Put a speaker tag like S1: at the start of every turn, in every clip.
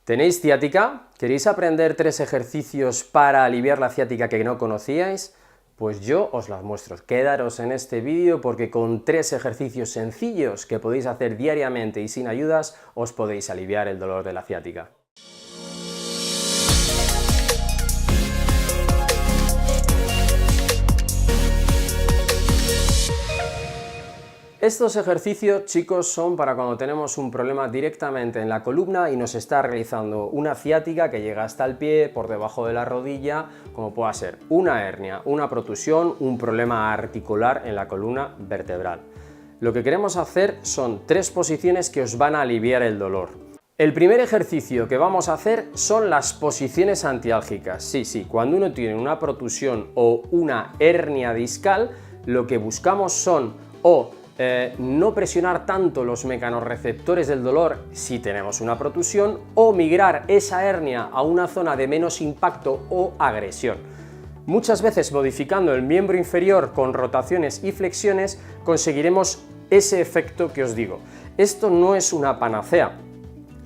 S1: ¿Tenéis ciática? ¿Queréis aprender 3 ejercicios para aliviar la ciática que no conocíais? Pues yo os las muestro. Quedaros en este vídeo porque con 3 ejercicios sencillos que podéis hacer diariamente y sin ayudas, os podéis aliviar el dolor de la ciática. Estos ejercicios, chicos, son para cuando tenemos un problema directamente en la columna y nos está realizando una ciática que llega hasta el pie, por debajo de la rodilla, como pueda ser una hernia, una protusión, un problema articular en la columna vertebral. Lo que queremos hacer son 3 posiciones que os van a aliviar el dolor. El primer ejercicio que vamos a hacer son las posiciones antiálgicas. Sí, cuando uno tiene una protusión o una hernia discal, lo que buscamos son no presionar tanto los mecanorreceptores del dolor si tenemos una protusión o migrar esa hernia a una zona de menos impacto o agresión. Muchas veces modificando el miembro inferior con rotaciones y flexiones conseguiremos ese efecto que os digo. Esto no es una panacea.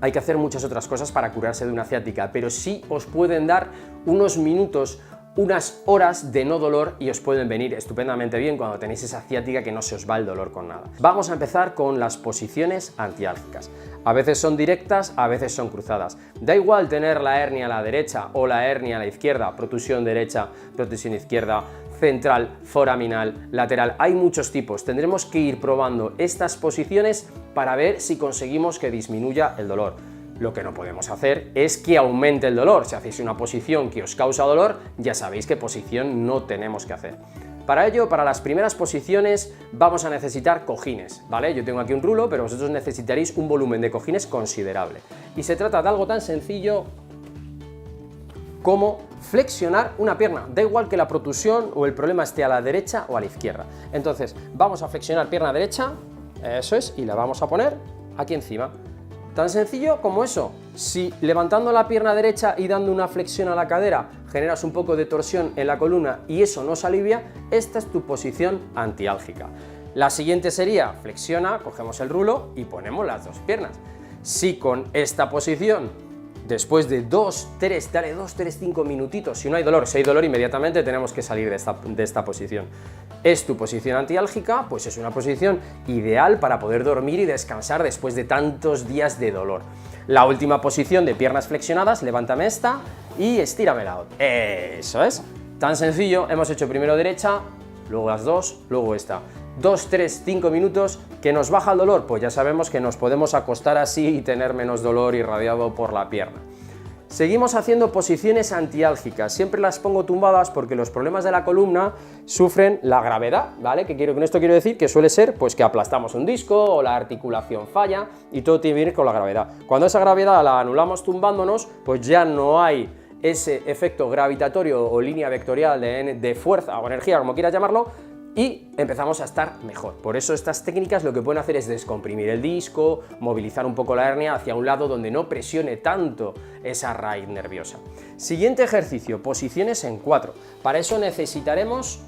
S1: Hay que hacer muchas otras cosas para curarse de una ciática, pero sí os pueden dar unos minutos, unas horas de no dolor y os pueden venir estupendamente bien cuando tenéis esa ciática que no se os va el dolor con nada. Vamos a empezar con las posiciones antiálgicas. A veces son directas, a veces son cruzadas. Da igual tener la hernia a la derecha o la hernia a la izquierda, protusión derecha, protusión izquierda, central, foraminal, lateral. Hay muchos tipos. Tendremos que ir probando estas posiciones para ver si conseguimos que disminuya el dolor. Lo que no podemos hacer es que aumente el dolor. Si hacéis una posición que os causa dolor, ya sabéis qué posición no tenemos que hacer. Para ello, para las primeras posiciones, vamos a necesitar cojines, ¿vale? Yo tengo aquí un rulo, pero vosotros necesitaréis un volumen de cojines considerable. Y se trata de algo tan sencillo como flexionar una pierna. Da igual que la protusión o el problema esté a la derecha o a la izquierda. Entonces, vamos a flexionar pierna derecha, eso es, y la vamos a poner aquí encima. Tan sencillo como eso. Si levantando la pierna derecha y dando una flexión a la cadera generas un poco de torsión en la columna y eso nos alivia, esta es tu posición antiálgica. La siguiente sería flexiona, cogemos el rulo y ponemos las 2 piernas. Si con esta posición, después de 2, 3, 5 minutitos, si no hay dolor, si hay dolor inmediatamente tenemos que salir de esta posición. Es tu posición antiálgica, pues es una posición ideal para poder dormir y descansar después de tantos días de dolor. La última posición de piernas flexionadas, levántame esta y estírame la otra. Eso es. Tan sencillo, hemos hecho primero derecha, luego las 2, luego esta. 2, 3, 5 minutos, ¿que nos baja el dolor? Pues ya sabemos que nos podemos acostar así y tener menos dolor irradiado por la pierna. Seguimos haciendo posiciones antiálgicas, siempre las pongo tumbadas porque los problemas de la columna sufren la gravedad, ¿vale? Con esto quiero decir que suele ser pues que aplastamos un disco o la articulación falla y todo tiene que ver con la gravedad. Cuando esa gravedad la anulamos tumbándonos, pues ya no hay ese efecto gravitatorio o línea vectorial de fuerza o energía, como quieras llamarlo, y empezamos a estar mejor. Por eso estas técnicas lo que pueden hacer es descomprimir el disco, movilizar un poco la hernia hacia un lado donde no presione tanto esa raíz nerviosa. Siguiente ejercicio, posiciones en 4. Para eso necesitaremos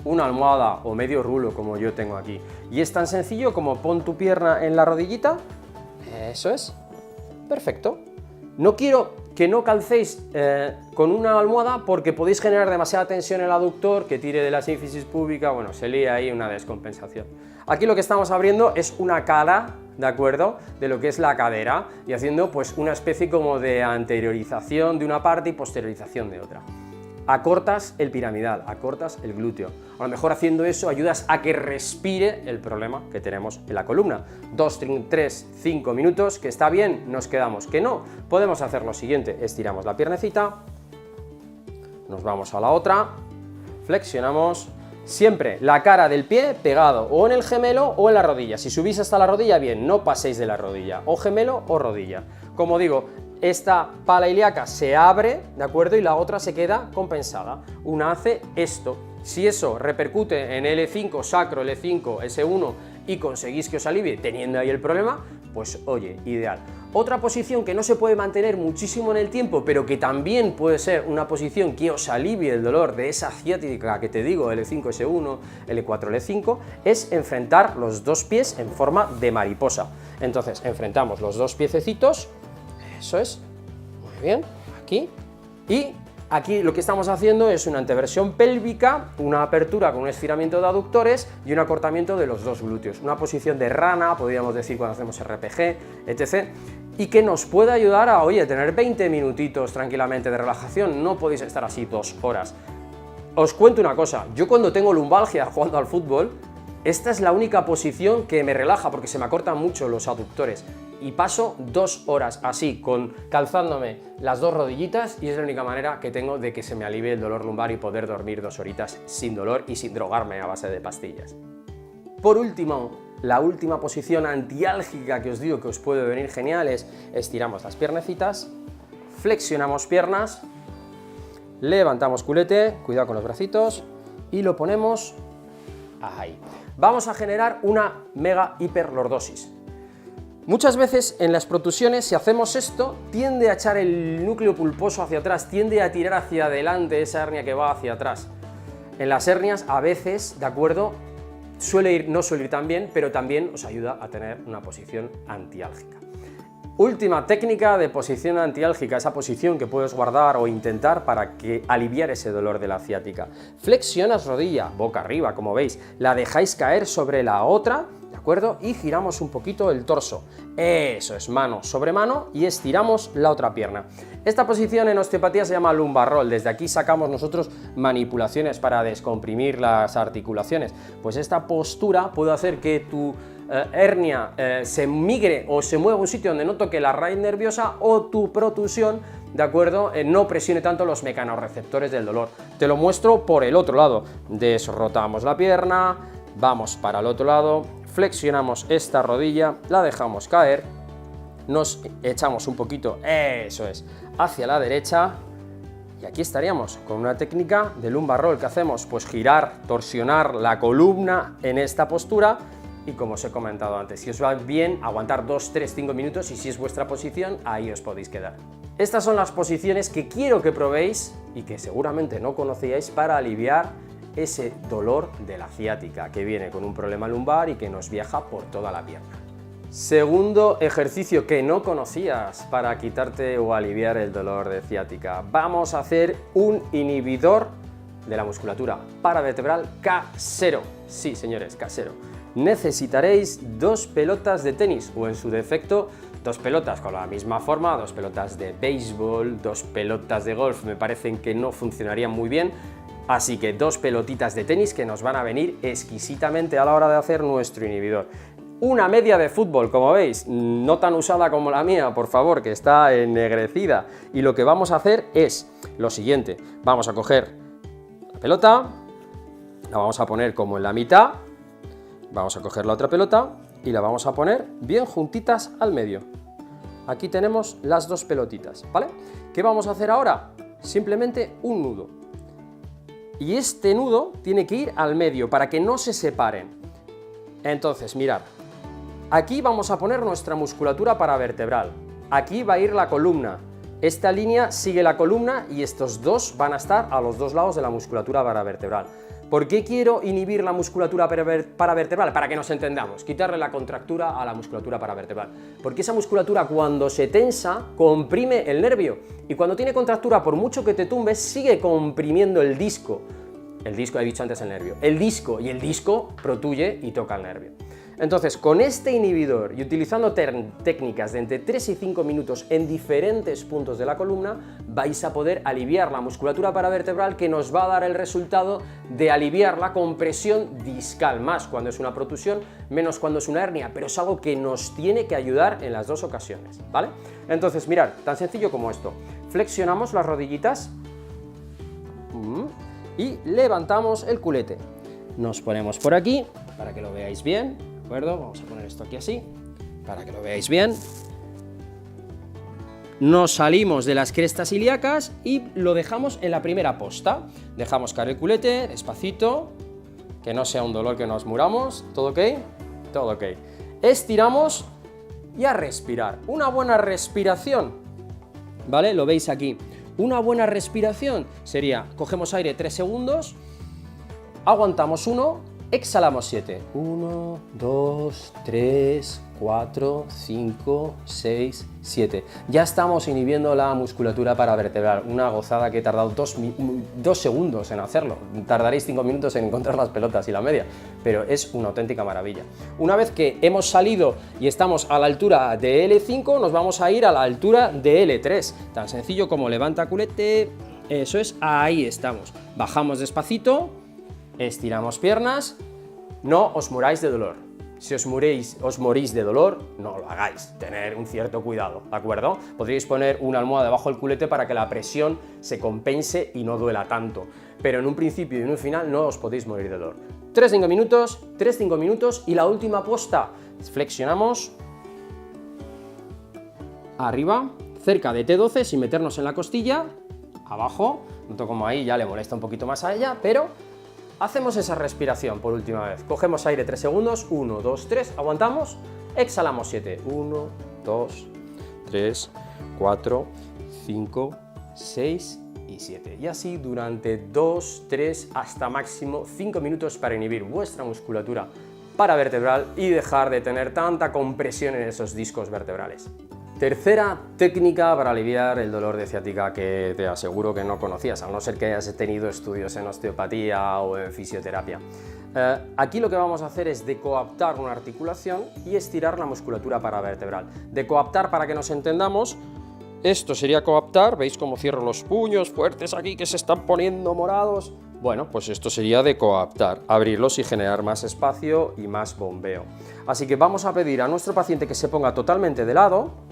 S1: una almohada o medio rulo como yo tengo aquí. Y es tan sencillo como pon tu pierna en la rodillita, eso es, perfecto. No quiero que no calcéis con una almohada porque podéis generar demasiada tensión en el aductor, que tire de la sínfisis púbica, bueno, se lía ahí una descompensación. Aquí lo que estamos abriendo es una cara, ¿de acuerdo?, de lo que es la cadera y haciendo pues una especie como de anteriorización de una parte y posteriorización de otra. Acortas el piramidal, acortas el glúteo. A lo mejor haciendo eso ayudas a que respire el problema que tenemos en la columna. 2, 3, 5 minutos, que está bien, nos quedamos. Que no, podemos hacer lo siguiente, estiramos la piernecita, nos vamos a la otra, flexionamos, siempre la cara del pie pegado o en el gemelo o en la rodilla. Si subís hasta la rodilla, bien, no paséis de la rodilla, o gemelo o rodilla. Como digo, esta pala ilíaca se abre, ¿de acuerdo? Y la otra se queda compensada. Una hace esto. Si eso repercute en L5 sacro, L5, S1 y conseguís que os alivie teniendo ahí el problema, pues oye, ideal. Otra posición que no se puede mantener muchísimo en el tiempo, pero que también puede ser una posición que os alivie el dolor de esa ciática que te digo, L5, S1, L4, L5, es enfrentar los 2 pies en forma de mariposa. Entonces, enfrentamos los 2 piececitos, Eso es. Muy bien, aquí. Y aquí lo que estamos haciendo es una anteversión pélvica, una apertura con un estiramiento de aductores y un acortamiento de los dos glúteos. Una posición de rana, podríamos decir cuando hacemos RPG, etc. Y que nos puede ayudar a, oye, tener 20 minutitos tranquilamente de relajación. No podéis estar así 2 horas. Os cuento una cosa, yo cuando tengo lumbalgia jugando al fútbol, esta es la única posición que me relaja porque se me acortan mucho los aductores y paso 2 horas así, calzándome las 2 rodillitas, y es la única manera que tengo de que se me alivie el dolor lumbar y poder dormir 2 horitas sin dolor y sin drogarme a base de pastillas. Por último, la última posición antiálgica que os digo que os puede venir genial es estiramos las piernecitas, flexionamos piernas, levantamos culete, cuidado con los bracitos, y lo ponemos ahí. Vamos a generar una mega hiperlordosis. Muchas veces en las protusiones, si hacemos esto, tiende a echar el núcleo pulposo hacia atrás, tiende a tirar hacia adelante esa hernia que va hacia atrás. En las hernias, a veces, ¿de acuerdo?, no suele ir tan bien, pero también os ayuda a tener una posición antiálgica. Última técnica de posición antiálgica, esa posición que puedes guardar o intentar para aliviar ese dolor de la ciática. Flexionas rodilla, boca arriba, como veis, la dejáis caer sobre la otra, ¿de acuerdo? Y giramos un poquito el torso. Eso es, mano sobre mano, y estiramos la otra pierna. Esta posición en osteopatía se llama lumbar roll. Desde aquí sacamos nosotros manipulaciones para descomprimir las articulaciones. Pues esta postura puede hacer que tu hernia se migre o se mueva a un sitio donde no toque la raíz nerviosa, o tu protusión, ¿de acuerdo?, no presione tanto los mecanorreceptores del dolor. Te lo muestro por el otro lado. Desrotamos la pierna, vamos para el otro lado, flexionamos esta rodilla, la dejamos caer, nos echamos un poquito, eso es, hacia la derecha, y aquí estaríamos con una técnica de lumbar roll que hacemos, pues girar, torsionar la columna en esta postura. Y como os he comentado antes, si os va bien, aguantar 2, 3, 5 minutos, y si es vuestra posición, ahí os podéis quedar. Estas son las posiciones que quiero que probéis y que seguramente no conocíais para aliviar ese dolor de la ciática que viene con un problema lumbar y que nos viaja por toda la pierna. Segundo ejercicio que no conocías para quitarte o aliviar el dolor de ciática. Vamos a hacer un inhibidor de la musculatura paravertebral casero. Sí, señores, casero. Necesitaréis 2 pelotas de tenis, o en su defecto 2 pelotas con la misma forma, 2 pelotas de béisbol, 2 pelotas de golf me parecen que no funcionarían muy bien, así que 2 pelotitas de tenis que nos van a venir exquisitamente a la hora de hacer nuestro inhibidor. Una media de fútbol, como veis, no tan usada como la mía, por favor, que está ennegrecida, y lo que vamos a hacer es lo siguiente: vamos a coger la pelota, la vamos a poner como en la mitad. Vamos a coger la otra pelota y la vamos a poner bien juntitas al medio. Aquí tenemos las 2 pelotitas, ¿vale? ¿Qué vamos a hacer ahora? Simplemente un nudo. Y este nudo tiene que ir al medio para que no se separen. Entonces, mirad, aquí vamos a poner nuestra musculatura paravertebral. Aquí va a ir la columna. Esta línea sigue la columna y estos 2 van a estar a los 2 lados de la musculatura paravertebral. ¿Por qué quiero inhibir la musculatura paravertebral? Para que nos entendamos, quitarle la contractura a la musculatura paravertebral. Porque esa musculatura, cuando se tensa, comprime el nervio, y cuando tiene contractura, por mucho que te tumbes, sigue comprimiendo el disco. El disco, he dicho antes el nervio. El disco, y el disco protuye y toca el nervio. Entonces, con este inhibidor y utilizando técnicas de entre 3 y 5 minutos en diferentes puntos de la columna, vais a poder aliviar la musculatura paravertebral, que nos va a dar el resultado de aliviar la compresión discal, más cuando es una protusión, menos cuando es una hernia, pero es algo que nos tiene que ayudar en las 2 ocasiones, ¿vale? Entonces, mirad, tan sencillo como esto. Flexionamos las rodillitas y levantamos el culete. Nos ponemos por aquí para que lo veáis bien. ¿De acuerdo? Vamos a poner esto aquí así, para que lo veáis bien. Nos salimos de las crestas ilíacas y lo dejamos en la primera posta. Dejamos caer el culete, despacito, que no sea un dolor que nos muramos. ¿Todo ok? Todo ok. Estiramos y a respirar. Una buena respiración, ¿vale? Lo veis aquí. Una buena respiración sería, cogemos aire 3 segundos, aguantamos 1, exhalamos 7. 1, 2, 3, 4, 5, 6, 7. Ya estamos inhibiendo la musculatura paravertebral, una gozada que he tardado 2 segundos en hacerlo. Tardaréis 5 minutos en encontrar las pelotas y la media, pero es una auténtica maravilla. Una vez que hemos salido y estamos a la altura de L5, nos vamos a ir a la altura de L3. Tan sencillo como levanta culete, eso es, ahí estamos. Bajamos despacito, estiramos piernas, no os muráis de dolor. Si os morís de dolor, no lo hagáis, tener un cierto cuidado, ¿de acuerdo? Podríais poner una almohada debajo del culete para que la presión se compense y no duela tanto, pero en un principio y en un final no os podéis morir de dolor. 3-5 minutos y la última posta, flexionamos arriba, cerca de T12 sin meternos en la costilla, abajo, noto como ahí ya le molesta un poquito más a ella, pero hacemos esa respiración por última vez. Cogemos aire 3 segundos, 1, 2, 3, aguantamos, exhalamos 7, 1, 2, 3, 4, 5, 6 y 7. Y así durante 2, 3, hasta máximo 5 minutos para inhibir vuestra musculatura paravertebral y dejar de tener tanta compresión en esos discos vertebrales. Tercera técnica para aliviar el dolor de ciática que te aseguro que no conocías, a no ser que hayas tenido estudios en osteopatía o en fisioterapia. Aquí lo que vamos a hacer es decoaptar una articulación y estirar la musculatura paravertebral. Decoaptar, para que nos entendamos, esto sería coaptar, ¿veis cómo cierro los puños fuertes aquí que se están poniendo morados? Bueno, pues esto sería decoaptar, abrirlos y generar más espacio y más bombeo. Así que vamos a pedir a nuestro paciente que se ponga totalmente de lado.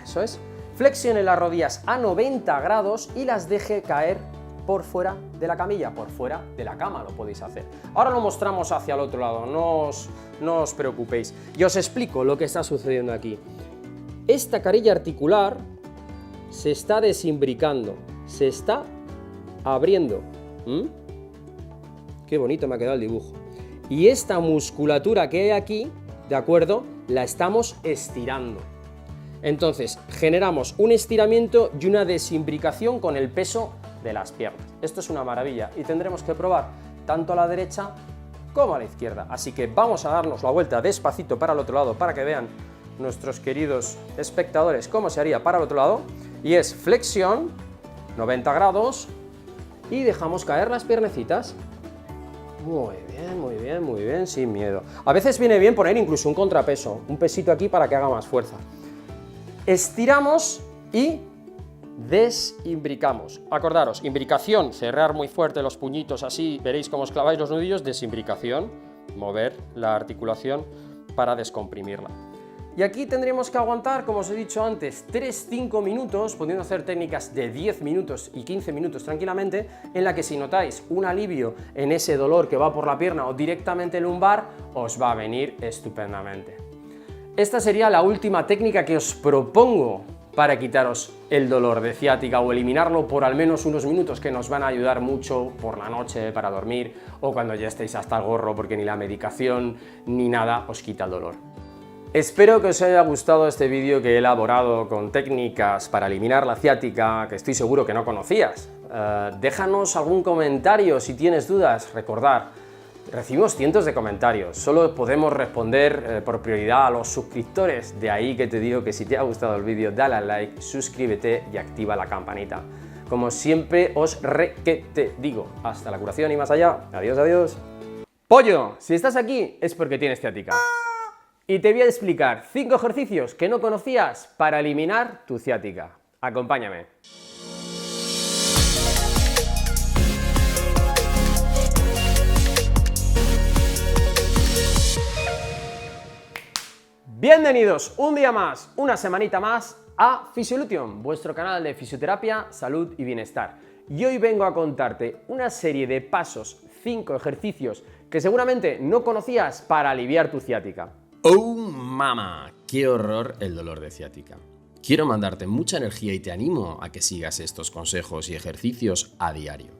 S1: Eso es, flexione las rodillas a 90 grados y las deje caer por fuera de la camilla, por fuera de la cama lo podéis hacer. Ahora lo mostramos hacia el otro lado, no os preocupéis. Y os explico lo que está sucediendo aquí. Esta carilla articular se está desimbricando, se está abriendo. Qué bonito me ha quedado el dibujo. Y esta musculatura que hay aquí, ¿de acuerdo?, la estamos estirando. Entonces, generamos un estiramiento y una desimbricación con el peso de las piernas. Esto es una maravilla y tendremos que probar tanto a la derecha como a la izquierda. Así que vamos a darnos la vuelta despacito para el otro lado para que vean nuestros queridos espectadores cómo se haría para el otro lado. Y es flexión, 90 grados, y dejamos caer las piernecitas. Muy bien, sin miedo. A veces viene bien poner incluso un contrapeso, un pesito aquí para que haga más fuerza. Estiramos y desimbricamos. Acordaros, imbricación, cerrar muy fuerte los puñitos así, veréis cómo os claváis los nudillos, desimbricación, mover la articulación para descomprimirla. Y aquí tendríamos que aguantar, como os he dicho antes, 3-5 minutos, pudiendo hacer técnicas de 10 minutos y 15 minutos tranquilamente, en la que si notáis un alivio en ese dolor que va por la pierna o directamente lumbar, os va a venir estupendamente. Esta sería la última técnica que os propongo para quitaros el dolor de ciática o eliminarlo por al menos unos minutos, que nos van a ayudar mucho por la noche para dormir o cuando ya estéis hasta el gorro porque ni la medicación ni nada os quita el dolor. Espero que os haya gustado este vídeo que he elaborado con técnicas para eliminar la ciática que estoy seguro que no conocías. Déjanos algún comentario si tienes dudas. Recordad, recibimos cientos de comentarios, solo podemos responder por prioridad a los suscriptores, de ahí que te digo que si te ha gustado el vídeo dale al like, suscríbete y activa la campanita. Como siempre os te digo, hasta la curación y más allá, adiós, adiós. Pollo, si estás aquí es porque tienes ciática. Y te voy a explicar 5 ejercicios que no conocías para eliminar tu ciática. Acompáñame. Bienvenidos un día más, una semanita más a Fisiolution, vuestro canal de fisioterapia, salud y bienestar. Y hoy vengo a contarte una serie de pasos, 5 ejercicios que seguramente no conocías para aliviar tu ciática.
S2: ¡Oh, mamá! ¡Qué horror el dolor de ciática! Quiero mandarte mucha energía y te animo a que sigas estos consejos y ejercicios a diario.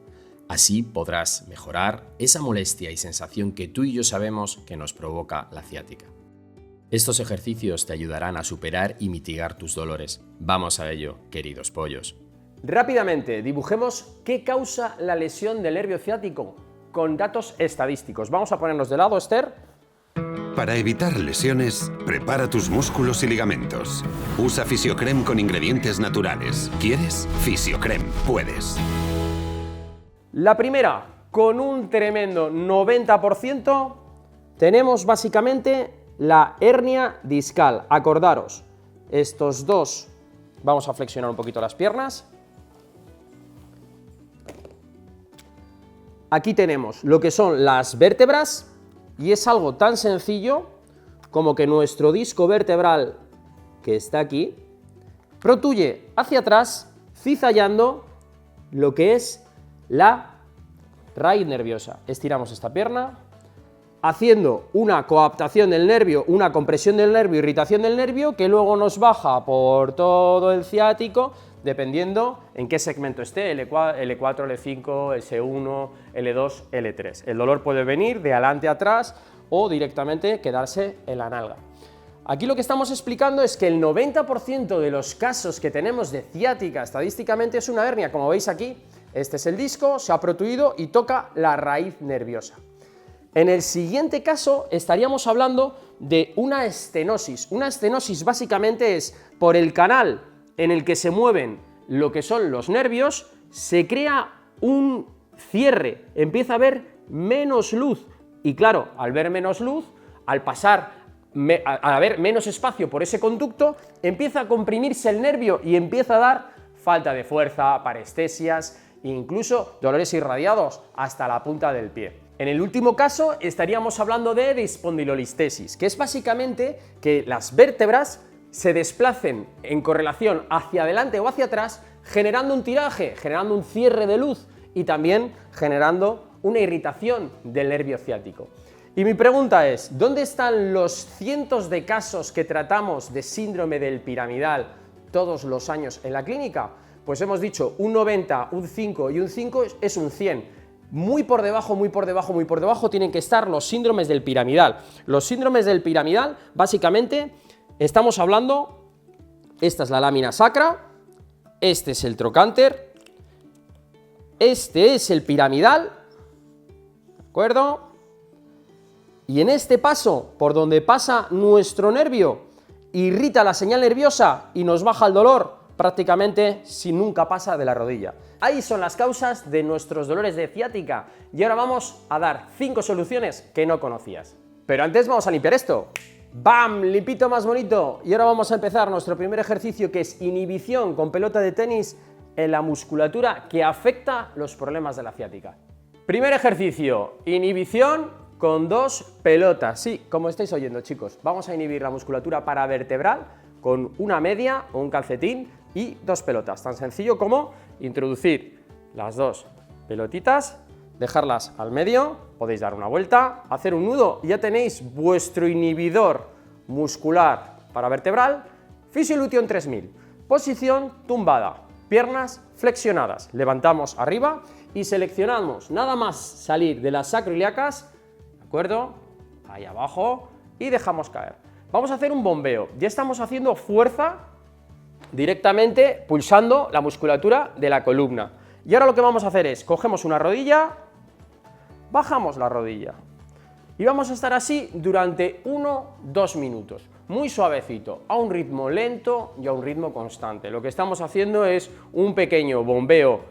S2: Así podrás mejorar esa molestia y sensación que tú y yo sabemos que nos provoca la ciática. Estos ejercicios te ayudarán a superar y mitigar tus dolores. Vamos a ello, queridos pollos.
S1: Rápidamente, dibujemos qué causa la lesión del nervio ciático. con datos estadísticos. Vamos a ponernos de lado, Esther.
S3: Para evitar lesiones, prepara tus músculos y ligamentos. Usa Fisiocrem con ingredientes naturales. ¿Quieres? Fisiocrem. Puedes.
S1: La primera, con un tremendo 90%, tenemos básicamente la hernia discal. Acordaros, estos dos, vamos a flexionar un poquito las piernas. Aquí tenemos lo que son las vértebras y es algo tan sencillo como que nuestro disco vertebral, que está aquí, protruye hacia atrás, cizallando lo que es la raíz nerviosa. Estiramos esta pierna, haciendo una coaptación del nervio, una compresión del nervio, irritación del nervio, que luego nos baja por todo el ciático, dependiendo en qué segmento esté, L4, L5, S1, L2, L3. El dolor puede venir de adelante a atrás o directamente quedarse en la nalga. Aquí lo que estamos explicando es que el 90% de los casos que tenemos de ciática estadísticamente es una hernia, como veis aquí, este es el disco, se ha protruido y toca la raíz nerviosa. En el siguiente caso estaríamos hablando de una estenosis. Una estenosis básicamente es por el canal en el que se mueven lo que son los nervios, se crea un cierre, empieza a haber menos luz y claro, al ver menos luz, al haber menos espacio por ese conducto, empieza a comprimirse el nervio y empieza a dar falta de fuerza, parestesias e incluso dolores irradiados hasta la punta del pie. En el último caso estaríamos hablando de espondilolistesis, que es básicamente que las vértebras se desplacen en correlación hacia adelante o hacia atrás, generando un tiraje, generando un cierre de luz y también generando una irritación del nervio ciático. Y mi pregunta es, ¿dónde están los cientos de casos que tratamos de síndrome del piramidal todos los años en la clínica? Pues hemos dicho un 90, un 5 y un 5 es un 100. Muy por debajo, muy por debajo, muy por debajo tienen que estar los síndromes del piramidal. Los síndromes del piramidal, básicamente, estamos hablando, esta es la lámina sacra, este es el trocánter, este es el piramidal, ¿de acuerdo? Y en este paso, por donde pasa nuestro nervio, irrita la señal nerviosa y nos baja el dolor, prácticamente si nunca pasa de la rodilla. Ahí son las causas de nuestros dolores de ciática y ahora vamos a dar 5 soluciones que no conocías. Pero antes vamos a limpiar esto. ¡Bam! Limpito más bonito. Y ahora vamos a empezar nuestro primer ejercicio, que es inhibición con pelota de tenis en la musculatura que afecta los problemas de la ciática. Primer ejercicio, inhibición con 2 pelotas. Sí, como estáis oyendo, chicos, vamos a inhibir la musculatura paravertebral con una media o un calcetín y 2 pelotas. Tan sencillo como introducir las 2 pelotitas, dejarlas al medio, podéis dar una vuelta, hacer un nudo y ya tenéis vuestro inhibidor muscular paravertebral. Fisiolution 3000, posición tumbada, piernas flexionadas, levantamos arriba y seleccionamos nada más salir de las sacroiliacas, ¿de acuerdo? Ahí abajo y dejamos caer. Vamos a hacer un bombeo, ya estamos haciendo fuerza directamente pulsando la musculatura de la columna. Y ahora lo que vamos a hacer es, cogemos una rodilla, bajamos la rodilla y vamos a estar así durante 1-2 minutos, muy suavecito, a un ritmo lento y a un ritmo constante. Lo que estamos haciendo es un pequeño bombeo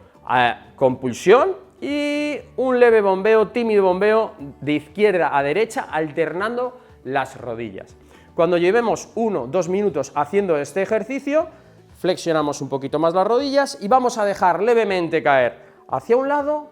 S1: con pulsión y un leve bombeo, tímido bombeo de izquierda a derecha, alternando las rodillas. Cuando llevemos 1-2 minutos haciendo este ejercicio, flexionamos un poquito más las rodillas y vamos a dejar levemente caer hacia un lado,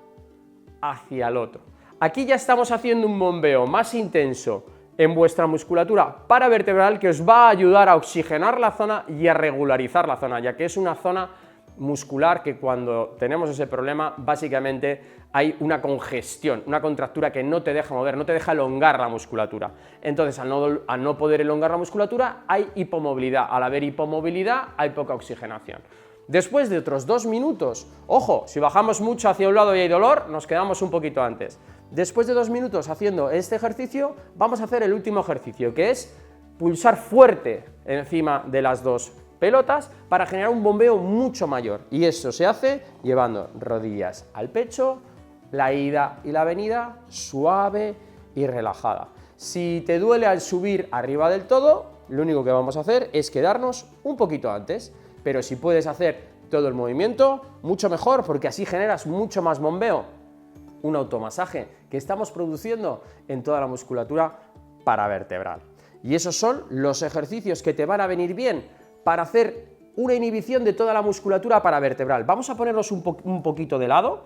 S1: hacia el otro. Aquí ya estamos haciendo un bombeo más intenso en vuestra musculatura paravertebral que os va a ayudar a oxigenar la zona y a regularizar la zona, ya que es una zona muscular que cuando tenemos ese problema básicamente hay una congestión, una contractura que no te deja mover, no te deja elongar la musculatura. Entonces al no poder elongar la musculatura hay hipomovilidad, al haber hipomovilidad hay poca oxigenación. Después de otros 2 minutos, ojo, si bajamos mucho hacia un lado y hay dolor, nos quedamos un poquito antes. Después de 2 minutos haciendo este ejercicio, vamos a hacer el último ejercicio, que es pulsar fuerte encima de las 2 pelotas para generar un bombeo mucho mayor. Y eso se hace llevando rodillas al pecho la ida y la venida suave y relajada. Si te duele al subir arriba del todo, lo único que vamos a hacer es quedarnos un poquito antes, pero si puedes hacer todo el movimiento, mucho mejor, porque así generas mucho más bombeo. Un automasaje que estamos produciendo en toda la musculatura paravertebral. Y esos son los ejercicios que te van a venir bien para hacer una inhibición de toda la musculatura paravertebral. Vamos a ponerlos un poquito de lado.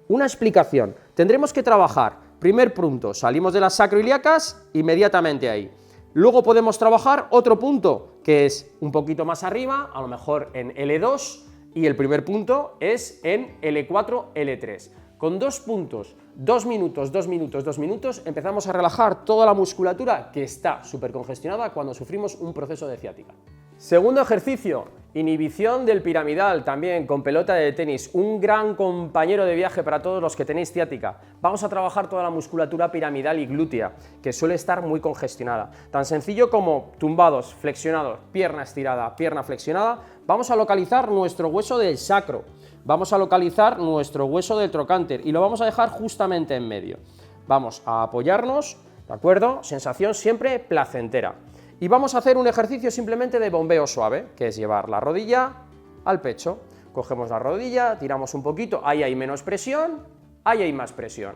S1: Una explicación. Tendremos que trabajar, primer punto, salimos de las sacroiliacas, inmediatamente ahí. Luego podemos trabajar otro punto, que es un poquito más arriba, a lo mejor en L2, y el primer punto es en L4, L3. Con 2 puntos, 2 minutos, 2 minutos, 2 minutos, empezamos a relajar toda la musculatura que está súper congestionada cuando sufrimos un proceso de ciática. Segundo ejercicio, inhibición del piramidal, también con pelota de tenis, un gran compañero de viaje para todos los que tenéis ciática. Vamos a trabajar toda la musculatura piramidal y glútea, que suele estar muy congestionada. Tan sencillo como tumbados, flexionados, pierna estirada, pierna flexionada. Vamos a localizar nuestro hueso del sacro, vamos a localizar nuestro hueso del trocánter y lo vamos a dejar justamente en medio. Vamos a apoyarnos, ¿de acuerdo? Sensación siempre placentera. Y vamos a hacer un ejercicio simplemente de bombeo suave, que es llevar la rodilla al pecho. Cogemos la rodilla, tiramos un poquito, ahí hay menos presión, ahí hay más presión.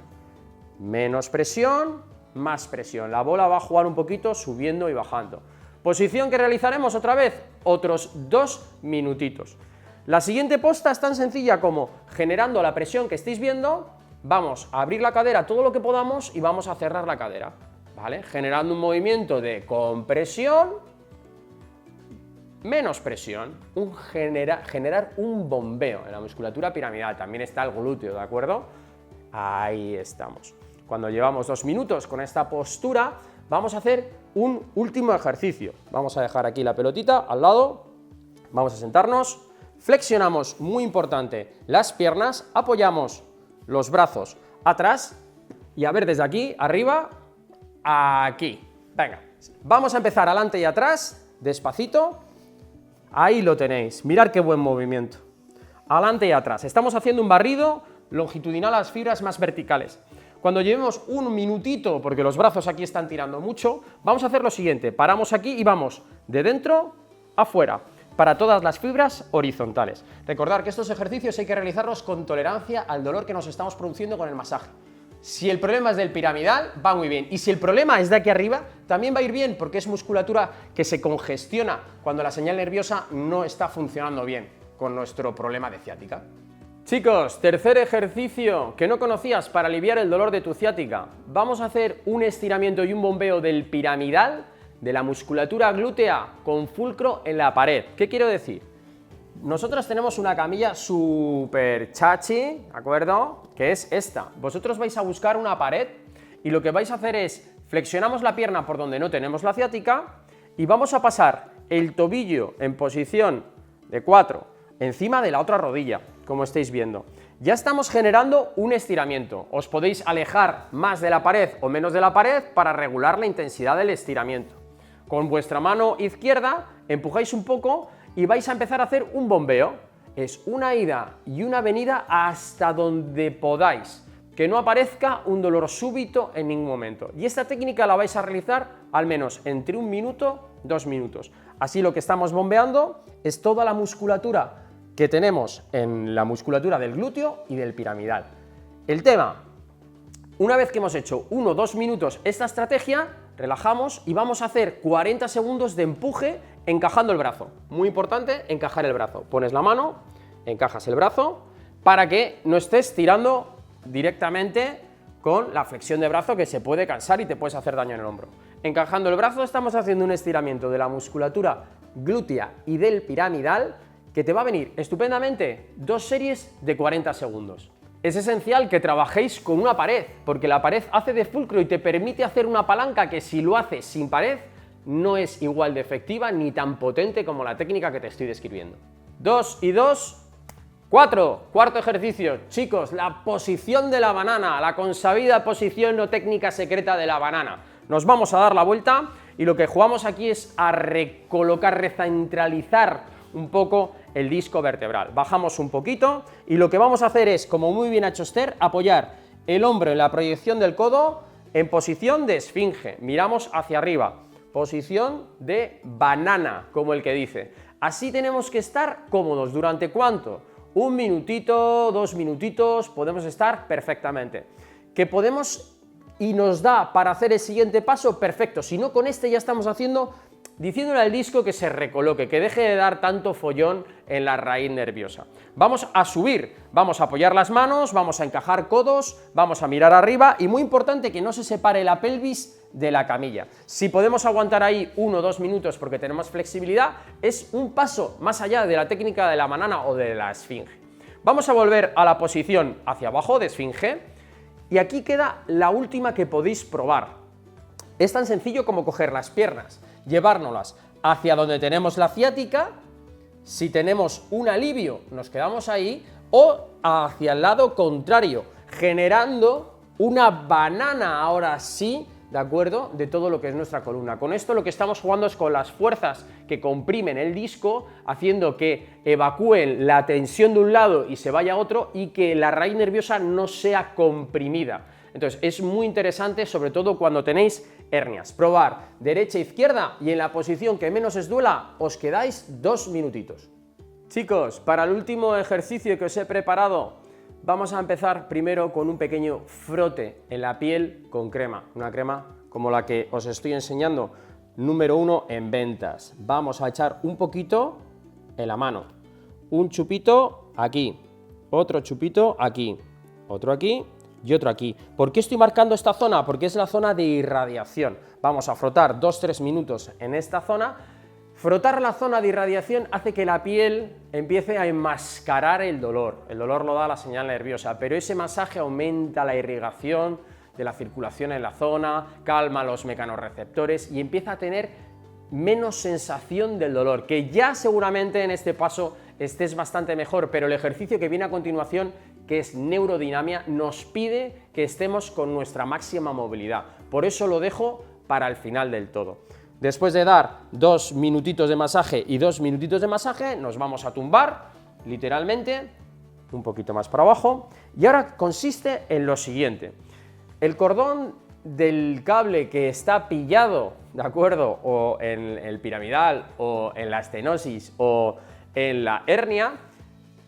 S1: Menos presión, más presión. La bola va a jugar un poquito subiendo y bajando. Posición que realizaremos otra vez, otros 2 minutitos. La siguiente posta es tan sencilla como, generando la presión que estáis viendo, vamos a abrir la cadera todo lo que podamos y vamos a cerrar la cadera. ¿Vale? Generando un movimiento de compresión, menos presión, generar un bombeo en la musculatura piramidal. También está el glúteo, ¿de acuerdo? Ahí estamos. Cuando llevamos 2 minutos con esta postura, vamos a hacer un último ejercicio. Vamos a dejar aquí la pelotita al lado, vamos a sentarnos, flexionamos, muy importante, las piernas, apoyamos los brazos atrás y a ver desde aquí, arriba, aquí. Venga, vamos a empezar adelante y atrás, despacito. Ahí lo tenéis, mirad qué buen movimiento. Adelante y atrás. Estamos haciendo un barrido longitudinal a las fibras más verticales. Cuando llevemos un minutito, porque los brazos aquí están tirando mucho, vamos a hacer lo siguiente. Paramos aquí y vamos de dentro a fuera, para todas las fibras horizontales. Recordad que estos ejercicios hay que realizarlos con tolerancia al dolor que nos estamos produciendo con el masaje. Si el problema es del piramidal, va muy bien. Y si el problema es de aquí arriba, también va a ir bien, porque es musculatura que se congestiona cuando la señal nerviosa no está funcionando bien con nuestro problema de ciática. Chicos, tercer ejercicio que no conocías para aliviar el dolor de tu ciática. Vamos a hacer un estiramiento y un bombeo del piramidal, de la musculatura glútea, con fulcro en la pared. ¿Qué quiero decir? Nosotros tenemos una camilla súper chachi, ¿de acuerdo? Que es esta. Vosotros vais a buscar una pared y lo que vais a hacer es flexionamos la pierna por donde no tenemos la ciática y vamos a pasar el tobillo en posición de 4 encima de la otra rodilla, como estáis viendo. Ya estamos generando un estiramiento. Os podéis alejar más de la pared o menos de la pared para regular la intensidad del estiramiento. Con vuestra mano izquierda empujáis un poco y vais a empezar a hacer un bombeo. Es una ida y una venida hasta donde podáis, que no aparezca un dolor súbito en ningún momento. Y esta técnica la vais a realizar al menos entre 1 minuto, 2 minutos. Así lo que estamos bombeando es toda la musculatura que tenemos en la musculatura del glúteo y del piramidal. El tema, una vez que hemos hecho 1 o 2 minutos esta estrategia, relajamos y vamos a hacer 40 segundos de empuje encajando el brazo. Muy importante, encajar el brazo. Pones la mano, encajas el brazo para que no estés tirando directamente con la flexión de brazo, que se puede cansar y te puedes hacer daño en el hombro. Encajando el brazo estamos haciendo un estiramiento de la musculatura glútea y del piramidal que te va a venir estupendamente 2 series de 40 segundos. Es esencial que trabajéis con una pared, porque la pared hace de fulcro y te permite hacer una palanca que si lo haces sin pared no es igual de efectiva ni tan potente como la técnica que te estoy describiendo. 2 y 2, 4. Cuarto ejercicio, chicos, la posición de la banana, la consabida posición o técnica secreta de la banana. Nos vamos a dar la vuelta y lo que jugamos aquí es a recolocar, recentralizar un poco el disco vertebral. Bajamos un poquito y lo que vamos a hacer es, como muy bien ha hecho Esther, apoyar el hombro en la proyección del codo en posición de esfinge. Miramos hacia arriba, posición de banana, como el que dice. Así tenemos que estar cómodos. ¿Durante cuánto? 1 minutito, 2 minutitos, podemos estar perfectamente. ¿Que podemos y nos da para hacer el siguiente paso? Perfecto. Si no, con este ya estamos diciéndole al disco que se recoloque, que deje de dar tanto follón en la raíz nerviosa. Vamos a subir, vamos a apoyar las manos, vamos a encajar codos, vamos a mirar arriba y muy importante que no se separe la pelvis de la camilla. Si podemos aguantar ahí 1 o 2 minutos porque tenemos flexibilidad, es un paso más allá de la técnica de la banana o de la esfinge. Vamos a volver a la posición hacia abajo de esfinge y aquí queda la última que podéis probar. Es tan sencillo como coger las piernas, llevárnoslas hacia donde tenemos la ciática. Si tenemos un alivio, nos quedamos ahí, o hacia el lado contrario, generando una banana ahora sí, ¿de acuerdo?, de todo lo que es nuestra columna. Con esto lo que estamos jugando es con las fuerzas que comprimen el disco, haciendo que evacúen la tensión de un lado y se vaya a otro, y que la raíz nerviosa no sea comprimida. Entonces es muy interesante, sobre todo cuando tenéis hernias. Probar derecha e izquierda y en la posición que menos os duela os quedáis 2 minutitos. Chicos, para el último ejercicio que os he preparado, vamos a empezar primero con un pequeño frote en la piel con crema, una crema como la que os estoy enseñando, número 1 en ventas. Vamos a echar un poquito en la mano, un chupito aquí, otro chupito aquí, otro aquí y otro aquí. ¿Por qué estoy marcando esta zona? Porque es la zona de irradiación. Vamos a frotar 2-3 minutos en esta zona. Frotar la zona de irradiación hace que la piel empiece a enmascarar el dolor. El dolor lo da la señal nerviosa, pero ese masaje aumenta la irrigación de la circulación en la zona, calma los mecanorreceptores y empieza a tener menos sensación del dolor, que ya seguramente en este paso estés bastante mejor, pero el ejercicio que viene a continuación, que es neurodinamia, nos pide que estemos con nuestra máxima movilidad. Por eso lo dejo para el final del todo. Después de dar 2 minutitos de masaje y 2 minutitos de masaje, nos vamos a tumbar, literalmente, un poquito más para abajo, y ahora consiste en lo siguiente. El cordón del cable que está pillado, ¿de acuerdo?, o en el piramidal, o en la estenosis, o en la hernia,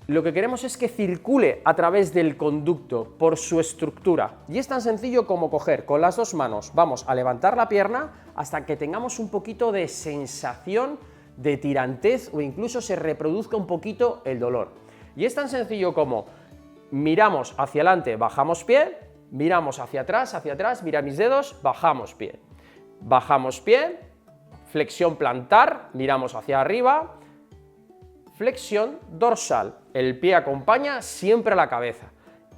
S1: lo que queremos es que circule a través del conducto por su estructura. Y es tan sencillo como coger con las 2 manos, vamos a levantar la pierna hasta que tengamos un poquito de sensación de tirantez o incluso se reproduzca un poquito el dolor. Y es tan sencillo como miramos hacia adelante, bajamos pie, miramos hacia atrás, mira mis dedos, bajamos pie, flexión plantar, miramos hacia arriba, flexión dorsal, el pie acompaña siempre a la cabeza,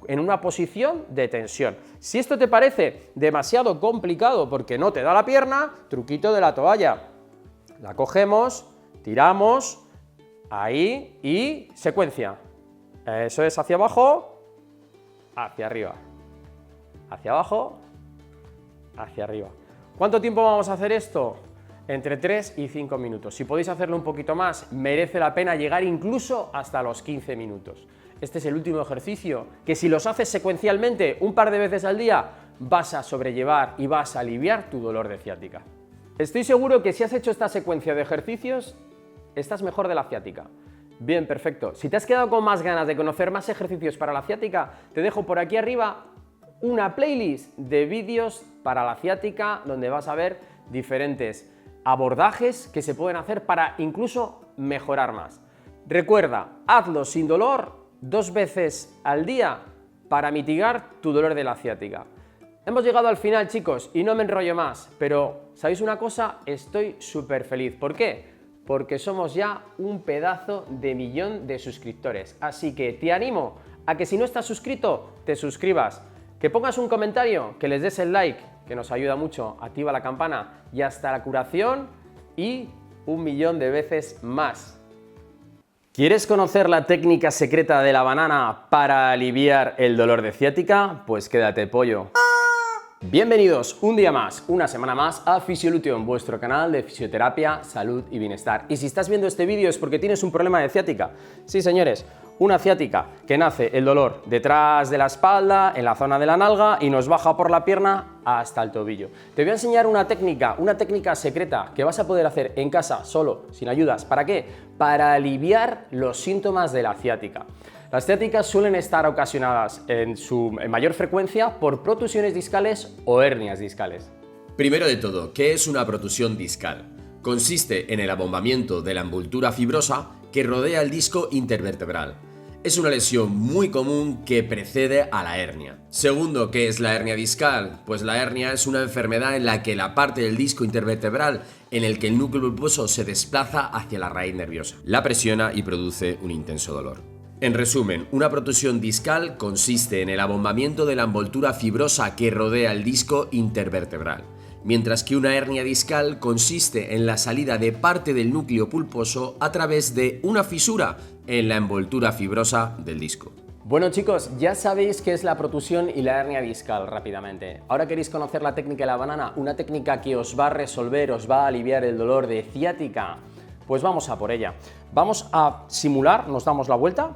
S1: en una posición de tensión. Si esto te parece demasiado complicado porque no te da la pierna, truquito de la toalla. La cogemos, tiramos, ahí y secuencia. Eso es hacia abajo, hacia arriba, hacia abajo, hacia arriba. ¿Cuánto tiempo vamos a hacer esto? Entre 3 y 5 minutos. Si podéis hacerlo un poquito más, merece la pena llegar incluso hasta los 15 minutos. Este es el último ejercicio que si los haces secuencialmente un par de veces al día, vas a sobrellevar y vas a aliviar tu dolor de ciática. Estoy seguro que si has hecho esta secuencia de ejercicios, estás mejor de la ciática. Bien, perfecto. Si te has quedado con más ganas de conocer más ejercicios para la ciática, te dejo por aquí arriba una playlist de vídeos para la ciática donde vas a ver diferentes abordajes que se pueden hacer para incluso mejorar más. Recuerda, hazlo sin dolor 2 veces al día para mitigar tu dolor de la ciática. Hemos llegado al final, chicos, y no me enrollo más, pero ¿sabéis una cosa? Estoy súper feliz. ¿Por qué? Porque somos ya un pedazo de 1.000.000 de suscriptores. Así que te animo a que si no estás suscrito, te suscribas, que pongas un comentario, que les des el like, que nos ayuda mucho, activa la campana y hasta la curación y 1.000.000 de veces más. ¿Quieres conocer la técnica secreta de la banana para aliviar el dolor de ciática? Pues quédate, pollo. Bienvenidos un día más, una semana más a Fisiolution, vuestro canal de fisioterapia, salud y bienestar. Y si estás viendo este vídeo es porque tienes un problema de ciática. Sí, señores, una ciática que nace el dolor detrás de la espalda, en la zona de la nalga y nos baja por la pierna hasta el tobillo. Te voy a enseñar una técnica secreta que vas a poder hacer en casa, solo, sin ayudas. ¿Para qué? Para aliviar los síntomas de la ciática. Las ciáticas suelen estar ocasionadas en mayor frecuencia por protusiones discales o hernias discales.
S2: Primero de todo, ¿qué es una protusión discal? Consiste en el abombamiento de la envoltura fibrosa que rodea el disco intervertebral. Es una lesión muy común que precede a la hernia. Segundo, ¿qué es la hernia discal? Pues la hernia es una enfermedad en la que la parte del disco intervertebral en el que el núcleo pulposo se desplaza hacia la raíz nerviosa, la presiona y produce un intenso dolor. En resumen, una protusión discal consiste en el abombamiento de la envoltura fibrosa que rodea el disco intervertebral, mientras que una hernia discal consiste en la salida de parte del núcleo pulposo a través de una fisura en la envoltura fibrosa del disco.
S1: Bueno chicos, ya sabéis qué es la protusión y la hernia discal rápidamente. Ahora queréis conocer la técnica de la banana, una técnica que os va a resolver, os va a aliviar el dolor de ciática. Pues vamos a por ella. Vamos a simular, nos damos la vuelta.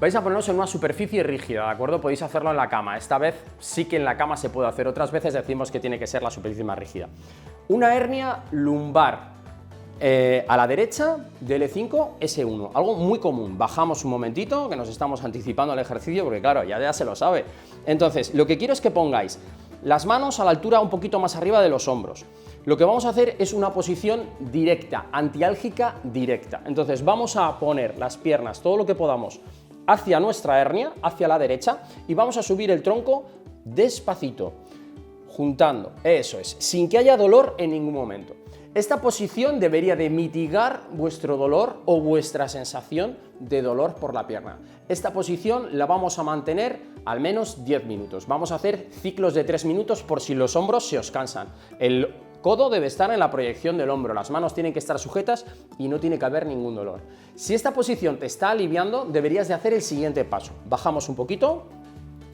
S1: Vais a ponernos en una superficie rígida, ¿de acuerdo? Podéis hacerlo en la cama. Esta vez sí que en la cama se puede hacer, otras veces decimos que tiene que ser la superficie más rígida. Una hernia lumbar a la derecha de L5, S1, algo muy común. Bajamos un momentito, que nos estamos anticipando al ejercicio, porque claro, ya se lo sabe. Entonces, lo que quiero es que pongáis las manos a la altura un poquito más arriba de los hombros. Lo que vamos a hacer es una posición directa, antiálgica directa. Entonces, vamos a poner las piernas, todo lo que podamos, hacia nuestra hernia, hacia la derecha, y vamos a subir el tronco despacito, juntando, eso es, sin que haya dolor en ningún momento. Esta posición debería de mitigar vuestro dolor o vuestra sensación de dolor por la pierna. Esta posición la vamos a mantener al menos 10 minutos. Vamos a hacer ciclos de 3 minutos por si los hombros se os cansan. El codo debe estar en la proyección del hombro, las manos tienen que estar sujetas y no tiene que haber ningún dolor. Si esta posición te está aliviando, deberías de hacer el siguiente paso. Bajamos un poquito,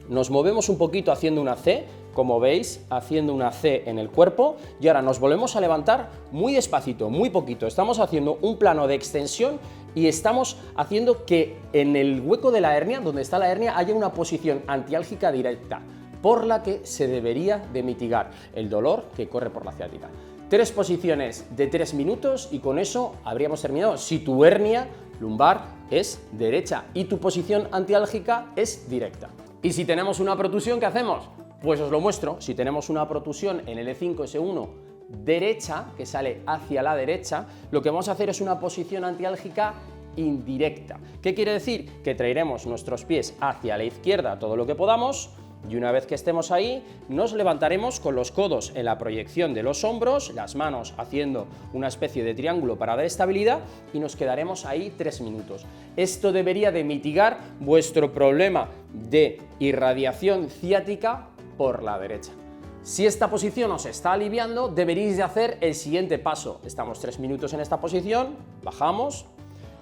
S1: nos movemos un poquito haciendo una C, como veis, haciendo una C en el cuerpo, y ahora nos volvemos a levantar muy despacito, muy poquito. Estamos haciendo un plano de extensión y estamos haciendo que en el hueco de la hernia, donde está la hernia, haya una posición antiálgica directa, por la que se debería de mitigar el dolor que corre por la ciática. 3 posiciones de 3 minutos y con eso habríamos terminado. Si tu hernia lumbar es derecha y tu posición antiálgica es directa. Y si tenemos una protusión, ¿qué hacemos? Pues os lo muestro. Si tenemos una protusión en L5, S1 derecha, que sale hacia la derecha, lo que vamos a hacer es una posición antiálgica indirecta. ¿Qué quiere decir? Que traeremos nuestros pies hacia la izquierda todo lo que podamos, y una vez que estemos ahí, nos levantaremos con los codos en la proyección de los hombros, las manos haciendo una especie de triángulo para dar estabilidad y nos quedaremos ahí 3 minutos. Esto debería de mitigar vuestro problema de irradiación ciática por la derecha. Si esta posición os está aliviando, deberéis de hacer el siguiente paso. Estamos 3 minutos en esta posición, bajamos,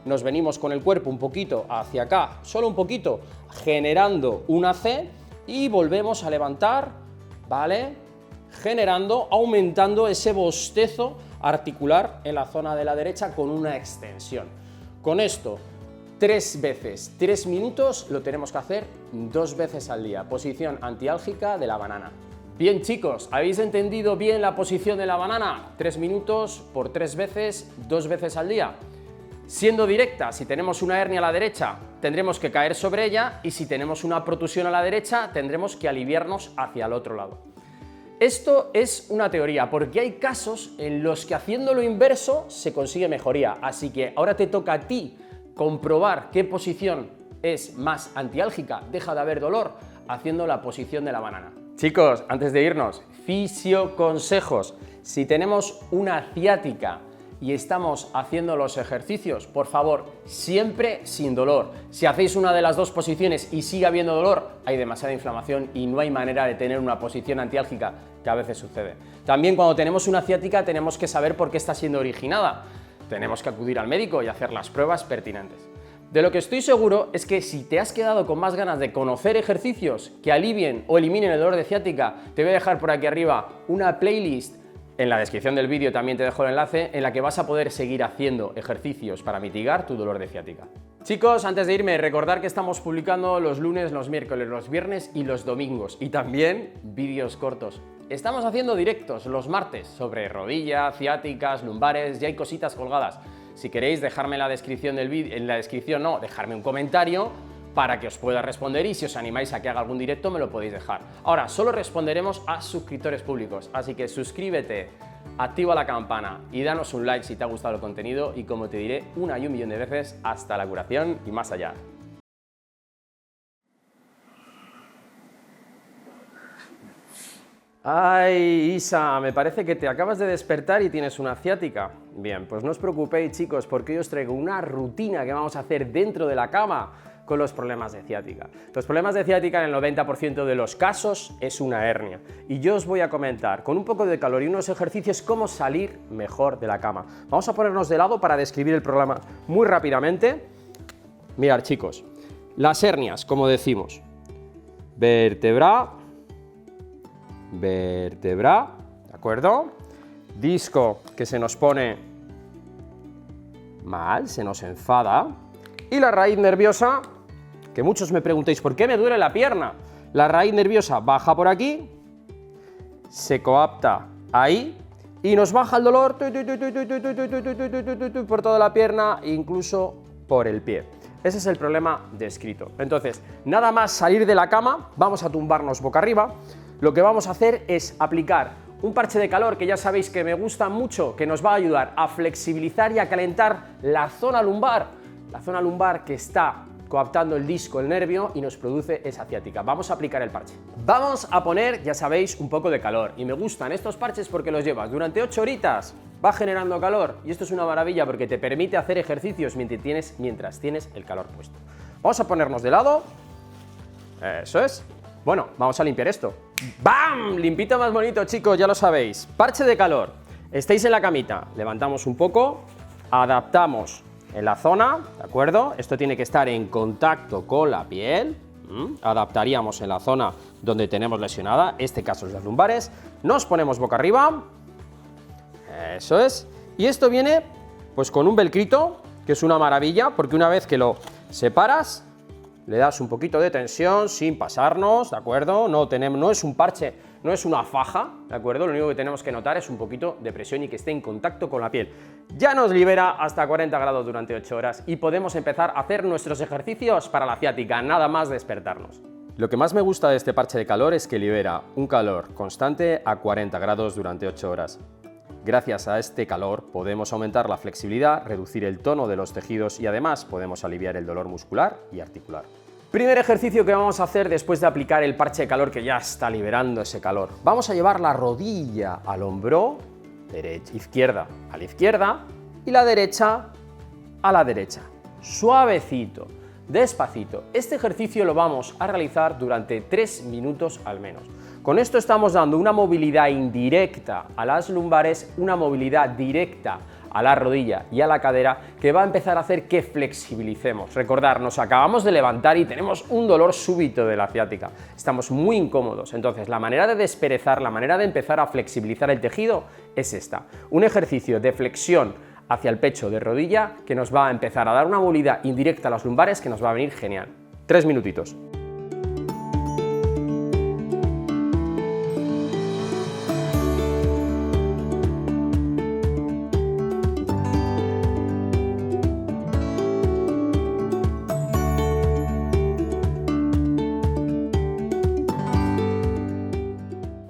S1: nos venimos con el cuerpo un poquito hacia acá, solo un poquito, generando una C, y volvemos a levantar, ¿vale? Generando, aumentando ese bostezo articular en la zona de la derecha con una extensión. Con esto, 3 veces, 3 minutos, lo tenemos que hacer 2 veces al día. Posición antiálgica de la banana. Bien chicos, ¿habéis entendido bien la posición de la banana? 3 minutos por 3 veces, 2 veces al día. Siendo directa, si tenemos una hernia a la derecha, tendremos que caer sobre ella, y si tenemos una protusión a la derecha, tendremos que aliviarnos hacia el otro lado. Esto es una teoría, porque hay casos en los que haciendo lo inverso se consigue mejoría, así que ahora te toca a ti comprobar qué posición es más antiálgica, deja de haber dolor, haciendo la posición de la banana. Chicos, antes de irnos, fisioconsejos. Si tenemos una ciática y estamos haciendo los ejercicios, por favor, siempre sin dolor. Si hacéis una de las dos posiciones y sigue habiendo dolor, hay demasiada inflamación y no hay manera de tener una posición antiálgica, que a veces sucede. También cuando tenemos una ciática tenemos que saber por qué está siendo originada. Tenemos que acudir al médico y hacer las pruebas pertinentes. De lo que estoy seguro es que si te has quedado con más ganas de conocer ejercicios que alivien o eliminen el dolor de ciática, te voy a dejar por aquí arriba una playlist, en la descripción del vídeo también te dejo el enlace, en la que vas a poder seguir haciendo ejercicios para mitigar tu dolor de ciática. Chicos, antes de irme, recordar que estamos publicando los lunes, los miércoles, los viernes y los domingos, y también vídeos cortos. Estamos haciendo directos los martes sobre rodilla, ciáticas, lumbares, ya hay cositas colgadas. Si queréis dejarme en la descripción del vídeo, dejarme un comentario para que os pueda responder, y si os animáis a que haga algún directo me lo podéis dejar. Ahora, solo responderemos a suscriptores públicos, así que suscríbete, activa la campana y danos un like si te ha gustado el contenido, y como te diré una y un millón de veces, hasta la curación y más allá. Ay, Isa, me parece que te acabas de despertar y tienes una ciática. Bien, pues no os preocupéis, chicos, porque hoy os traigo una rutina que vamos a hacer dentro de la cama con los problemas de ciática. Los problemas de ciática en el 90% de los casos es una hernia, y yo os voy a comentar con un poco de calor y unos ejercicios cómo salir mejor de la cama. Vamos a ponernos de lado para describir el problema muy rápidamente. Mirad, chicos, las hernias, como decimos, vértebra, ¿de acuerdo? Disco que se nos pone mal, se nos enfada, y la raíz nerviosa, que muchos me preguntéis, ¿por qué me duele la pierna? La raíz nerviosa baja por aquí, se coapta ahí, y nos baja el dolor por toda la pierna, incluso por el pie. Ese es el problema descrito. Entonces, nada más salir de la cama, vamos a tumbarnos boca arriba. Lo que vamos a hacer es aplicar un parche de calor que ya sabéis que me gusta mucho, que nos va a ayudar a flexibilizar y a calentar la zona lumbar que está coaptando el disco, el nervio, y nos produce esa ciática. Vamos a aplicar el parche. Vamos a poner, ya sabéis, un poco de calor, y me gustan estos parches porque los llevas durante 8 horitas, va generando calor, y esto es una maravilla porque te permite hacer ejercicios mientras tienes el calor puesto. Vamos a ponernos de lado, eso es. Bueno, vamos a limpiar esto. ¡Bam! Limpito más bonito, chicos, ya lo sabéis. Parche de calor. Estáis en la camita, levantamos un poco, adaptamos en la zona, ¿de acuerdo? Esto tiene que estar en contacto con la piel. Adaptaríamos en la zona donde tenemos lesionada, este caso es las lumbares. Nos ponemos boca arriba. Eso es. Y esto viene pues con un velcrito, que es una maravilla, porque una vez que lo separas, le das un poquito de tensión sin pasarnos, ¿de acuerdo? No es un parche, no es una faja, ¿de acuerdo? Lo único que tenemos que notar es un poquito de presión y que esté en contacto con la piel. Ya nos libera hasta 40 grados durante 8 horas y podemos empezar a hacer nuestros ejercicios para la ciática, nada más despertarnos. Lo que más me gusta de este parche de calor es que libera un calor constante a 40 grados durante 8 horas. Gracias a este calor podemos aumentar la flexibilidad, reducir el tono de los tejidos y además podemos aliviar el dolor muscular y articular. Primer ejercicio que vamos a hacer después de aplicar el parche de calor que ya está liberando ese calor. Vamos a llevar la rodilla al hombro, izquierda a la izquierda y la derecha a la derecha. Suavecito, despacito. Este ejercicio lo vamos a realizar durante 3 minutos al menos. Con esto estamos dando una movilidad indirecta a las lumbares, una movilidad directa a la rodilla y a la cadera, que va a empezar a hacer que flexibilicemos. Recordad, nos acabamos de levantar y tenemos un dolor súbito de la ciática. Estamos muy incómodos. Entonces, la manera de desperezar, la manera de empezar a flexibilizar el tejido es esta. Un ejercicio de flexión hacia el pecho de rodilla que nos va a empezar a dar una movilidad indirecta a las lumbares que nos va a venir genial. 3 minutitos.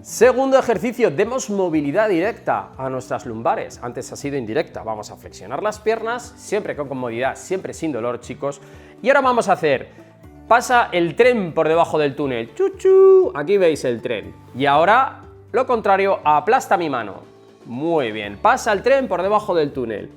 S1: Segundo ejercicio, demos movilidad directa a nuestras lumbares. Antes ha sido indirecta. Vamos a flexionar las piernas, siempre con comodidad, siempre sin dolor, chicos. Y ahora vamos a hacer, pasa el tren por debajo del túnel. ¡Chuchu! Aquí veis el tren. Y ahora, lo contrario, aplasta mi mano. Muy bien, pasa el tren por debajo del túnel.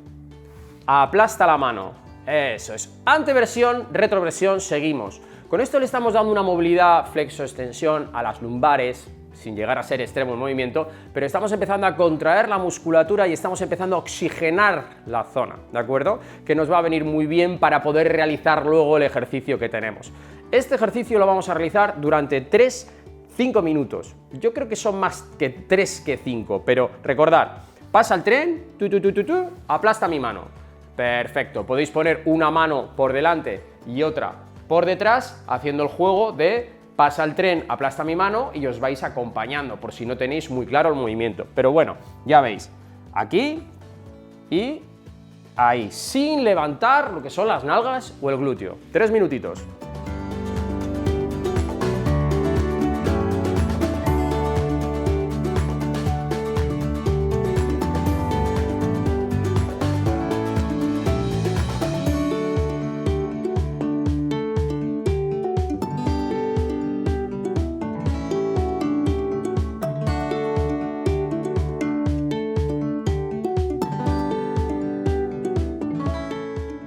S1: Aplasta la mano. Eso es. Anteversión, retroversión, seguimos. Con esto le estamos dando una movilidad, flexo-extensión a las lumbares. sin llegar a ser extremo el movimiento, pero estamos empezando a contraer la musculatura y estamos empezando a oxigenar la zona, ¿de acuerdo? Que nos va a venir muy bien para poder realizar luego el ejercicio que tenemos. Este ejercicio lo vamos a realizar durante 3-5 minutos. Yo creo que son más que 3 que 5, pero recordad, pasa el tren, aplasta mi mano. Perfecto, podéis poner una mano por delante y otra por detrás, haciendo el juego de pasa el tren, aplasta mi mano y os vais acompañando, por si no tenéis muy claro el movimiento. Pero bueno, ya veis, aquí y ahí, sin levantar lo que son las nalgas o el glúteo. 3 minutitos.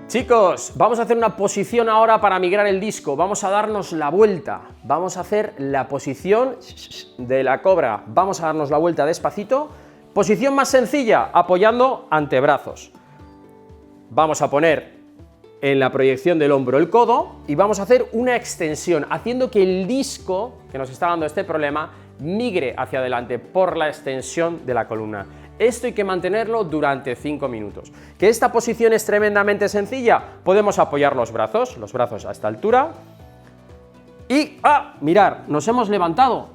S1: Chicos, vamos a hacer una posición ahora para migrar el disco, vamos a darnos la vuelta, vamos a hacer la posición de la cobra, vamos a darnos la vuelta despacito, posición más sencilla, apoyando antebrazos, vamos a poner en la proyección del hombro el codo y vamos a hacer una extensión, haciendo que el disco que nos está dando este problema migre hacia adelante por la extensión de la columna. Esto hay que mantenerlo durante 5 minutos. ¿Que esta posición es tremendamente sencilla? Podemos apoyar los brazos a esta altura y mirar, nos hemos levantado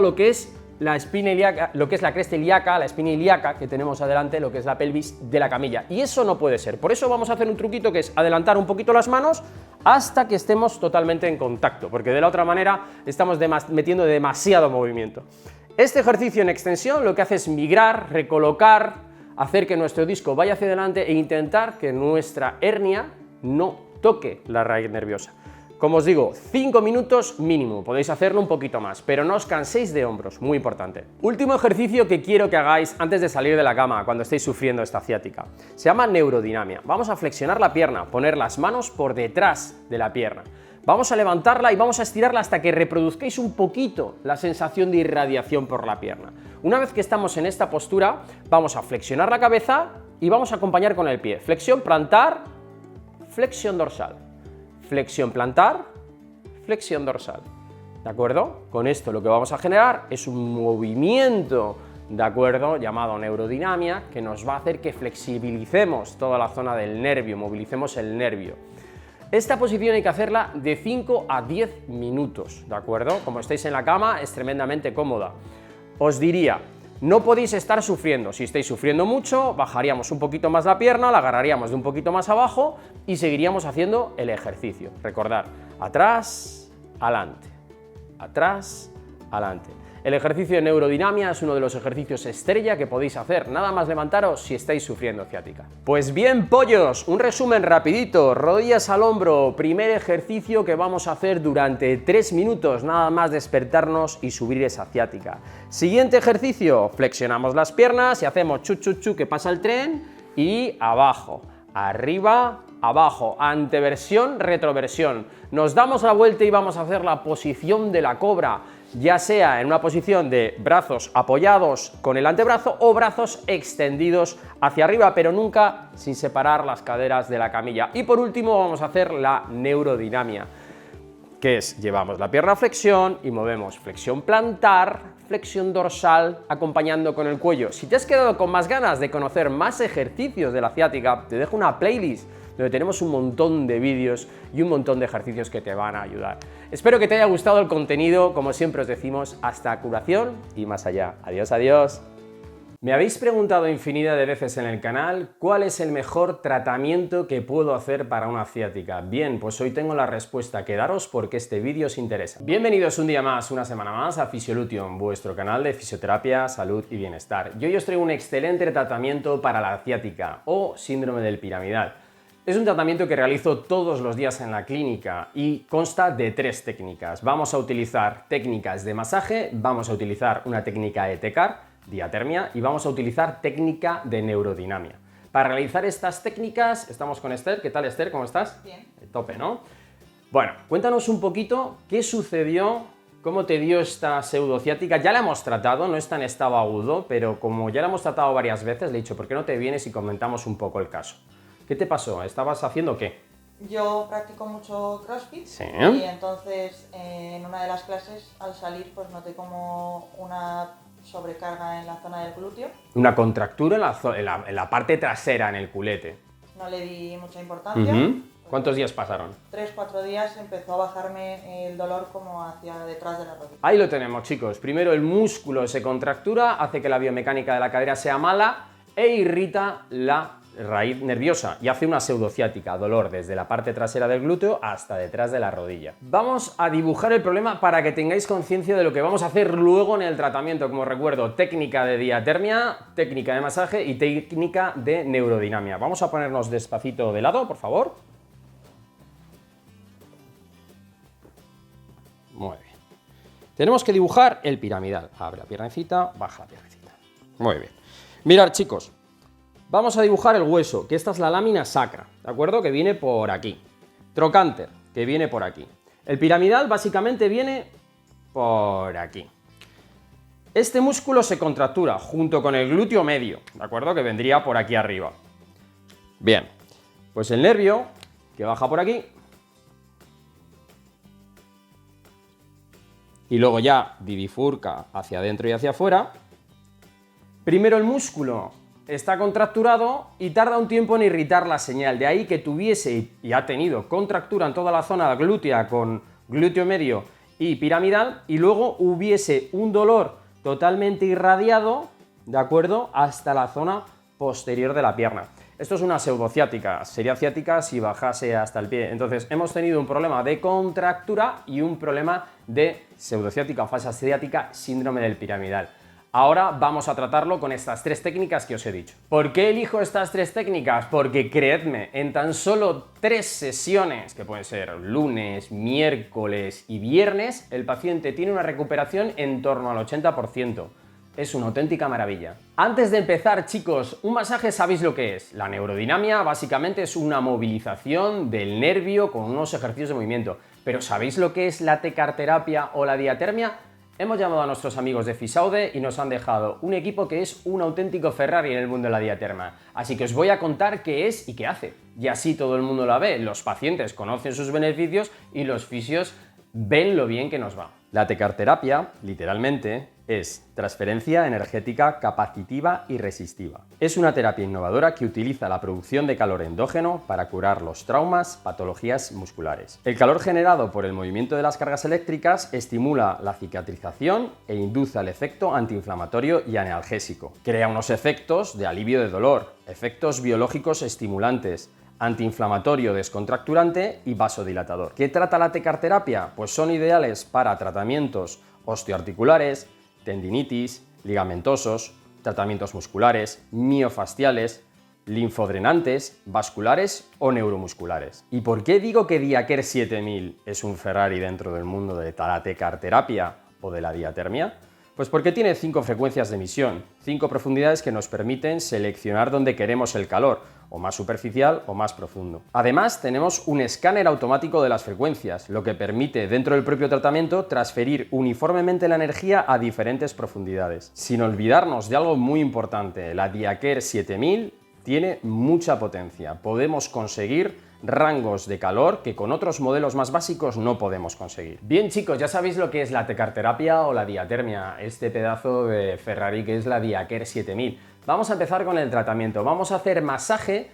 S1: lo que es la espina ilíaca, lo que es la cresta ilíaca, la espina ilíaca que tenemos adelante, lo que es la pelvis de la camilla, y eso no puede ser. Por eso vamos a hacer un truquito que es adelantar un poquito las manos hasta que estemos totalmente en contacto, porque de la otra manera estamos metiendo demasiado movimiento. Este ejercicio en extensión lo que hace es migrar, recolocar, hacer que nuestro disco vaya hacia adelante e intentar que nuestra hernia no toque la raíz nerviosa. Como os digo, 5 minutos mínimo, podéis hacerlo un poquito más, pero no os canséis de hombros, muy importante. Último ejercicio que quiero que hagáis antes de salir de la cama cuando estéis sufriendo esta ciática. Se llama neurodinamia. Vamos a flexionar la pierna, poner las manos por detrás de la pierna. Vamos a levantarla y vamos a estirarla hasta que reproduzcáis un poquito la sensación de irradiación por la pierna. Una vez que estamos en esta postura, vamos a flexionar la cabeza y vamos a acompañar con el pie. Flexión plantar, flexión dorsal. Flexión plantar, flexión dorsal. ¿De acuerdo? Con esto lo que vamos a generar es un movimiento, ¿de acuerdo?, llamado neurodinamia, que nos va a hacer que flexibilicemos toda la zona del nervio, movilicemos el nervio. Esta posición hay que hacerla de 5 a 10 minutos, ¿de acuerdo? Como estáis en la cama, es tremendamente cómoda. Os diría, no podéis estar sufriendo. Si estáis sufriendo mucho, bajaríamos un poquito más la pierna, la agarraríamos de un poquito más abajo y seguiríamos haciendo el ejercicio. Recordad, atrás, adelante, atrás, adelante. El ejercicio de neurodinamia es uno de los ejercicios estrella que podéis hacer, nada más levantaros si estáis sufriendo ciática. Pues bien, pollos, un resumen rapidito, rodillas al hombro, primer ejercicio que vamos a hacer durante 3 minutos, nada más despertarnos y subir esa ciática. Siguiente ejercicio, flexionamos las piernas y hacemos chu chu chu que pasa el tren y abajo, arriba, abajo, anteversión, retroversión. Nos damos la vuelta y vamos a hacer la posición de la cobra, ya sea en una posición de brazos apoyados con el antebrazo o brazos extendidos hacia arriba, pero nunca sin separar las caderas de la camilla. Y por último vamos a hacer la neurodinamia, que es llevamos la pierna a flexión y movemos flexión plantar, flexión dorsal, acompañando con el cuello. Si te has quedado con más ganas de conocer más ejercicios de la ciática, te dejo una playlist donde tenemos un montón de vídeos y un montón de ejercicios que te van a ayudar. Espero que te haya gustado el contenido, como siempre os decimos, hasta curación y más allá. Adiós, adiós. Me habéis preguntado infinidad de veces en el canal cuál es el mejor tratamiento que puedo hacer para una ciática. Bien, pues hoy tengo la respuesta, quedaros porque este vídeo os interesa. Bienvenidos un día más, una semana más a Fisiolution, vuestro canal de fisioterapia, salud y bienestar. Y hoy os traigo un excelente tratamiento para la ciática o síndrome del piramidal. Es un tratamiento que realizo todos los días en la clínica y consta de 3 técnicas. Vamos a utilizar técnicas de masaje, vamos a utilizar una técnica ETCAR, diatermia, y vamos a utilizar técnica de neurodinamia. Para realizar estas técnicas estamos con Esther. ¿Qué tal, Esther? ¿Cómo estás?
S4: Bien.
S1: Tope, ¿no? Bueno, cuéntanos un poquito qué sucedió ¿Cómo te dio esta pseudociática? Ya la hemos tratado, no está en estado agudo, pero como ya la hemos tratado varias veces, le he dicho, ¿por qué no te vienes y comentamos un poco el caso? ¿Qué te pasó? ¿Estabas haciendo qué?
S4: Yo practico mucho CrossFit
S1: Sí.
S4: y entonces en una de las clases al salir pues noté como una sobrecarga en la zona del glúteo.
S1: Una contractura en la parte trasera, en el culete.
S4: No le di mucha importancia.
S1: ¿Cuántos días pasaron?
S4: 3-4 días empezó a bajarme el dolor como hacia detrás de la rodilla.
S1: Ahí lo tenemos, chicos. Primero el músculo se contractura, hace que la biomecánica de la cadera sea mala e irrita la raíz nerviosa y hace una pseudociática, dolor desde la parte trasera del glúteo hasta detrás de la rodilla. Vamos a dibujar el problema para que tengáis conciencia de lo que vamos a hacer luego en el tratamiento. Como recuerdo, técnica de diatermia, técnica de masaje y técnica de neurodinamia. Vamos a ponernos despacito de lado, por favor. Muy bien. Tenemos que dibujar el piramidal. Abre la piernecita, baja la piernecita. Muy bien. Mirad, chicos. Vamos a dibujar el hueso, que esta es la lámina sacra, ¿de acuerdo? Que viene por aquí. Trocánter, que viene por aquí. El piramidal básicamente viene por aquí. Este músculo se contractura junto con el glúteo medio, ¿de acuerdo? Que vendría por aquí arriba. Bien, pues el nervio, que baja por aquí, y luego ya bifurca hacia adentro y hacia afuera. Primero el músculo está contracturado y tarda un tiempo en irritar la señal, de ahí que tuviese y ha tenido contractura en toda la zona glútea con glúteo medio y piramidal y luego hubiese un dolor totalmente irradiado, ¿de acuerdo?, hasta la zona posterior de la pierna. Esto es una pseudociática, sería ciática si bajase hasta el pie. Entonces hemos tenido un problema de contractura y un problema de pseudociática o falsa ciática, síndrome del piramidal. Ahora vamos a tratarlo con estas tres técnicas que os he dicho. ¿Por qué elijo estas tres técnicas? Porque creedme, en tan solo 3 sesiones, que pueden ser lunes, miércoles y viernes, el paciente tiene una recuperación en torno al 80%. Es una auténtica maravilla. Antes de empezar, chicos, un masaje sabéis lo que es. La neurodinamia básicamente es una movilización del nervio con unos ejercicios de movimiento. Pero ¿sabéis lo que es la tecarterapia o la diatermia? Hemos llamado a nuestros amigos de Fisaude y nos han dejado un equipo que es un auténtico Ferrari en el mundo de la diatermia. Así que os voy a contar qué es y qué hace. Y así todo el mundo la ve, los pacientes conocen sus beneficios y los fisios ven lo bien que nos va. La tecarterapia, literalmente, es transferencia energética capacitiva y resistiva. Es una terapia innovadora que utiliza la producción de calor endógeno para curar los traumas, patologías musculares. El calor generado por el movimiento de las cargas eléctricas estimula la cicatrización e induce el efecto antiinflamatorio y analgésico. Crea unos efectos de alivio de dolor, efectos biológicos estimulantes, antiinflamatorio descontracturante y vasodilatador. ¿Qué trata la tecarterapia? Pues son ideales para tratamientos osteoarticulares, tendinitis, ligamentosos, tratamientos musculares, miofasciales, linfodrenantes, vasculares o neuromusculares. ¿Y por qué digo que Diaker 7000 es un Ferrari dentro del mundo de la tecarterapia o de la diatermia? Pues porque tiene 5 frecuencias de emisión, 5 profundidades que nos permiten seleccionar dónde queremos el calor, o más superficial o más profundo. Además, tenemos un escáner automático de las frecuencias, lo que permite dentro del propio tratamiento transferir uniformemente la energía a diferentes profundidades. Sin olvidarnos de algo muy importante, la Diaker 7000 tiene mucha potencia. Podemos conseguir rangos de calor que con otros modelos más básicos no podemos conseguir. Bien, chicos, ya sabéis lo que es la tecarterapia o la diatermia, este pedazo de Ferrari que es la Diaker 7000. Vamos a empezar con el tratamiento. Vamos a hacer masaje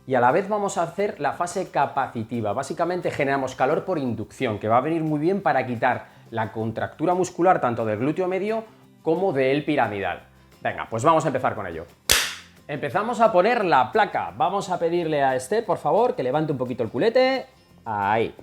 S1: y a la vez vamos a hacer la fase capacitiva. Básicamente generamos calor por inducción, que va a venir muy bien para quitar la contractura muscular tanto del glúteo medio como del piramidal. Venga, pues vamos a empezar con ello. Empezamos a poner la placa. Vamos a pedirle a Esther, por favor, que levante un poquito el culete. Ahí.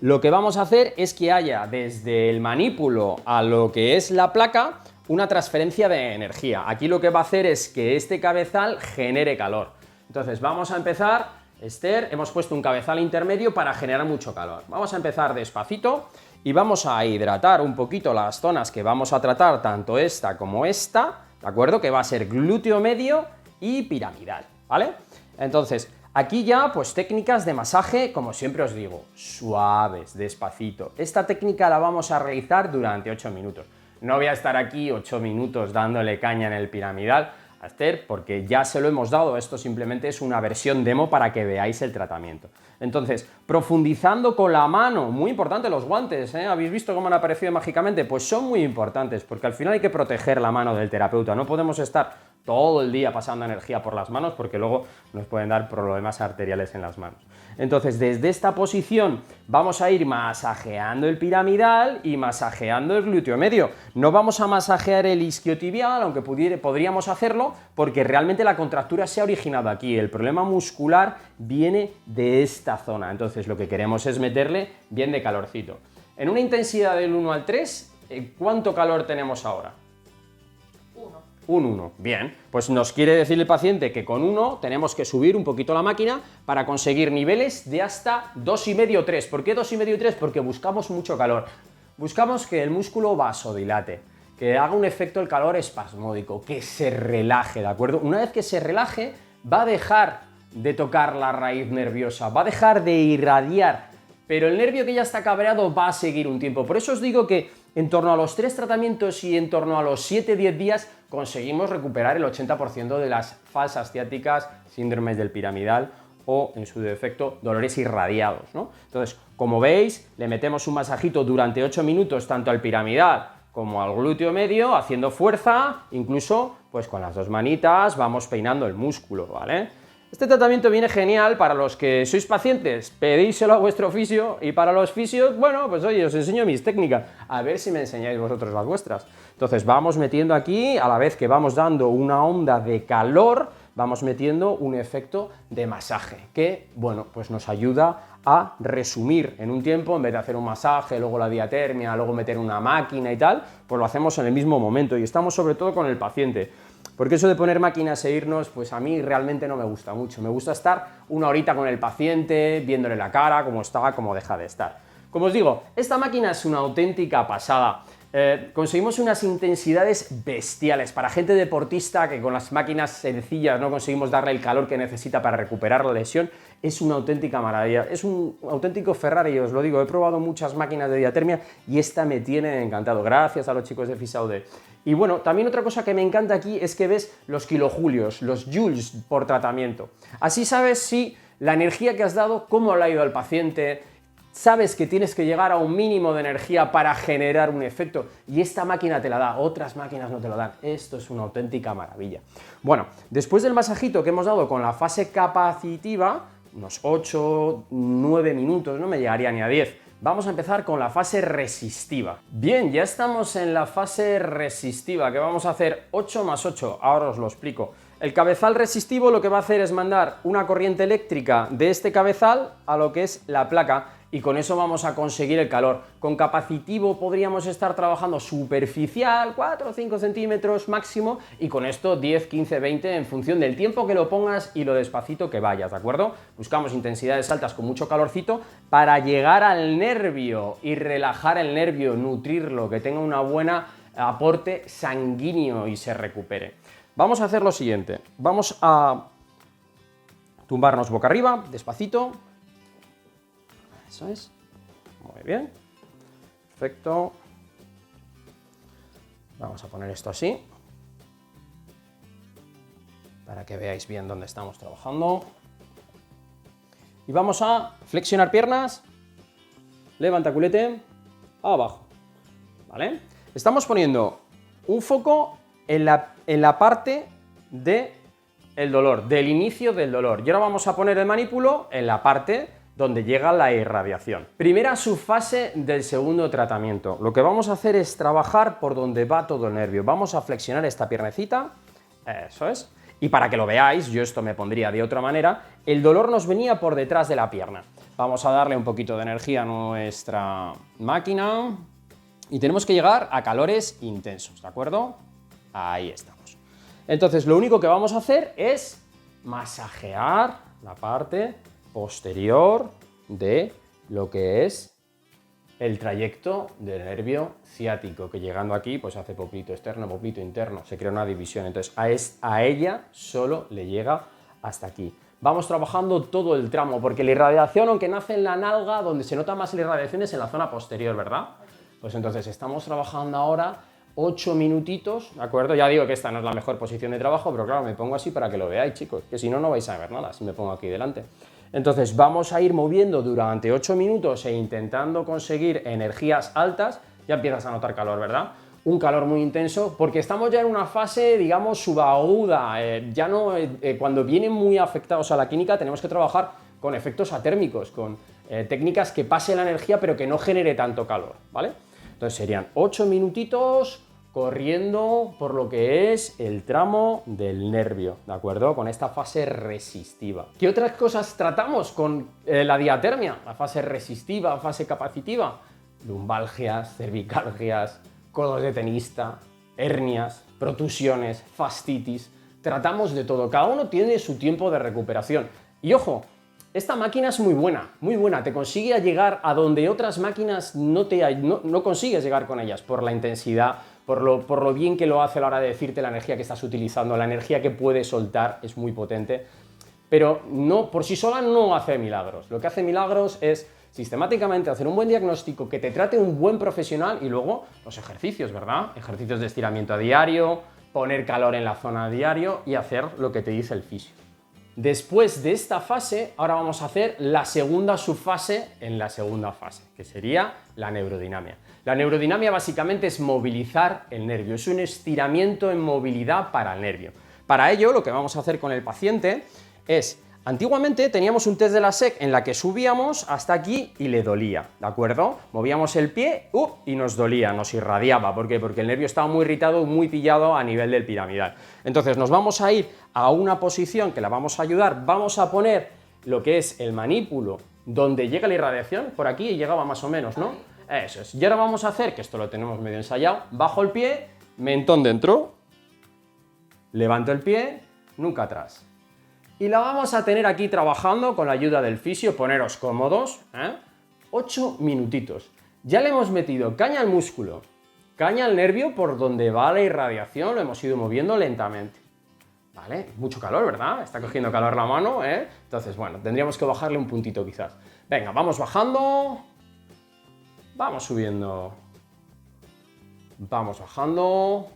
S1: Lo que vamos a hacer es que haya desde el manípulo a lo que es la placa una transferencia de energía. Aquí lo que va a hacer es que este cabezal genere calor. Entonces vamos a empezar, Esther, hemos puesto un cabezal intermedio para generar mucho calor. Vamos a empezar despacito y vamos a hidratar un poquito las zonas que vamos a tratar, tanto esta como esta, ¿de acuerdo? Que va a ser glúteo medio y piramidal, ¿vale? Entonces, Aquí ya, pues técnicas de masaje, como siempre os digo, suaves, despacito. Esta técnica la vamos a realizar durante 8 minutos. No voy a estar aquí 8 minutos dándole caña en el piramidal a Esther, porque ya se lo hemos dado, esto simplemente es una versión demo para que veáis el tratamiento. Entonces, profundizando con la mano, muy importante los guantes, ¿eh? ¿Habéis visto cómo han aparecido mágicamente? Pues son muy importantes, porque al final hay que proteger la mano del terapeuta, no podemos estar todo el día pasando energía por las manos porque luego nos pueden dar problemas arteriales en las manos. Entonces, desde esta posición vamos a ir masajeando el piramidal y masajeando el glúteo medio. No vamos a masajear el isquiotibial, aunque podríamos hacerlo, porque realmente la contractura se ha originado aquí. El problema muscular viene de esta zona. Entonces, lo que queremos es meterle bien de calorcito. En una intensidad del 1 al 3, ¿cuánto calor tenemos ahora? Un 1, bien, pues nos quiere decir el paciente que con 1 tenemos que subir un poquito la máquina para conseguir niveles de hasta 2,5 o 3. ¿Por qué 2,5 y 3? Porque buscamos mucho calor. Buscamos que el músculo vasodilate, que haga un efecto el calor espasmódico, que se relaje, ¿de acuerdo? Una vez que se relaje, va a dejar de tocar la raíz nerviosa, va a dejar de irradiar, pero el nervio que ya está cabreado va a seguir un tiempo. Por eso os digo que en torno a los 3 tratamientos y en torno a los 7-10 días conseguimos recuperar el 80% de las falsas ciáticas, síndromes del piramidal o, en su defecto, dolores irradiados, ¿no? Entonces, como veis, le metemos un masajito durante 8 minutos tanto al piramidal como al glúteo medio, haciendo fuerza, incluso pues con las 2 manitas vamos peinando el músculo, ¿vale? Este tratamiento viene genial para los que sois pacientes, pedíselo a vuestro fisio, y para los fisios, bueno, pues oye, os enseño mis técnicas, a ver si me enseñáis vosotros las vuestras. Entonces vamos metiendo aquí, a la vez que vamos dando una onda de calor, vamos metiendo un efecto de masaje, que, bueno, pues nos ayuda a resumir en un tiempo, en vez de hacer un masaje, luego la diatermia, luego meter una máquina y tal, pues lo hacemos en el mismo momento, y estamos sobre todo con el paciente. Porque eso de poner máquinas e irnos, pues a mí realmente no me gusta mucho. Me gusta estar una horita con el paciente, viéndole la cara, cómo está, cómo deja de estar. Como os digo, esta máquina es una auténtica pasada. Conseguimos unas intensidades bestiales. Para gente deportista que con las máquinas sencillas no conseguimos darle el calor que necesita para recuperar la lesión, es una auténtica maravilla. Es un auténtico Ferrari, os lo digo. He probado muchas máquinas de diatermia y esta me tiene encantado. Gracias a los chicos de Fisaude. Y bueno, también otra cosa que me encanta aquí es que ves los kilojulios, los joules por tratamiento. Así sabes si la energía que has dado, cómo le ha ido al paciente, sabes que tienes que llegar a un mínimo de energía para generar un efecto, y esta máquina te la da, otras máquinas no te lo dan. Esto es una auténtica maravilla. Bueno, después del masajito que hemos dado con la fase capacitiva, unos 8-9 minutos, no me llegaría ni a 10, vamos a empezar con la fase resistiva. Bien, ya estamos en la fase resistiva, que vamos a hacer 8 más 8, ahora os lo explico. El cabezal resistivo lo que va a hacer es mandar una corriente eléctrica de este cabezal a lo que es la placa, y con eso vamos a conseguir el calor. Con capacitivo podríamos estar trabajando superficial, 4 o 5 centímetros máximo, y con esto 10, 15, 20 en función del tiempo que lo pongas y lo despacito que vayas, ¿de acuerdo? Buscamos intensidades altas con mucho calorcito para llegar al nervio y relajar el nervio, nutrirlo, que tenga una buena aporte sanguíneo y se recupere. Vamos a hacer lo siguiente, vamos a tumbarnos boca arriba, despacito. Eso es. Muy bien. Perfecto. Vamos a poner esto así, para que veáis bien dónde estamos trabajando. Y vamos a flexionar piernas, levanta culete, abajo. ¿Vale? Estamos poniendo un foco en la parte del dolor, del inicio del dolor. Y ahora vamos a poner el manípulo en la parte donde llega la irradiación. Primera subfase del segundo tratamiento. Lo que vamos a hacer es trabajar por donde va todo el nervio. Vamos a flexionar esta piernecita, eso es. Y para que lo veáis, yo esto me pondría de otra manera, el dolor nos venía por detrás de la pierna. Vamos a darle un poquito de energía a nuestra máquina y tenemos que llegar a calores intensos, ¿de acuerdo? Ahí estamos. Entonces, lo único que vamos a hacer es masajear la parte posterior de lo que es el trayecto del nervio ciático, que llegando aquí pues hace poplito externo, poplito interno, se crea una división, entonces a ella solo le llega hasta aquí. vamos trabajando todo el tramo, porque la irradiación, aunque nace en la nalga, donde se nota más la irradiación es en la zona posterior, ¿verdad? Pues entonces estamos trabajando ahora 8 minutitos, ¿de acuerdo? Ya digo que esta no es la mejor posición de trabajo, pero claro, me pongo así para que lo veáis, chicos, que si no, no vais a ver nada si me pongo aquí delante. Entonces vamos a ir moviendo durante 8 minutos e intentando conseguir energías altas. Ya empiezas a notar calor, ¿verdad? Un calor muy intenso, porque estamos ya en una fase, digamos, subaguda. Ya no, cuando vienen muy afectados a la química, tenemos que trabajar con efectos atérmicos, con técnicas que pase la energía, pero que no genere tanto calor, ¿vale? Entonces serían 8 minutitos corriendo por lo que es el tramo del nervio, ¿de acuerdo? Con esta fase resistiva. ¿Qué otras cosas tratamos con la diatermia? La fase resistiva, fase capacitiva. Lumbalgias, cervicalgias, codos de tenista, hernias, protusiones, fascitis. Tratamos de todo. Cada uno tiene su tiempo de recuperación. Y ojo, esta máquina es muy buena, te consigue llegar a donde otras máquinas no consigues llegar con ellas, por la intensidad, por lo bien que lo hace a la hora de decirte la energía que estás utilizando, la energía que puede soltar es muy potente, pero no, por sí sola no hace milagros. Lo que hace milagros es sistemáticamente hacer un buen diagnóstico, que te trate un buen profesional y luego los ejercicios, ¿verdad? Ejercicios de estiramiento a diario, poner calor en la zona a diario y hacer lo que te dice el fisio. Después de esta fase, ahora vamos a hacer la segunda subfase en la segunda fase, que sería la neurodinamia. La neurodinamia básicamente es movilizar el nervio, es un estiramiento en movilidad para el nervio. Para ello, lo que vamos a hacer con el paciente es, antiguamente teníamos un test de la SEC en la que subíamos hasta aquí y le dolía, ¿de acuerdo? Movíamos el pie y nos dolía, nos irradiaba. ¿Por qué? Porque el nervio estaba muy irritado, muy pillado a nivel del piramidal. Entonces nos vamos a ir a una posición que la vamos a ayudar, vamos a poner lo que es el manípulo donde llega la irradiación, por aquí llegaba más o menos, ¿no? Eso es. Y ahora vamos a hacer, que esto lo tenemos medio ensayado, bajo el pie, mentón dentro, levanto el pie, nunca atrás. Y la vamos a tener aquí trabajando con la ayuda del fisio, poneros cómodos, 8 minutitos. Ya le hemos metido caña al músculo, caña al nervio por donde va la irradiación, lo hemos ido moviendo lentamente. ¿Vale? Mucho calor, ¿verdad? Está cogiendo calor la mano, ¿eh? Entonces, bueno, tendríamos que bajarle un puntito quizás. Venga, vamos bajando, vamos subiendo, vamos bajando,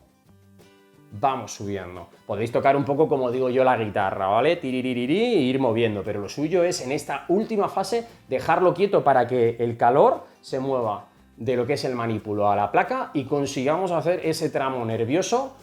S1: vamos subiendo. Podéis tocar un poco, como digo yo, la guitarra, ¿vale? Tiriririri, e ir moviendo, pero lo suyo es en esta última fase dejarlo quieto para que el calor se mueva de lo que es el manípulo a la placa y consigamos hacer ese tramo nervioso,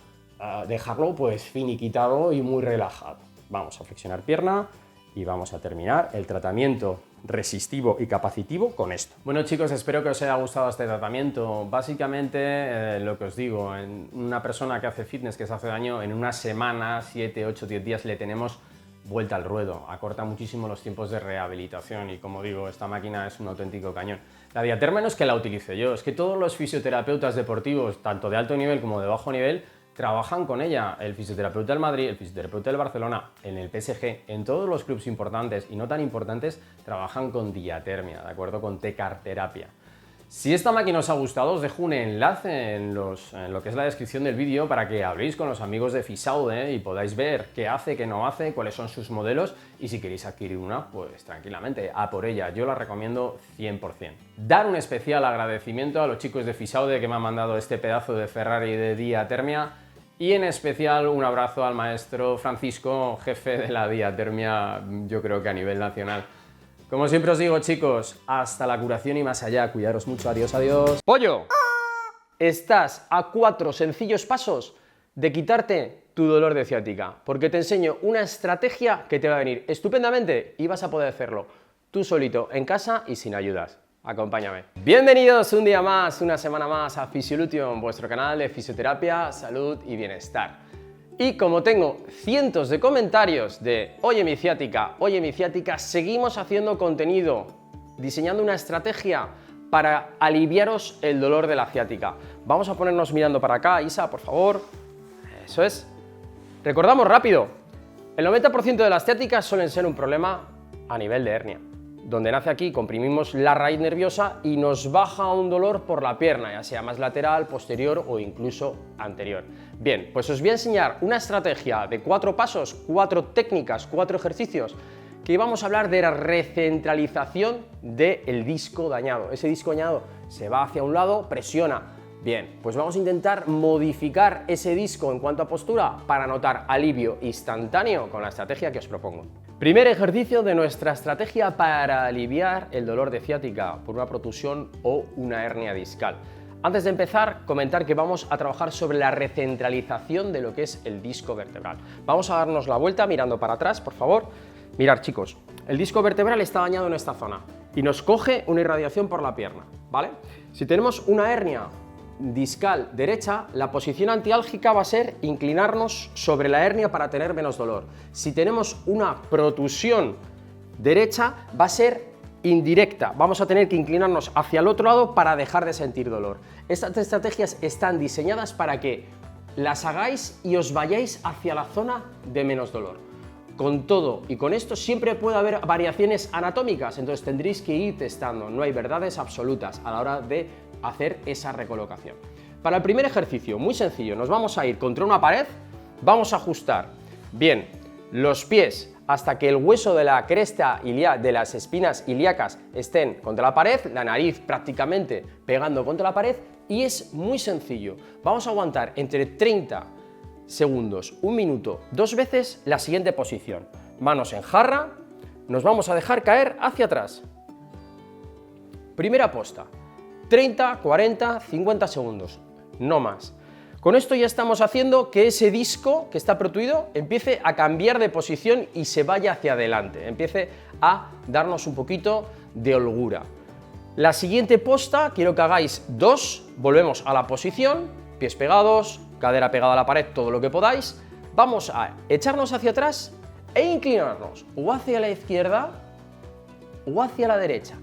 S1: dejarlo pues finiquitado y muy relajado. Vamos a flexionar pierna y vamos a terminar el tratamiento resistivo y capacitivo con esto. Bueno, chicos, espero que os haya gustado este tratamiento. Básicamente, lo que os digo, en una persona que hace fitness, que se hace daño, en una semana, 7, 8, 10 días le tenemos vuelta al ruedo. Acorta muchísimo los tiempos de rehabilitación y, como digo, esta máquina es un auténtico cañón. La diaterma no es que la utilice yo, es que todos los fisioterapeutas deportivos, tanto de alto nivel como de bajo nivel, trabajan con ella. El fisioterapeuta del Madrid, el fisioterapeuta del Barcelona, en el PSG, en todos los clubs importantes y no tan importantes, trabajan con diatermia, ¿de acuerdo? Con tecarterapia. Si esta máquina os ha gustado, os dejo un enlace en lo que es la descripción del vídeo para que habléis con los amigos de Fisaude y podáis ver qué hace, qué no hace, cuáles son sus modelos y si queréis adquirir una, pues tranquilamente, a por ella. Yo la recomiendo 100%. Dar un especial agradecimiento a los chicos de Fisaude que me han mandado este pedazo de Ferrari de diatermia. Y en especial un abrazo al maestro Francisco, jefe de la diatermia, yo creo que a nivel nacional. Como siempre os digo, chicos, hasta la curación y más allá. Cuidaros mucho. Adiós, adiós. ¡Pollo! Estás a 4 sencillos pasos de quitarte tu dolor de ciática, porque te enseño una estrategia que te va a venir estupendamente y vas a poder hacerlo tú solito, en casa y sin ayudas. Acompáñame. Bienvenidos un día más, una semana más a Fisiolution, vuestro canal de fisioterapia, salud y bienestar. Y como tengo cientos de comentarios de oye mi ciática, seguimos haciendo contenido, diseñando una estrategia para aliviaros el dolor de la ciática. Vamos a ponernos mirando para acá, Isa, por favor. Eso es. Recordamos rápido, el 90% de las ciáticas suelen ser un problema a nivel de hernia. donde nace aquí, comprimimos la raíz nerviosa y nos baja un dolor por la pierna, ya sea más lateral, posterior o incluso anterior. Bien, pues os voy a enseñar una estrategia de 4 pasos, 4 técnicas, 4 ejercicios, que vamos a hablar de la recentralización del disco dañado. Ese disco dañado se va hacia un lado, presiona. Bien, pues vamos a intentar modificar ese disco en cuanto a postura para notar alivio instantáneo con la estrategia que os propongo. Primer ejercicio de nuestra estrategia para aliviar el dolor de ciática por una protusión o una hernia discal. Antes de empezar, comentar que vamos a trabajar sobre la recentralización de lo que es el disco vertebral. Vamos a darnos la vuelta mirando para atrás, por favor. Mirad, chicos, el disco vertebral está dañado en esta zona y nos coge una irradiación por la pierna, ¿vale? Si tenemos una hernia discal derecha, la posición antiálgica va a ser inclinarnos sobre la hernia para tener menos dolor. Si tenemos una protusión derecha, va a ser indirecta, vamos a tener que inclinarnos hacia el otro lado para dejar de sentir dolor. Estas estrategias están diseñadas para que las hagáis y os vayáis hacia la zona de menos dolor. Con todo y con esto siempre puede haber variaciones anatómicas, entonces tendréis que ir testando, no hay verdades absolutas a la hora de hacer esa recolocación. Para el primer ejercicio, muy sencillo, nos vamos a ir contra una pared, vamos a ajustar bien los pies hasta que el hueso de la cresta ilíaca, de las espinas ilíacas estén contra la pared, la nariz prácticamente pegando contra la pared, y es muy sencillo. Vamos a aguantar entre 30 segundos, 1 minuto, 2 veces la siguiente posición. Manos en jarra, nos vamos a dejar caer hacia atrás. Primera posta. 30, 40, 50 segundos, no más. Con esto ya estamos haciendo que ese disco que está protuido empiece a cambiar de posición y se vaya hacia adelante, empiece a darnos un poquito de holgura. La siguiente posta, quiero que hagáis 2, volvemos a la posición, pies pegados, cadera pegada a la pared, todo lo que podáis. Vamos a echarnos hacia atrás e inclinarnos o hacia la izquierda o hacia la derecha.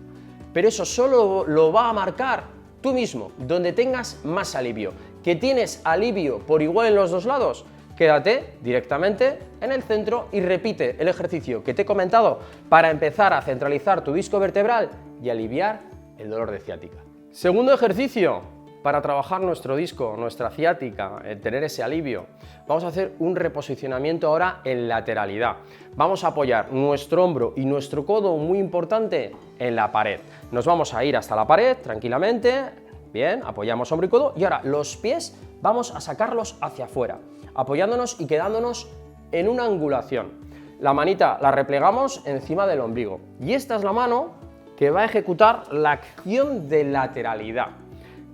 S1: Pero eso solo lo va a marcar tú mismo, donde tengas más alivio. ¿Que tienes alivio por igual en los dos lados? Quédate directamente en el centro y repite el ejercicio que te he comentado para empezar a centralizar tu disco vertebral y aliviar el dolor de ciática. Segundo ejercicio, para trabajar nuestro disco, nuestra ciática, tener ese alivio, vamos a hacer un reposicionamiento ahora en lateralidad. Vamos a apoyar nuestro hombro y nuestro codo, muy importante, en la pared. Nos vamos a ir hasta la pared tranquilamente, bien, apoyamos hombro y codo, y ahora los pies vamos a sacarlos hacia afuera, apoyándonos y quedándonos en una angulación. La manita la replegamos encima del ombligo y esta es la mano que va a ejecutar la acción de lateralidad.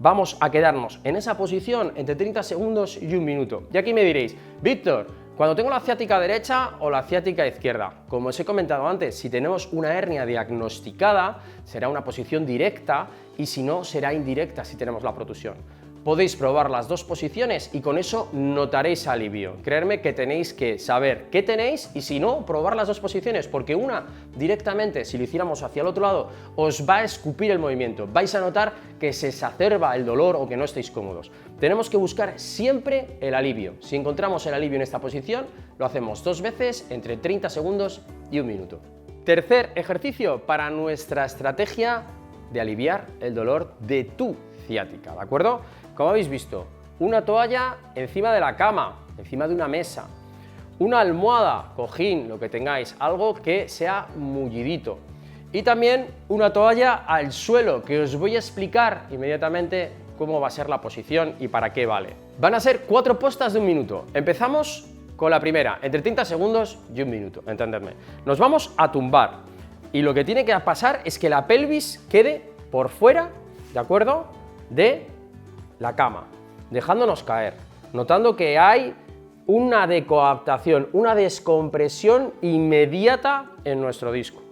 S1: Vamos a quedarnos en esa posición entre 30 segundos y 1 minuto. Y aquí me diréis, Víctor, cuando tengo la ciática derecha o la ciática izquierda, como os he comentado antes, si tenemos una hernia diagnosticada, será una posición directa y si no, será indirecta si tenemos la protusión. Podéis probar las dos posiciones y con eso notaréis alivio. Creedme que tenéis que saber qué tenéis y si no, probar las dos posiciones, porque una directamente, si lo hiciéramos hacia el otro lado, os va a escupir el movimiento. Vais a notar que se exacerba el dolor o que no estéis cómodos. Tenemos que buscar siempre el alivio. Si encontramos el alivio en esta posición, lo hacemos 2 veces entre 30 segundos y 1 minuto. Tercer ejercicio para nuestra estrategia de aliviar el dolor de tu ciática, ¿de acuerdo? Como habéis visto, una toalla encima de la cama, encima de una mesa, una almohada, cojín, lo que tengáis, algo que sea mullidito. Y también una toalla al suelo, que os voy a explicar inmediatamente cómo va a ser la posición y para qué vale. Van a ser 4 postas de 1 minuto. Empezamos con la primera, entre 30 segundos y 1 minuto, entendedme. Nos vamos a tumbar y lo que tiene que pasar es que la pelvis quede por fuera, ¿de acuerdo?, de la cama, dejándonos caer, notando que hay una decoaptación, una descompresión inmediata en nuestro disco.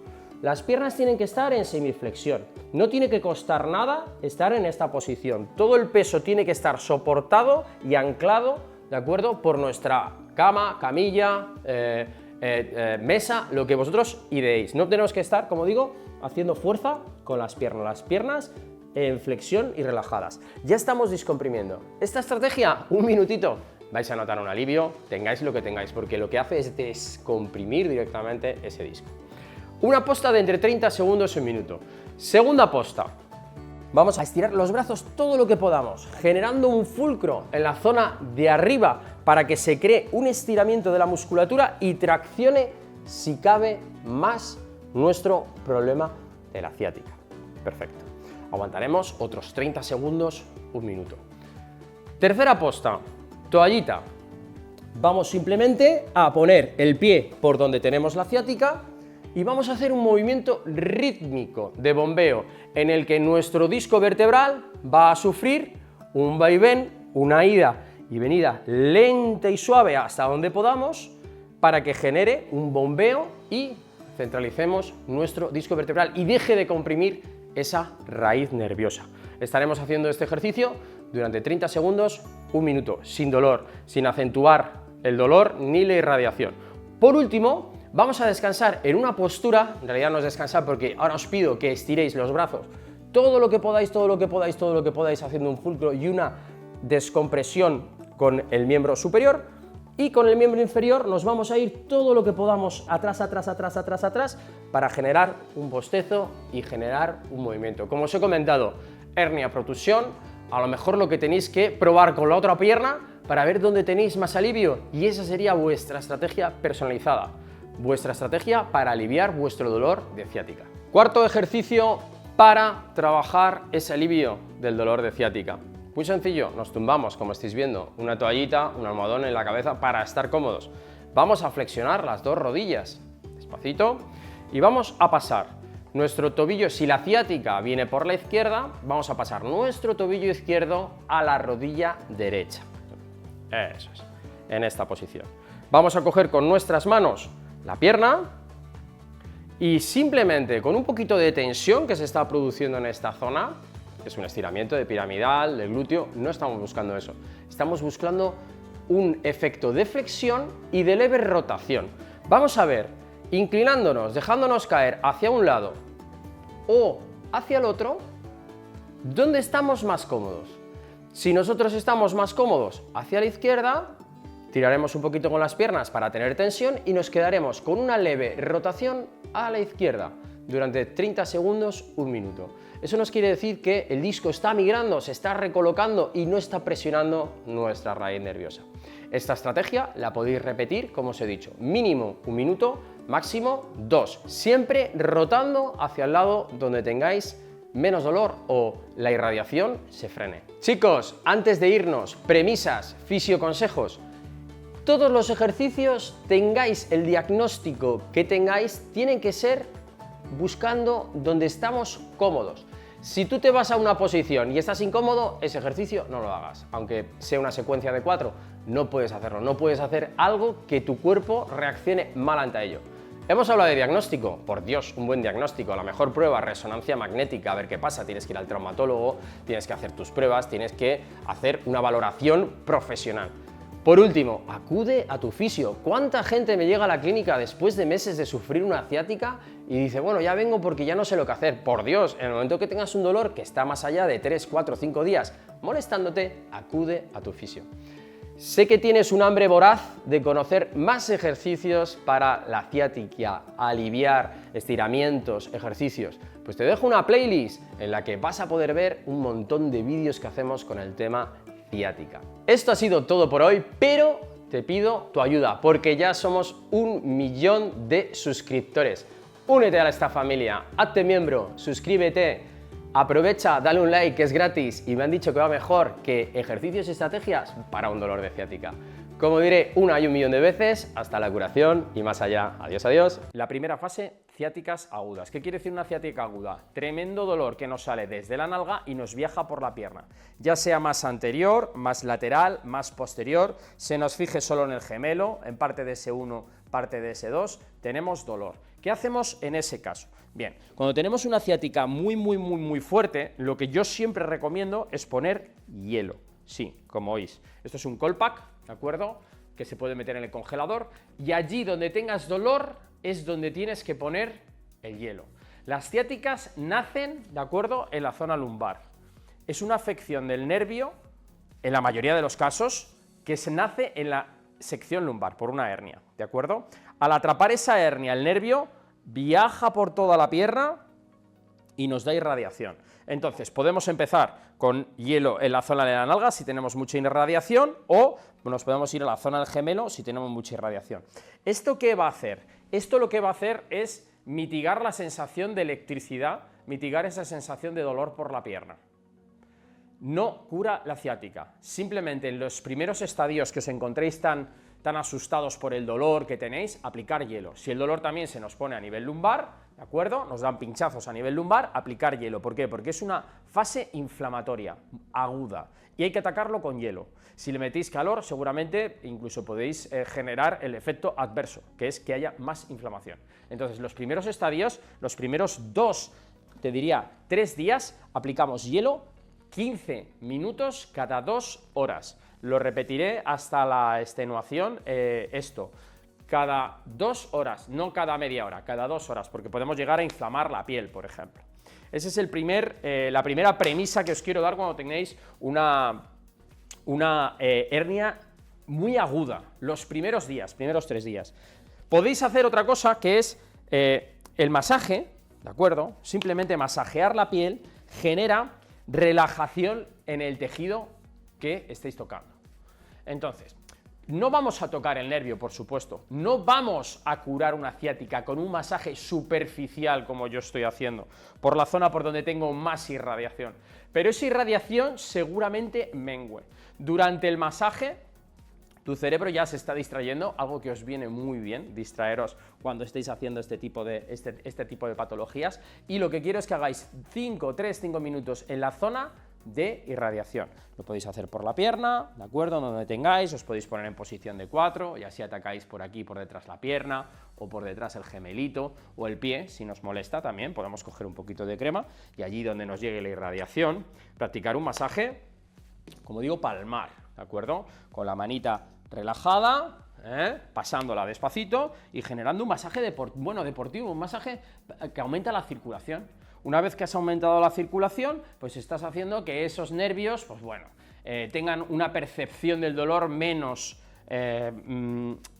S1: Las piernas tienen que estar en semiflexión, no tiene que costar nada estar en esta posición, todo el peso tiene que estar soportado y anclado, ¿de acuerdo?, por nuestra cama, camilla, mesa, lo que vosotros ideéis. No tenemos que estar, como digo, haciendo fuerza con las piernas en flexión y relajadas. Ya estamos descomprimiendo. Esta estrategia, 1 minutito, vais a notar un alivio, tengáis lo que tengáis, porque lo que hace es descomprimir directamente ese disco. Una posta de entre 30 segundos y un minuto. Segunda posta. Vamos a estirar los brazos todo lo que podamos, generando un fulcro en la zona de arriba para que se cree un estiramiento de la musculatura y traccione, si cabe, más nuestro problema de la ciática. Perfecto. Aguantaremos otros 30 segundos, un minuto. Tercera posta, toallita. Vamos simplemente a poner el pie por donde tenemos la ciática y vamos a hacer un movimiento rítmico de bombeo en el que nuestro disco vertebral va a sufrir un vaivén, una ida y venida lenta y suave hasta donde podamos para que genere un bombeo y centralicemos nuestro disco vertebral y deje de comprimir esa raíz nerviosa. Estaremos haciendo este ejercicio durante 30 segundos, un minuto, sin dolor, sin acentuar el dolor ni la irradiación. Por último, vamos a descansar en una postura, en realidad no es descansar porque ahora os pido que estiréis los brazos todo lo que podáis, todo lo que podáis, todo lo que podáis, haciendo un fulcro y una descompresión con el miembro superior, y con el miembro inferior nos vamos a ir todo lo que podamos atrás, atrás, atrás, atrás, atrás, para generar un bostezo y generar un movimiento. Como os he comentado, hernia, protusión, a lo mejor lo que tenéis que probar con la otra pierna para ver dónde tenéis más alivio, y esa sería vuestra estrategia personalizada, vuestra estrategia para aliviar vuestro dolor de ciática. Cuarto ejercicio para trabajar ese alivio del dolor de ciática. Muy sencillo, nos tumbamos, como estáis viendo, una toallita, un almohadón en la cabeza para estar cómodos. Vamos a flexionar las dos rodillas, despacito, y vamos a pasar nuestro tobillo, si la ciática viene por la izquierda, vamos a pasar nuestro tobillo izquierdo a la rodilla derecha. Eso es, en esta posición. Vamos a coger con nuestras manos la pierna y simplemente con un poquito de tensión que se está produciendo en esta zona, que es un estiramiento de piramidal, del glúteo, no estamos buscando eso. Estamos buscando un efecto de flexión y de leve rotación. Vamos a ver, inclinándonos, dejándonos caer hacia un lado o hacia el otro, ¿dónde estamos más cómodos? Si nosotros estamos más cómodos hacia la izquierda, tiraremos un poquito con las piernas para tener tensión y nos quedaremos con una leve rotación a la izquierda durante 30 segundos, un minuto. Eso nos quiere decir que el disco está migrando, se está recolocando y no está presionando nuestra raíz nerviosa. Esta estrategia la podéis repetir, como os he dicho, mínimo un minuto, máximo 2, siempre rotando hacia el lado donde tengáis menos dolor o la irradiación se frene. Chicos, antes de irnos, premisas, fisioconsejos. Todos los ejercicios, tengáis el diagnóstico que tengáis, tienen que ser buscando donde estamos cómodos. Si tú te vas a una posición y estás incómodo, ese ejercicio no lo hagas. Aunque sea una secuencia de 4, no puedes hacerlo. No puedes hacer algo que tu cuerpo reaccione mal ante ello. Hemos hablado de diagnóstico. Por Dios, un buen diagnóstico. La mejor prueba, resonancia magnética. A ver qué pasa. Tienes que ir al traumatólogo, tienes que hacer tus pruebas, tienes que hacer una valoración profesional. Por último, acude a tu fisio. ¿Cuánta gente me llega a la clínica después de meses de sufrir una ciática y dice, bueno, ya vengo porque ya no sé lo que hacer? Por Dios, en el momento que tengas un dolor que está más allá de 3, 4, 5 días molestándote, acude a tu fisio. Sé que tienes un hambre voraz de conocer más ejercicios para la ciática, aliviar, estiramientos, ejercicios. Pues te dejo una playlist en la que vas a poder ver un montón de vídeos que hacemos con el tema ciática. Esto ha sido todo por hoy, pero te pido tu ayuda porque ya somos 1 millón de suscriptores. Únete a esta familia, hazte miembro, suscríbete, aprovecha, dale un like que es gratis y me han dicho que va mejor que ejercicios y estrategias para un dolor de ciática. Como diré 1 y 1 millón de veces, hasta la curación y más allá. Adiós, adiós. La primera fase, ciáticas agudas. ¿Qué quiere decir una ciática aguda? Tremendo dolor que nos sale desde la nalga y nos viaja por la pierna. Ya sea más anterior, más lateral, más posterior, se nos fije solo en el gemelo, en parte de S1, parte de S2, tenemos dolor. ¿Qué hacemos en ese caso? Bien, cuando tenemos una ciática muy fuerte, lo que yo siempre recomiendo es poner hielo. Sí, como oís. Esto es un cold pack, ¿de acuerdo? Que se puede meter en el congelador y allí donde tengas dolor es donde tienes que poner el hielo. Las ciáticas nacen, ¿de acuerdo?, en la zona lumbar. Es una afección del nervio, en la mayoría de los casos, que se nace en la sección lumbar por una hernia, ¿de acuerdo? Al atrapar esa hernia, el nervio viaja por toda la pierna y nos da irradiación. Entonces, podemos empezar con hielo en la zona de la nalga si tenemos mucha irradiación, o nos podemos ir a la zona del gemelo si tenemos mucha irradiación. ¿Esto qué va a hacer? Esto lo que va a hacer es mitigar la sensación de electricidad, mitigar esa sensación de dolor por la pierna. No cura la ciática, simplemente en los primeros estadios que os encontréis tan asustados por el dolor que tenéis, aplicar hielo. Si el dolor también se nos pone a nivel lumbar, ¿de acuerdo? Nos dan pinchazos a nivel lumbar, aplicar hielo. ¿Por qué? Porque es una fase inflamatoria, aguda, y hay que atacarlo con hielo. Si le metéis calor, seguramente incluso podéis generar el efecto adverso, que es que haya más inflamación. Entonces, los primeros estadios, los primeros 2, te diría 3 días, aplicamos hielo 15 minutos cada 2 horas. Lo repetiré hasta la extenuación, cada 2 horas, no cada media hora, cada 2 horas, porque podemos llegar a inflamar la piel, por ejemplo. Esa es la primera premisa que os quiero dar cuando tengáis una hernia muy aguda, los primeros 3 días. Podéis hacer otra cosa, que es el masaje, ¿de acuerdo? Simplemente masajear la piel genera relajación en el tejido que estéis tocando. Entonces, no vamos a tocar el nervio, por supuesto, no vamos a curar una ciática con un masaje superficial como yo estoy haciendo, por la zona por donde tengo más irradiación, pero esa irradiación seguramente mengue. Durante el masaje, tu cerebro ya se está distrayendo, algo que os viene muy bien, distraeros cuando estéis haciendo este tipo de patologías, y lo que quiero es que hagáis 5 minutos en la zona de irradiación. Lo podéis hacer por la pierna, ¿de acuerdo? Donde tengáis, os podéis poner en posición de 4 y así atacáis por aquí, por detrás la pierna, o por detrás el gemelito o el pie, si nos molesta también, podemos coger un poquito de crema y allí donde nos llegue la irradiación, practicar un masaje, como digo, palmar, ¿de acuerdo? Con la manita relajada, pasándola despacito y generando un masaje deportivo, un masaje que aumenta la circulación. Una vez que has aumentado la circulación, pues estás haciendo que esos nervios, pues bueno, tengan una percepción del dolor menos,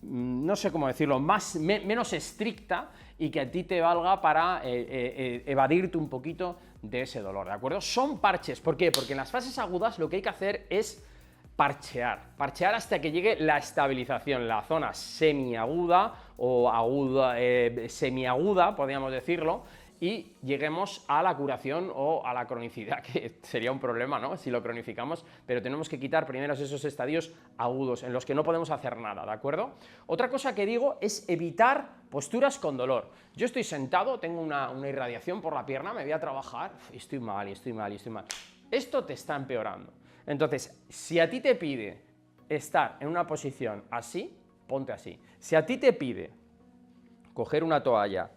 S1: no sé cómo decirlo, menos estricta, y que a ti te valga para evadirte un poquito de ese dolor, ¿de acuerdo? Son parches, ¿por qué? Porque en las fases agudas lo que hay que hacer es parchear hasta que llegue la estabilización, la zona semiaguda o aguda, semiaguda, podríamos decirlo, y lleguemos a la curación o a la cronicidad, que sería un problema, ¿no?, si lo cronificamos, pero tenemos que quitar primero esos estadios agudos en los que no podemos hacer nada, ¿de acuerdo? Otra cosa que digo es evitar posturas con dolor. Yo estoy sentado, tengo una irradiación por la pierna, me voy a trabajar, y estoy mal. Esto te está empeorando. Entonces, si a ti te pide estar en una posición así, ponte así. Si a ti te pide coger una toalla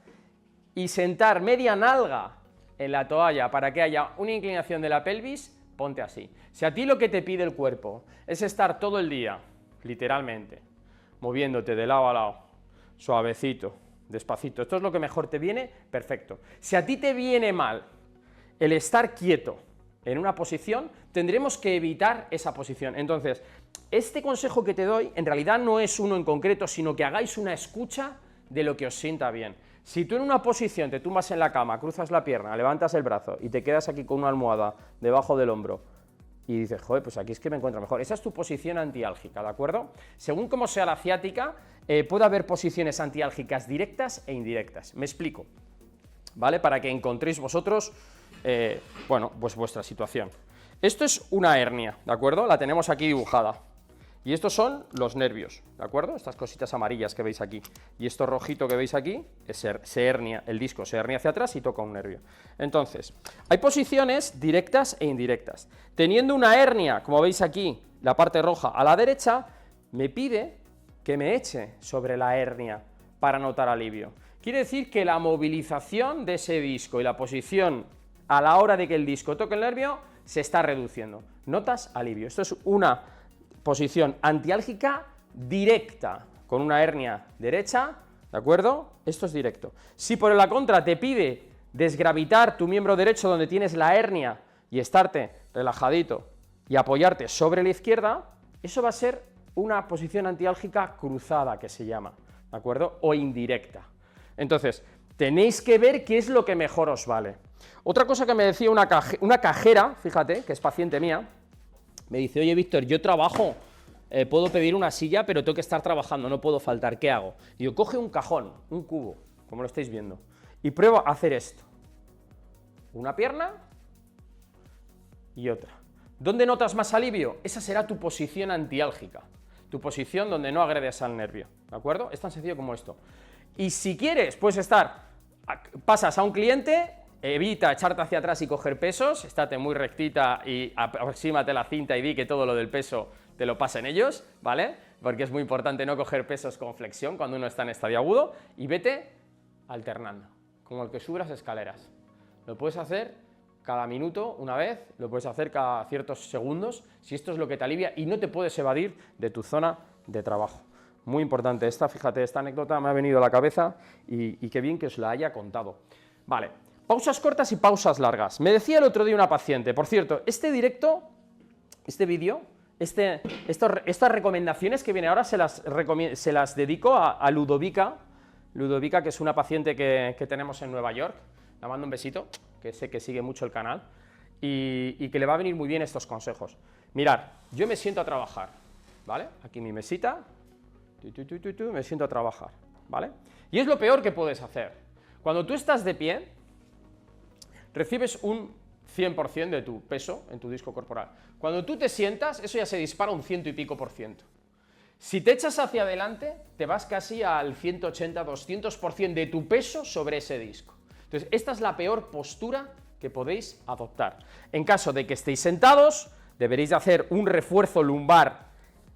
S1: y sentar media nalga en la toalla para que haya una inclinación de la pelvis, ponte así. Si a ti lo que te pide el cuerpo es estar todo el día, literalmente, moviéndote de lado a lado, suavecito, despacito, esto es lo que mejor te viene, perfecto. Si a ti te viene mal el estar quieto en una posición, tendremos que evitar esa posición. Entonces, este consejo que te doy en realidad no es uno en concreto, sino que hagáis una escucha de lo que os sienta bien. Si tú en una posición te tumbas en la cama, cruzas la pierna, levantas el brazo y te quedas aquí con una almohada debajo del hombro y dices, joder, pues aquí es que me encuentro mejor, esa es tu posición antiálgica, ¿de acuerdo? Según cómo sea la ciática, puede haber posiciones antiálgicas directas e indirectas. Me explico, ¿vale? Para que encontréis vosotros, pues vuestra situación. Esto es una hernia, ¿de acuerdo? La tenemos aquí dibujada. Y estos son los nervios, ¿de acuerdo? Estas cositas amarillas que veis aquí. Y esto rojito que veis aquí, se hernia, el disco se hernia hacia atrás y toca un nervio. Entonces, hay posiciones directas e indirectas. Teniendo una hernia, como veis aquí, la parte roja a la derecha, me pide que me eche sobre la hernia para notar alivio. Quiere decir que la movilización de ese disco y la posición a la hora de que el disco toque el nervio se está reduciendo. Notas alivio. Esto es una posición antiálgica directa con una hernia derecha, ¿de acuerdo? Esto es directo. Si por la contra te pide desgravitar tu miembro derecho donde tienes la hernia y estarte relajadito y apoyarte sobre la izquierda, eso va a ser una posición antiálgica cruzada, que se llama, ¿de acuerdo? O indirecta. Entonces, Tenéis que ver qué es lo que mejor os vale. Otra cosa que me decía una cajera, fíjate, que es paciente mía, me dice, oye, Víctor, yo trabajo, puedo pedir una silla, pero tengo que estar trabajando, no puedo faltar, ¿qué hago? Y yo, coge un cajón, un cubo, como lo estáis viendo, y prueba a hacer esto. Una pierna y otra. ¿Dónde notas más alivio? Esa será tu posición antiálgica, tu posición donde no agredes al nervio, ¿de acuerdo? Es tan sencillo como esto. Y si quieres, puedes pasas a un cliente, evita echarte hacia atrás y coger pesos, estate muy rectita y aproxímate la cinta y di que todo lo del peso te lo pasen ellos, ¿vale? Porque es muy importante no coger pesos con flexión cuando uno está en estadio agudo, y vete alternando, como el que sube las escaleras. Lo puedes hacer cada minuto, una vez, lo puedes hacer cada ciertos segundos, si esto es lo que te alivia y no te puedes evadir de tu zona de trabajo. Muy importante esta, fíjate, esta anécdota me ha venido a la cabeza y qué bien que os la haya contado. Vale, pausas cortas y pausas largas. Me decía el otro día una paciente, por cierto, este directo, este vídeo, estas recomendaciones que vienen ahora se las dedico a Ludovica, que es una paciente que tenemos en Nueva York. Le mando un besito, que sé que sigue mucho el canal y que le va a venir muy bien estos consejos. Mirad, yo me siento a trabajar, ¿vale? Aquí mi mesita, me siento a trabajar, ¿vale? Y es lo peor que puedes hacer. Cuando tú estás de pie, recibes un 100% de tu peso en tu disco corporal. Cuando tú te sientas, eso ya se dispara un 100 y pico %. Si te echas hacia adelante, te vas casi al 180, 200% de tu peso sobre ese disco. Entonces, esta es la peor postura que podéis adoptar. En caso de que estéis sentados, deberéis de hacer un refuerzo lumbar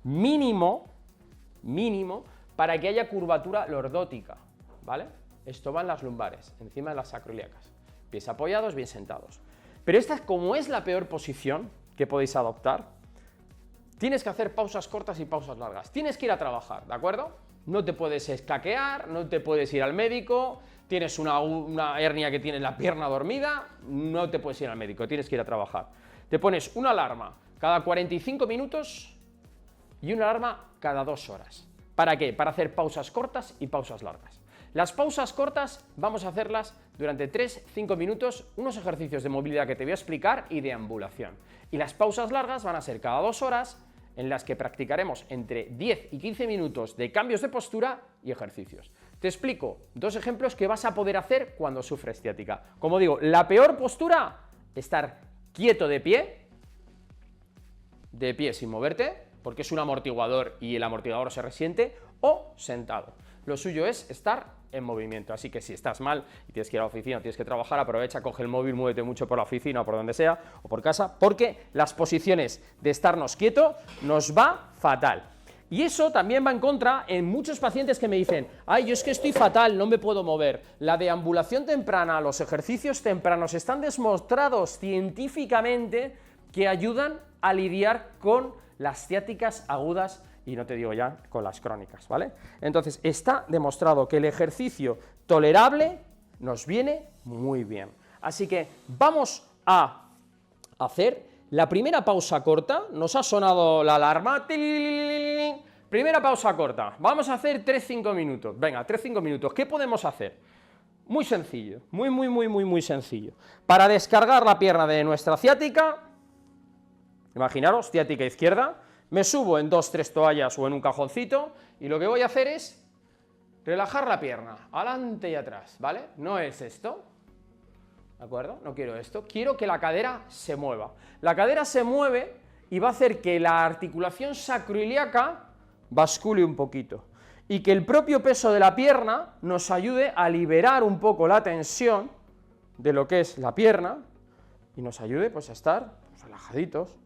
S1: mínimo para que haya curvatura lordótica, ¿vale? Esto va en las lumbares, encima de las sacroiliacas. Pies apoyados, bien sentados. Pero esta, como es la peor posición que podéis adoptar, tienes que hacer pausas cortas y pausas largas. Tienes que ir a trabajar, ¿de acuerdo? No te puedes escaquear, no te puedes ir al médico, tienes una hernia que tiene la pierna dormida, no te puedes ir al médico, tienes que ir a trabajar. Te pones una alarma cada 45 minutos y una alarma cada 2 horas. ¿Para qué? Para hacer pausas cortas y pausas largas. Las pausas cortas vamos a hacerlas durante 3-5 minutos, unos ejercicios de movilidad que te voy a explicar y de ambulación. Y las pausas largas van a ser cada 2 horas, en las que practicaremos entre 10 y 15 minutos de cambios de postura y ejercicios. Te explico 2 ejemplos que vas a poder hacer cuando sufres ciática. Como digo, la peor postura, estar quieto de pie sin moverte, porque es un amortiguador y el amortiguador se resiente, o sentado. Lo suyo es estar en movimiento, así que si estás mal y tienes que ir a la oficina, tienes que trabajar, aprovecha, coge el móvil, muévete mucho por la oficina o por donde sea, o por casa, porque las posiciones de estarnos quieto nos va fatal. Y eso también va en contra en muchos pacientes que me dicen, ay, yo es que estoy fatal, no me puedo mover. La deambulación temprana, los ejercicios tempranos están demostrados científicamente que ayudan a lidiar con las ciáticas agudas y no te digo ya con las crónicas, ¿vale? Entonces, está demostrado que el ejercicio tolerable nos viene muy bien. Así que vamos a hacer la primera pausa corta. Nos ha sonado la alarma. Primera pausa corta. Vamos a hacer 3-5 minutos. Venga, 3-5 minutos. ¿Qué podemos hacer? Muy sencillo, muy sencillo. Para descargar la pierna de nuestra ciática, imaginaros, ciática izquierda, me subo en 2-3 toallas o en un cajoncito y lo que voy a hacer es relajar la pierna, adelante y atrás, ¿vale? No es esto, ¿de acuerdo? No quiero esto, quiero que la cadera se mueva. La cadera se mueve y va a hacer que la articulación sacroiliaca bascule un poquito y que el propio peso de la pierna nos ayude a liberar un poco la tensión de lo que es la pierna y nos ayude pues a estar relajaditos,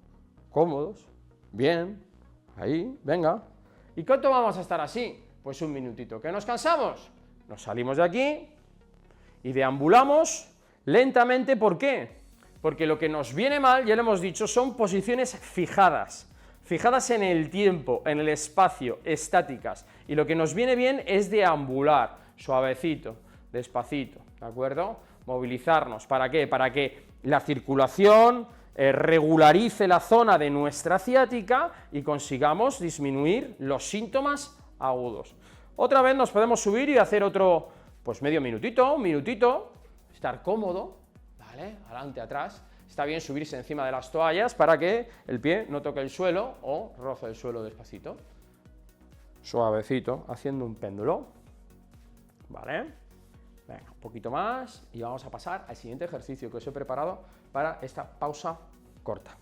S1: cómodos. Bien, ahí, venga. ¿Y cuánto vamos a estar así? Pues un minutito. ¿Que nos cansamos? Nos salimos de aquí y deambulamos lentamente. ¿Por qué? Porque lo que nos viene mal, ya lo hemos dicho, son posiciones fijadas en el tiempo, en el espacio, estáticas. Y lo que nos viene bien es deambular, suavecito, despacito, ¿de acuerdo? Movilizarnos. ¿Para qué? Para que la circulación regularice la zona de nuestra ciática y consigamos disminuir los síntomas agudos. Otra vez nos podemos subir y hacer otro pues medio minutito, un minutito, estar cómodo, ¿vale? Adelante, atrás. Está bien subirse encima de las toallas para que el pie no toque el suelo o roce el suelo despacito. Suavecito, haciendo un péndulo, ¿vale? Venga, un poquito más y vamos a pasar al siguiente ejercicio que os he preparado para esta pausa corta.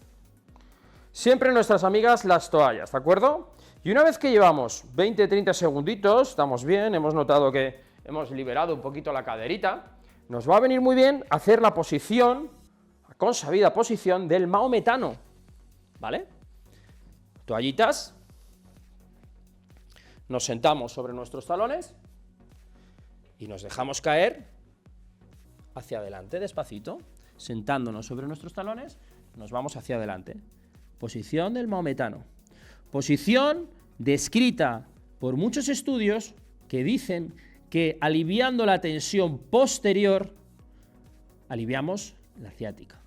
S1: Siempre nuestras amigas las toallas, ¿de acuerdo? Y una vez que llevamos 20-30 segunditos, estamos bien, hemos notado que hemos liberado un poquito la caderita, nos va a venir muy bien hacer la posición, la consabida posición del maometano, ¿vale? Toallitas, nos sentamos sobre nuestros talones y nos dejamos caer hacia adelante, despacito, sentándonos sobre nuestros talones, nos vamos hacia adelante. Posición del maometano. Posición descrita por muchos estudios que dicen que aliviando la tensión posterior, aliviamos la ciática.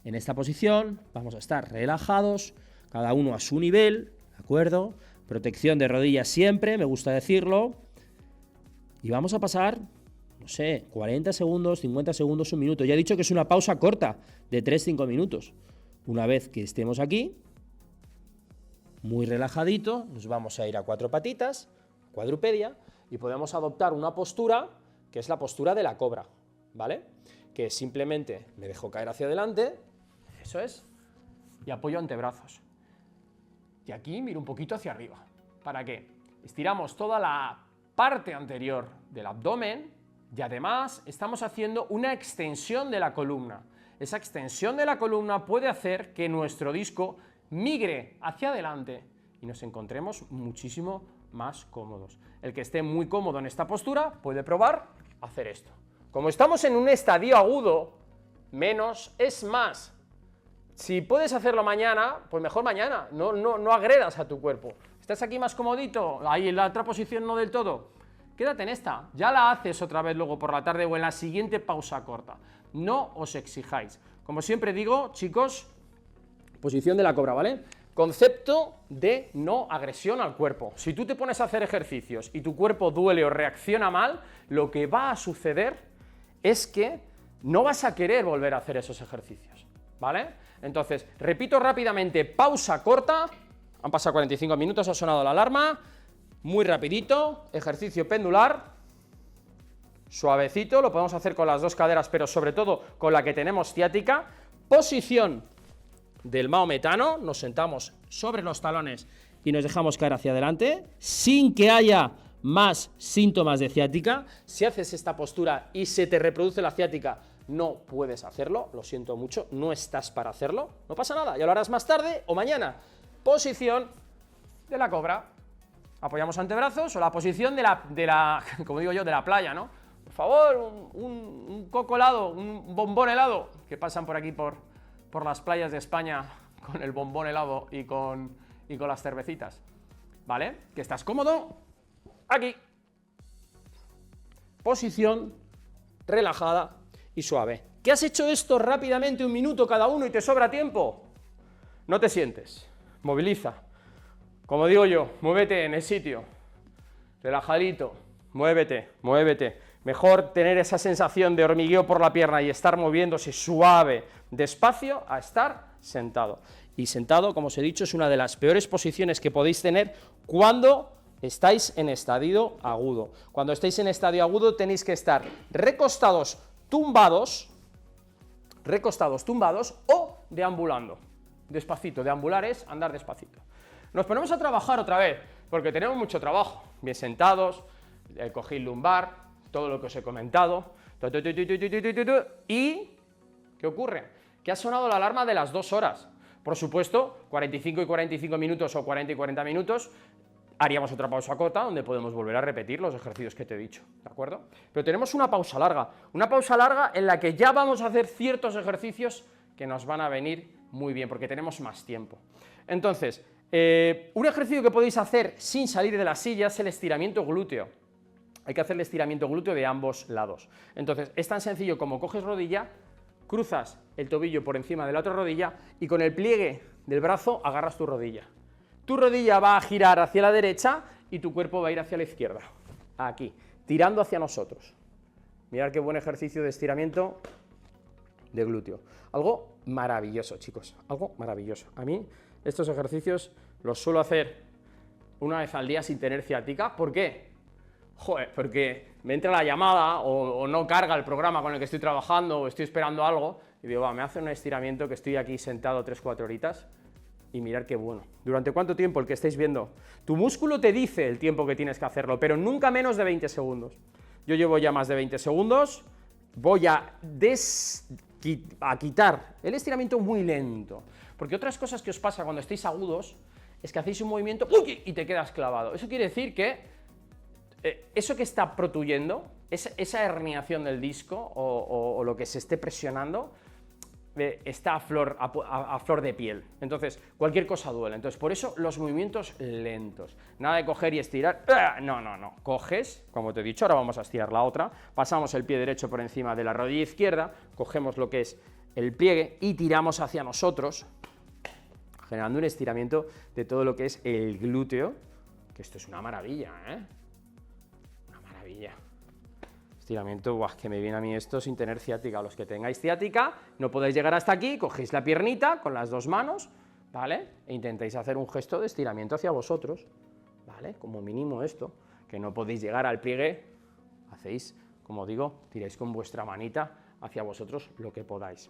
S1: En esta posición vamos a estar relajados, cada uno a su nivel, ¿de acuerdo? Protección de rodillas siempre, me gusta decirlo. Y vamos a pasar, no sé, 40 segundos, 50 segundos, un minuto. Ya he dicho que es una pausa corta, de 3-5 minutos. Una vez que estemos aquí, muy relajadito, nos vamos a ir a cuatro patitas, cuadrupedia, y podemos adoptar una postura que es la postura de la cobra, ¿vale? Que simplemente me dejo caer hacia adelante, eso es, y apoyo antebrazos. Y aquí miro un poquito hacia arriba. ¿Para qué? Estiramos toda la parte anterior del abdomen y además estamos haciendo una extensión de la columna. Esa extensión de la columna puede hacer que nuestro disco migre hacia adelante y nos encontremos muchísimo más cómodos. El que esté muy cómodo en esta postura puede probar hacer esto. Como estamos en un estadio agudo, menos es más. Si puedes hacerlo mañana, pues mejor mañana, no agredas a tu cuerpo. ¿Estás aquí más comodito? Ahí en la otra posición no del todo. Quédate en esta, ya la haces otra vez luego por la tarde o en la siguiente pausa corta. No os exijáis. Como siempre digo, chicos, posición de la cobra, ¿vale? Concepto de no agresión al cuerpo. Si tú te pones a hacer ejercicios y tu cuerpo duele o reacciona mal, lo que va a suceder es que no vas a querer volver a hacer esos ejercicios, ¿vale? Entonces, repito rápidamente, pausa corta, han pasado 45 minutos, ha sonado la alarma, muy rapidito, ejercicio pendular, suavecito, lo podemos hacer con las dos caderas, pero sobre todo con la que tenemos ciática, posición del maometano, nos sentamos sobre los talones y nos dejamos caer hacia adelante, sin que haya más síntomas de ciática. Si haces esta postura y se te reproduce la ciática, no puedes hacerlo, lo siento mucho, no estás para hacerlo, no pasa nada, ya lo harás más tarde o mañana. Posición de la cobra, apoyamos antebrazos o la posición de la como digo yo, de la playa, ¿no? Por favor, un coco helado, un bombón helado, que pasan por aquí por las playas de España con el bombón helado y con las cervecitas, ¿vale? Que estás cómodo, aquí, posición relajada y suave. ¿Que has hecho esto rápidamente, un minuto cada uno y te sobra tiempo? No te sientes, moviliza, como digo yo, muévete en el sitio, relajadito, muévete, mejor tener esa sensación de hormigueo por la pierna y estar moviéndose suave, despacio, a estar sentado. Y sentado, como os he dicho, es una de las peores posiciones que podéis tener cuando estáis en estadio agudo. Cuando estáis en estadio agudo tenéis que estar recostados, tumbados o deambulando. Despacito, deambular es andar despacito. Nos ponemos a trabajar otra vez, porque tenemos mucho trabajo. Bien sentados, cogid lumbar, todo lo que os he comentado. ¿Y qué ocurre? Que ha sonado la alarma de las 2 horas. Por supuesto, 45 y 45 minutos o 40 y 40 minutos, haríamos otra pausa corta donde podemos volver a repetir los ejercicios que te he dicho, ¿de acuerdo? Pero tenemos una pausa larga en la que ya vamos a hacer ciertos ejercicios que nos van a venir muy bien, porque tenemos más tiempo. Entonces, un ejercicio que podéis hacer sin salir de la silla es el estiramiento glúteo. Hay que hacer el estiramiento glúteo de ambos lados. Entonces, es tan sencillo como coges rodilla, cruzas el tobillo por encima de la otra rodilla y con el pliegue del brazo agarras tu rodilla. Tu rodilla va a girar hacia la derecha y tu cuerpo va a ir hacia la izquierda, aquí, tirando hacia nosotros, Mirad qué buen ejercicio de estiramiento de glúteo. Algo maravilloso, chicos, algo maravilloso. A mí estos ejercicios los suelo hacer una vez al día sin tener ciática. ¿Por qué? Joder, porque me entra la llamada o no carga el programa con el que estoy trabajando o estoy esperando algo y digo, va, me hace un estiramiento que estoy aquí sentado 3-4 horitas y mirad qué bueno. ¿Durante cuánto tiempo? El que estáis viendo. Tu músculo te dice el tiempo que tienes que hacerlo, pero nunca menos de 20 segundos. Yo llevo ya más de 20 segundos, voy a quitar el estiramiento muy lento, porque otras cosas que os pasa cuando estáis agudos es que hacéis un movimiento y te quedas clavado. Eso quiere decir que eso que está protuyendo, esa herniación del disco o lo que se esté presionando, está a flor de piel. Entonces, cualquier cosa duele. Entonces, por eso los movimientos lentos. Nada de coger y estirar. No. Coges, como te he dicho, ahora vamos a estirar la otra. Pasamos el pie derecho por encima de la rodilla izquierda, cogemos lo que es el pliegue y tiramos hacia nosotros, generando un estiramiento de todo lo que es el glúteo, que esto es una maravilla, ¿eh? Una maravilla. Estiramiento, ¡buah!, que me viene a mí esto sin tener ciática. Los que tengáis ciática, no podéis llegar hasta aquí, cogéis la piernita con las dos manos, ¿vale? E intentáis hacer un gesto de estiramiento hacia vosotros, ¿vale? Como mínimo esto, que no podéis llegar al pliegue, hacéis, como digo, tiráis con vuestra manita hacia vosotros lo que podáis.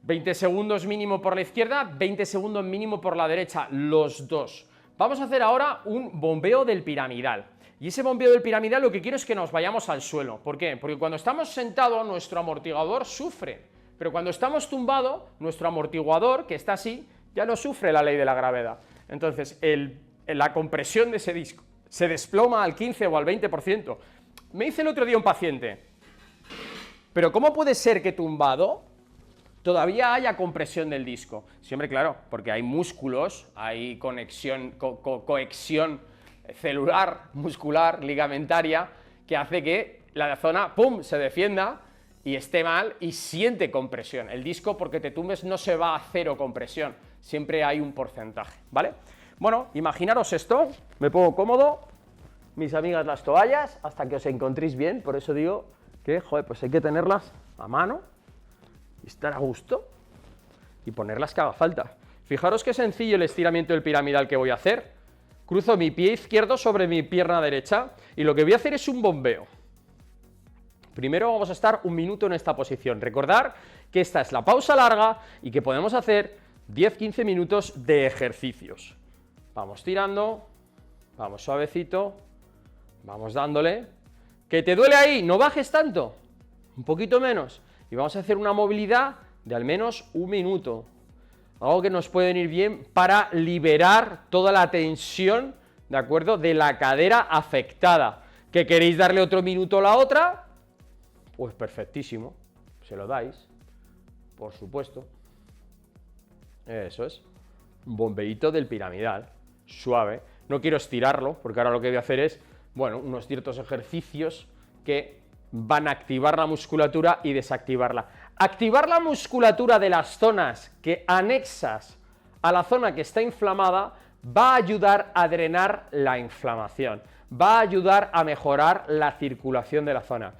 S1: 20 segundos mínimo por la izquierda, 20 segundos mínimo por la derecha, los dos. Vamos a hacer ahora un bombeo del piramidal. Y ese bombeo del piramidal lo que quiero es que nos vayamos al suelo. ¿Por qué? Porque cuando estamos sentados nuestro amortiguador sufre, pero cuando estamos tumbados nuestro amortiguador, que está así, ya no sufre la ley de la gravedad. Entonces la compresión de ese disco se desploma al 15 o al 20%. Me dice el otro día un paciente, pero ¿cómo puede ser que tumbado todavía haya compresión del disco? Siempre, claro, porque hay músculos, hay conexión, cohesión celular, muscular, ligamentaria, que hace que la zona, ¡pum!, se defienda y esté mal y siente compresión. El disco, porque te tumbes, no se va a cero compresión, siempre hay un porcentaje, ¿vale? Bueno, imaginaros esto, me pongo cómodo, mis amigas las toallas, hasta que os encontréis bien, por eso digo que, joder, pues hay que tenerlas a mano, estar a gusto y ponerlas que haga falta. Fijaros qué sencillo el estiramiento del piramidal que voy a hacer. Cruzo mi pie izquierdo sobre mi pierna derecha y lo que voy a hacer es un bombeo. Primero vamos a estar un minuto en esta posición. Recordar que esta es la pausa larga y que podemos hacer 10-15 minutos de ejercicios. Vamos tirando, vamos suavecito, vamos dándole. ¿Que te duele ahí? No bajes tanto, un poquito menos. Y vamos a hacer una movilidad de al menos un minuto. Algo que nos puede venir bien para liberar toda la tensión, ¿de acuerdo?, de la cadera afectada. ¿Que queréis darle otro minuto a la otra? Pues perfectísimo, se lo dais, por supuesto. Eso es, un bombeíto del piramidal, suave. No quiero estirarlo, porque ahora lo que voy a hacer es, bueno, unos ciertos ejercicios que van a activar la musculatura y desactivarla. Activar la musculatura de las zonas que anexas a la zona que está inflamada va a ayudar a drenar la inflamación, va a ayudar a mejorar la circulación de la zona.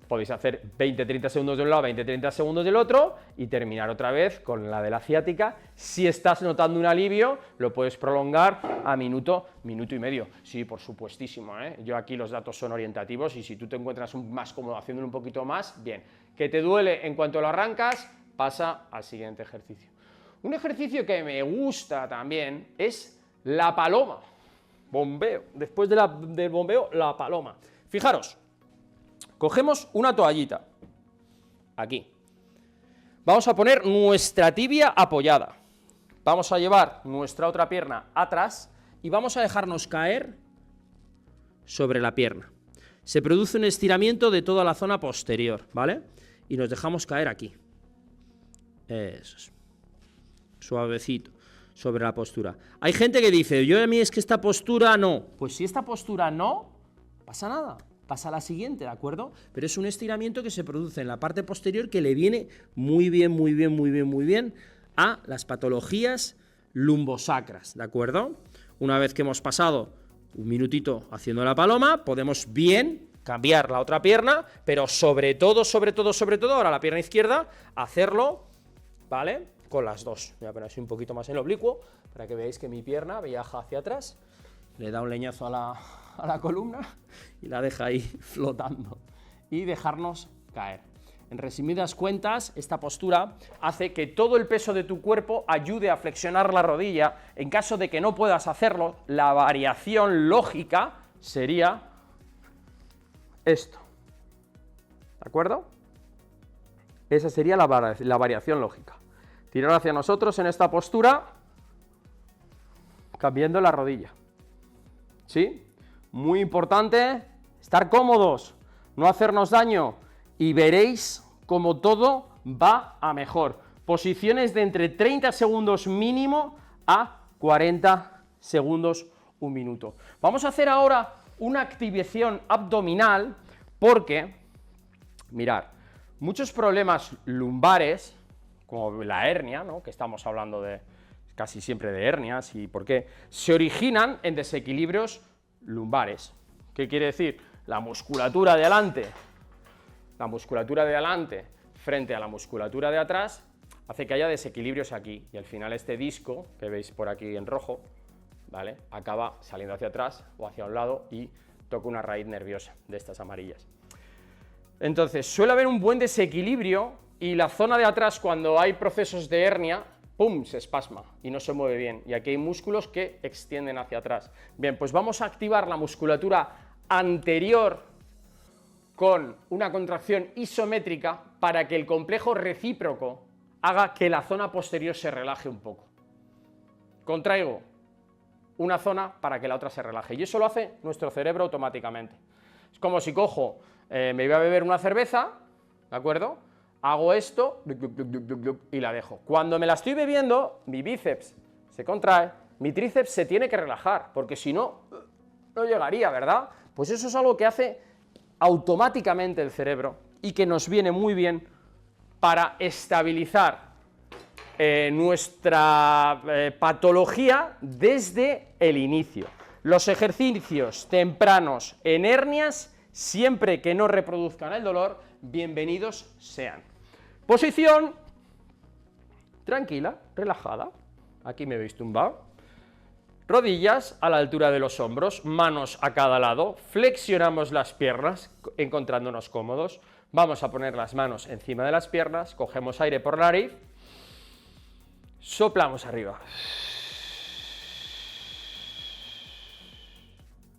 S1: Podéis hacer 20-30 segundos de un lado, 20-30 segundos del otro y terminar otra vez con la de la ciática. Si estás notando un alivio, lo puedes prolongar a minuto y medio. Sí, por supuestísimo, ¿eh? Yo aquí los datos son orientativos y si tú te encuentras más cómodo haciéndolo un poquito más, bien. ¿Que te duele en cuanto lo arrancas? Pasa al siguiente ejercicio. Un ejercicio que me gusta también es la paloma. Bombeo. Después del bombeo, la paloma. Fijaros. Cogemos una toallita, aquí, vamos a poner nuestra tibia apoyada, vamos a llevar nuestra otra pierna atrás y vamos a dejarnos caer sobre la pierna. Se produce un estiramiento de toda la zona posterior, ¿vale? Y nos dejamos caer aquí, eso es, suavecito, sobre la postura. Hay gente que dice, yo a mí es que esta postura no, pues si esta postura no, pasa nada. Pasa a la siguiente, ¿de acuerdo? Pero es un estiramiento que se produce en la parte posterior que le viene muy bien a las patologías lumbosacras, ¿de acuerdo? Una vez que hemos pasado un minutito haciendo la paloma, podemos bien cambiar la otra pierna, pero sobre todo, ahora la pierna izquierda, hacerlo, ¿vale? Con las dos. Voy a poner así un poquito más en oblicuo, para que veáis que mi pierna viaja hacia atrás, le da un leñazo a la columna y la deja ahí flotando. Y dejarnos caer. En resumidas cuentas, esta postura hace que todo el peso de tu cuerpo ayude a flexionar la rodilla. En caso de que no puedas hacerlo, la variación lógica sería esto. ¿De acuerdo? Esa sería la variación lógica. Tirar hacia nosotros en esta postura, cambiando la rodilla. ¿Sí? Muy importante, estar cómodos, no hacernos daño. Y veréis cómo todo va a mejor. Posiciones de entre 30 segundos mínimo a 40 segundos un minuto. Vamos a hacer ahora una activación abdominal porque, mirad, muchos problemas lumbares, como la hernia, ¿no?, que estamos hablando de casi siempre de hernias y por qué, se originan en desequilibrios lumbares. ¿Qué quiere decir? La musculatura de adelante frente a la musculatura de atrás hace que haya desequilibrios aquí y al final este disco que veis por aquí en rojo, ¿vale?, acaba saliendo hacia atrás o hacia un lado y toca una raíz nerviosa de estas amarillas. Entonces suele haber un buen desequilibrio y la zona de atrás, cuando hay procesos de hernia, ¡pum!, se espasma y no se mueve bien y aquí hay músculos que extienden hacia atrás. Bien, pues vamos a activar la musculatura anterior con una contracción isométrica para que el complejo recíproco haga que la zona posterior se relaje un poco. Contraigo una zona para que la otra se relaje y eso lo hace nuestro cerebro automáticamente. Es como si cojo, me voy a beber una cerveza, ¿de acuerdo? Hago esto y la dejo. Cuando me la estoy bebiendo, mi bíceps se contrae, mi tríceps se tiene que relajar, porque si no, no llegaría, ¿verdad? Pues eso es algo que hace automáticamente el cerebro y que nos viene muy bien para estabilizar nuestra patología desde el inicio. Los ejercicios tempranos en hernias, siempre que no reproduzcan el dolor, bienvenidos sean. Posición tranquila, relajada. Aquí me veis tumbado. Rodillas a la altura de los hombros, manos a cada lado, flexionamos las piernas encontrándonos cómodos, vamos a poner las manos encima de las piernas, cogemos aire por la nariz, soplamos arriba.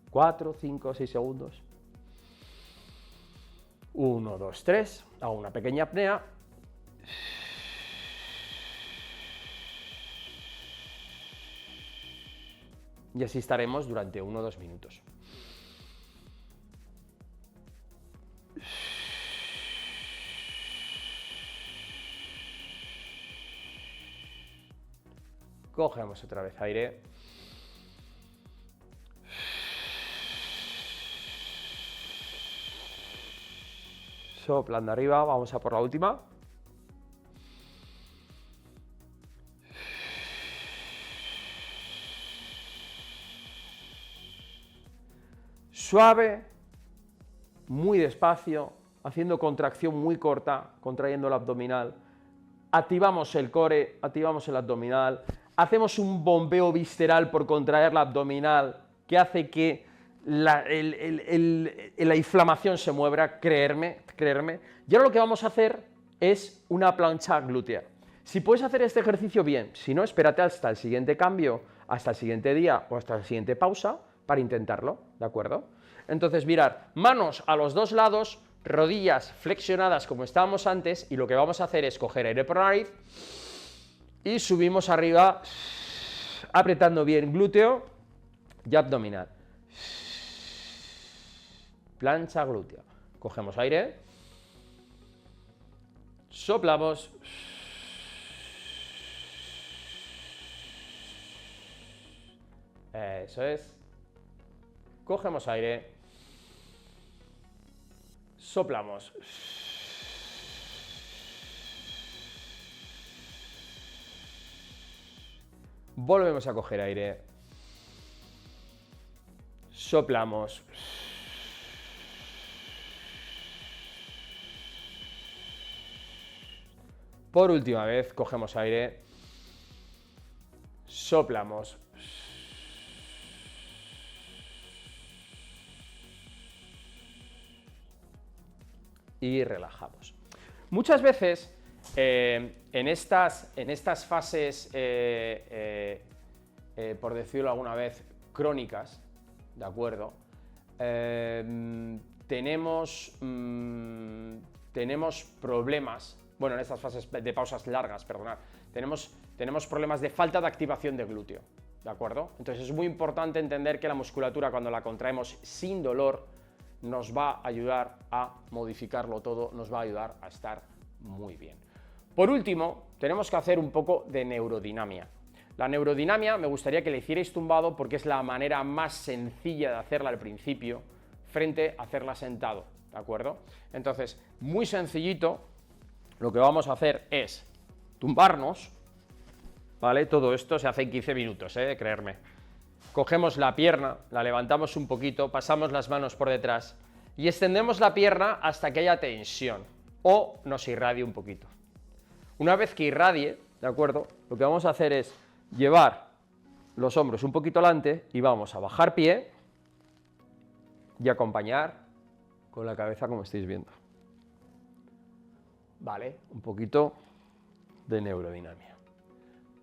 S1: 4, 5, 6 segundos. 1, 2, 3, hago una pequeña apnea. Y así estaremos durante 1 o 2 minutos. Cogemos otra vez aire. Soplando arriba, vamos a por la última. Suave, muy despacio, haciendo contracción muy corta, contrayendo el abdominal. Activamos el core, activamos el abdominal, hacemos un bombeo visceral por contraer la abdominal que hace que la inflamación se mueva, creerme. Y ahora lo que vamos a hacer es una plancha glútea. Si puedes hacer este ejercicio, bien. Si no, espérate hasta el siguiente cambio, hasta el siguiente día o hasta la siguiente pausa para intentarlo, ¿de acuerdo? Entonces, mirad, manos a los dos lados, rodillas flexionadas como estábamos antes, y lo que vamos a hacer es coger aire por la nariz y subimos arriba, apretando bien glúteo y abdominal. Plancha glútea. Cogemos aire, soplamos, eso es. Cogemos aire, soplamos. Volvemos a coger aire. Soplamos. Por última vez, cogemos aire, soplamos. Y relajamos. Muchas veces en estas fases, por decirlo alguna vez, crónicas, ¿de acuerdo? Tenemos problemas, bueno, en estas fases de pausas largas, perdonad, tenemos problemas de falta de activación del glúteo, ¿de acuerdo? Entonces es muy importante entender que la musculatura, cuando la contraemos sin dolor, nos va a ayudar a modificarlo todo, nos va a ayudar a estar muy bien. Por último, tenemos que hacer un poco de neurodinamia. La neurodinamia me gustaría que la hicierais tumbado porque es la manera más sencilla de hacerla al principio frente a hacerla sentado, ¿de acuerdo? Entonces, muy sencillito, lo que vamos a hacer es tumbarnos, ¿vale? Todo esto se hace en 15 minutos, creerme. Cogemos la pierna, la levantamos un poquito, pasamos las manos por detrás y extendemos la pierna hasta que haya tensión o nos irradie un poquito. Una vez que irradie, ¿de acuerdo? Lo que vamos a hacer es llevar los hombros un poquito adelante y vamos a bajar pie y acompañar con la cabeza como estáis viendo. Vale, un poquito de neurodinamia.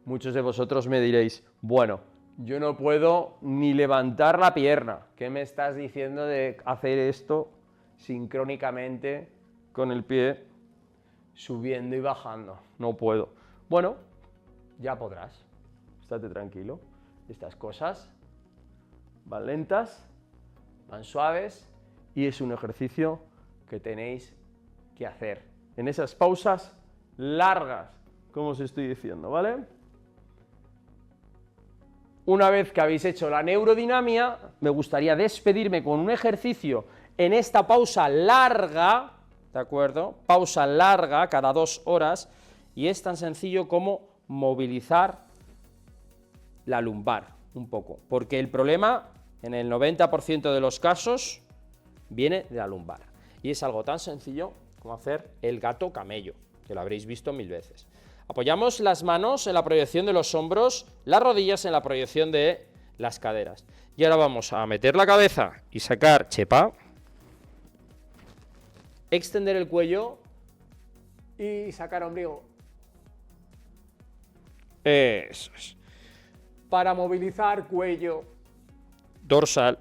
S1: Muchos de vosotros me diréis, bueno, yo no puedo ni levantar la pierna. ¿Qué me estás diciendo de hacer esto sincrónicamente con el pie subiendo y bajando? No puedo. Bueno, ya podrás. Estate tranquilo. Estas cosas van lentas, van suaves y es un ejercicio que tenéis que hacer en esas pausas largas, como os estoy diciendo, ¿vale? Una vez que habéis hecho la neurodinamia, me gustaría despedirme con un ejercicio en esta pausa larga, ¿de acuerdo? Pausa larga, cada 2 horas, y es tan sencillo como movilizar la lumbar un poco, porque el problema, en el 90% de los casos, viene de la lumbar, y es algo tan sencillo como hacer el gato camello, que lo habréis visto 1000 veces. Apoyamos las manos en la proyección de los hombros, las rodillas en la proyección de las caderas. Y ahora vamos a meter la cabeza y sacar chepa, extender el cuello y sacar ombligo. Eso es. Para movilizar cuello, dorsal,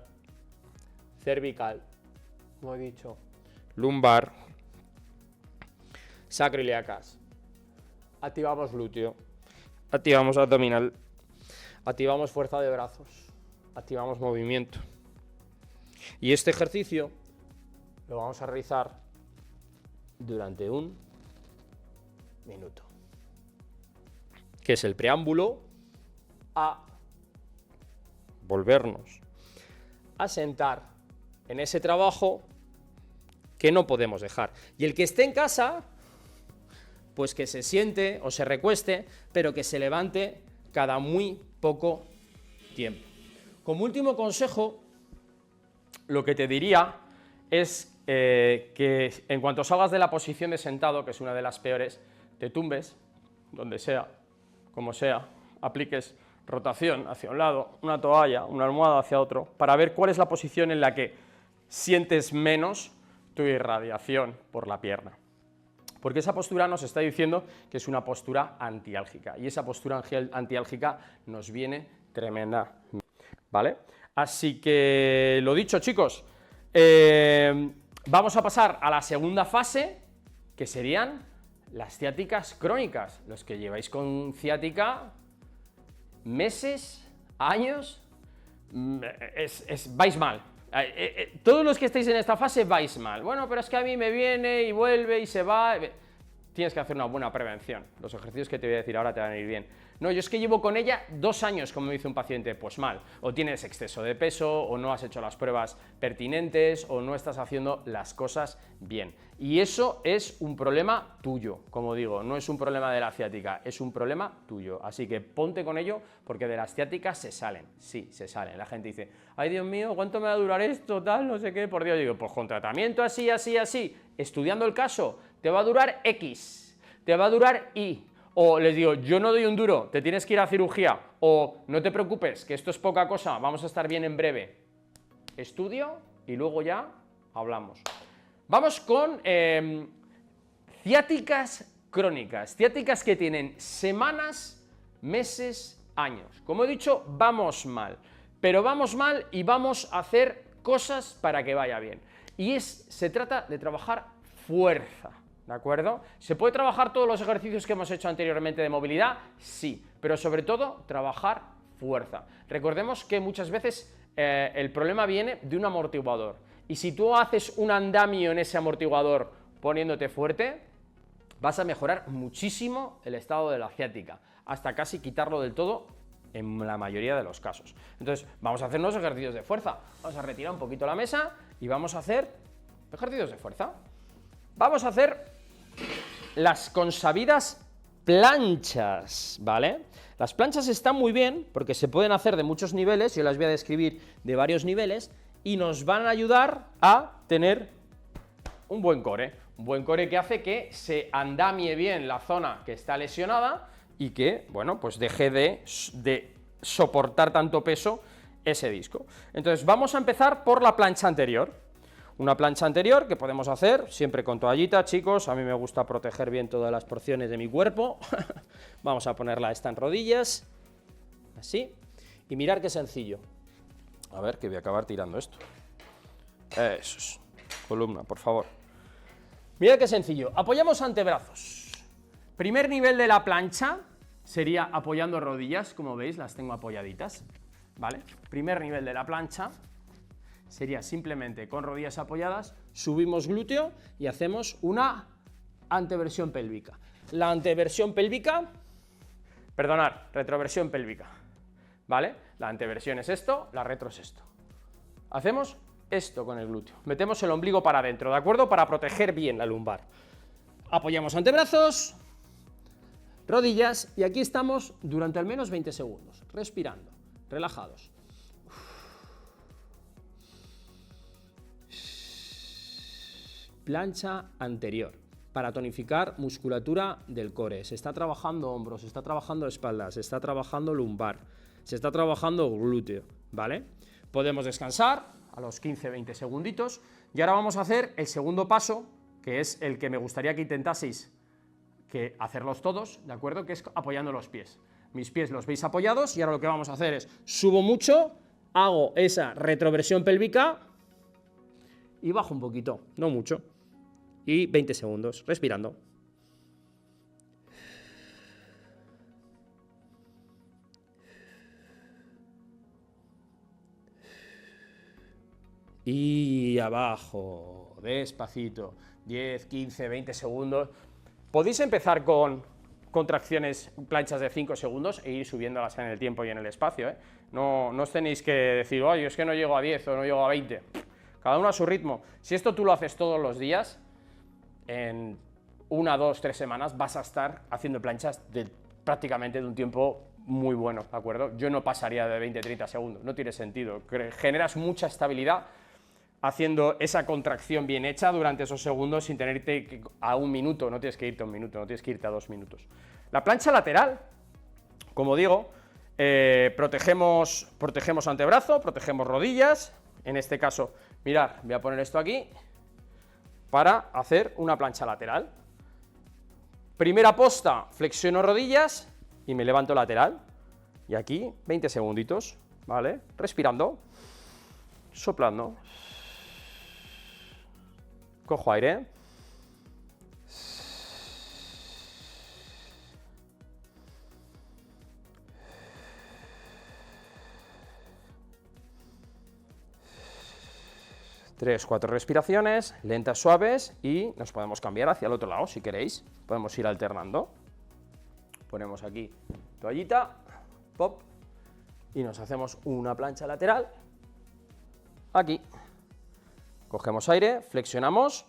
S1: cervical, como he dicho, lumbar, sacroiliacas. Activamos glúteo, activamos abdominal, activamos fuerza de brazos, activamos movimiento. Y este ejercicio lo vamos a realizar durante 1 minuto, que es el preámbulo a volvernos a sentar en ese trabajo que no podemos dejar. Y el que esté en casa, pues que se siente o se recueste, pero que se levante cada muy poco tiempo. Como último consejo, lo que te diría es que en cuanto salgas de la posición de sentado, que es una de las peores, te tumbes, donde sea, como sea, apliques rotación hacia un lado, una toalla, una almohada hacia otro, para ver cuál es la posición en la que sientes menos tu irradiación por la pierna. Porque esa postura nos está diciendo que es una postura antiálgica, y esa postura antiálgica nos viene tremenda, ¿vale? Así que, lo dicho, chicos, vamos a pasar a la segunda fase, que serían las ciáticas crónicas. Los que lleváis con ciática meses, años, vais mal. Todos los que estáis en esta fase vais mal. Bueno, pero es que a mí me viene y vuelve y se va. Tienes que hacer una buena prevención. Los ejercicios que te voy a decir ahora te van a ir bien. No, yo es que llevo con ella 2 años, como me dice un paciente, pues mal. O tienes exceso de peso, o no has hecho las pruebas pertinentes, o no estás haciendo las cosas bien. Y eso es un problema tuyo, como digo, no es un problema de la ciática, es un problema tuyo. Así que ponte con ello, porque de las ciáticas se salen, sí, se salen. La gente dice, ay Dios mío, ¿cuánto me va a durar esto, tal, no sé qué? Por Dios, digo, pues con tratamiento así, así, así, estudiando el caso, te va a durar X. te va a durar y... O les digo, yo no doy un duro, te tienes que ir a cirugía. O no te preocupes, que esto es poca cosa, vamos a estar bien en breve. Estudio y luego ya hablamos. Vamos con ciáticas crónicas. Ciáticas que tienen semanas, meses, años. Como he dicho, vamos mal. Pero vamos mal y vamos a hacer cosas para que vaya bien. Y se trata de trabajar fuerza. ¿De acuerdo? ¿Se puede trabajar todos los ejercicios que hemos hecho anteriormente de movilidad? Sí, pero sobre todo trabajar fuerza. Recordemos que muchas veces el problema viene de un amortiguador. Y si tú haces un andamio en ese amortiguador poniéndote fuerte, vas a mejorar muchísimo el estado de la ciática, hasta casi quitarlo del todo en la mayoría de los casos. Entonces, vamos a hacer unos ejercicios de fuerza. Vamos a retirar un poquito la mesa y vamos a hacer ejercicios de fuerza. Vamos a hacer las consabidas planchas, ¿vale? Las planchas están muy bien porque se pueden hacer de muchos niveles, yo las voy a describir de varios niveles, y nos van a ayudar a tener un buen core que hace que se andamie bien la zona que está lesionada y que, bueno, pues deje de soportar tanto peso ese disco. Entonces vamos a empezar por la plancha anterior. Una plancha anterior que podemos hacer siempre con toallita, chicos, a mí me gusta proteger bien todas las porciones de mi cuerpo. Vamos a ponerla esta en rodillas, así, y mirar qué sencillo. A ver, que voy a acabar tirando esto. Eso es, columna, por favor. Mirad qué sencillo, apoyamos antebrazos. Primer nivel de la plancha sería apoyando rodillas, como veis, las tengo apoyaditas, ¿vale? Primer nivel de la plancha sería simplemente con rodillas apoyadas, subimos glúteo y hacemos una anteversión pélvica. La anteversión pélvica, retroversión pélvica, ¿vale? La anteversión es esto, la retro es esto. Hacemos esto con el glúteo, metemos el ombligo para adentro, ¿de acuerdo? Para proteger bien la lumbar. Apoyamos antebrazos, rodillas y aquí estamos durante al menos 20 segundos, respirando, relajados. Plancha anterior, para tonificar musculatura del core. Se está trabajando hombros, se está trabajando espalda, se está trabajando lumbar, se está trabajando glúteo, ¿vale? Podemos descansar a los 15-20 segunditos y ahora vamos a hacer el segundo paso, que es el que me gustaría que intentaseis hacerlos todos, ¿de acuerdo? Que es apoyando los pies. Mis pies los veis apoyados y ahora lo que vamos a hacer es subo mucho, hago esa retroversión pélvica y bajo un poquito, no mucho. Y 20 segundos, respirando. Y abajo, despacito, 10, 15, 20 segundos. Podéis empezar con contracciones, planchas de 5 segundos e ir subiéndolas en el tiempo y en el espacio, ¿eh? No os tenéis que decir, oye, es que no llego a 10 o no llego a 20. Cada uno a su ritmo. Si esto tú lo haces todos los días, en 1, 2, 3 semanas vas a estar haciendo planchas prácticamente de un tiempo muy bueno, ¿de acuerdo? Yo no pasaría de 20, 30 segundos, no tiene sentido. Generas mucha estabilidad haciendo esa contracción bien hecha durante esos segundos sin tenerte a 1 minuto, no tienes que irte a 1 minuto, no tienes que irte a 2 minutos. La plancha lateral, como digo, protegemos antebrazo, protegemos rodillas, en este caso, mirad, voy a poner esto aquí, para hacer una plancha lateral. Primera posta, flexiono rodillas y me levanto lateral. Y aquí 20 segunditos, ¿vale? Respirando, soplando. Cojo aire. Tres, 4 respiraciones, lentas, suaves, y nos podemos cambiar hacia el otro lado si queréis. Podemos ir alternando. Ponemos aquí toallita, pop, y nos hacemos una plancha lateral. Aquí. Cogemos aire, flexionamos.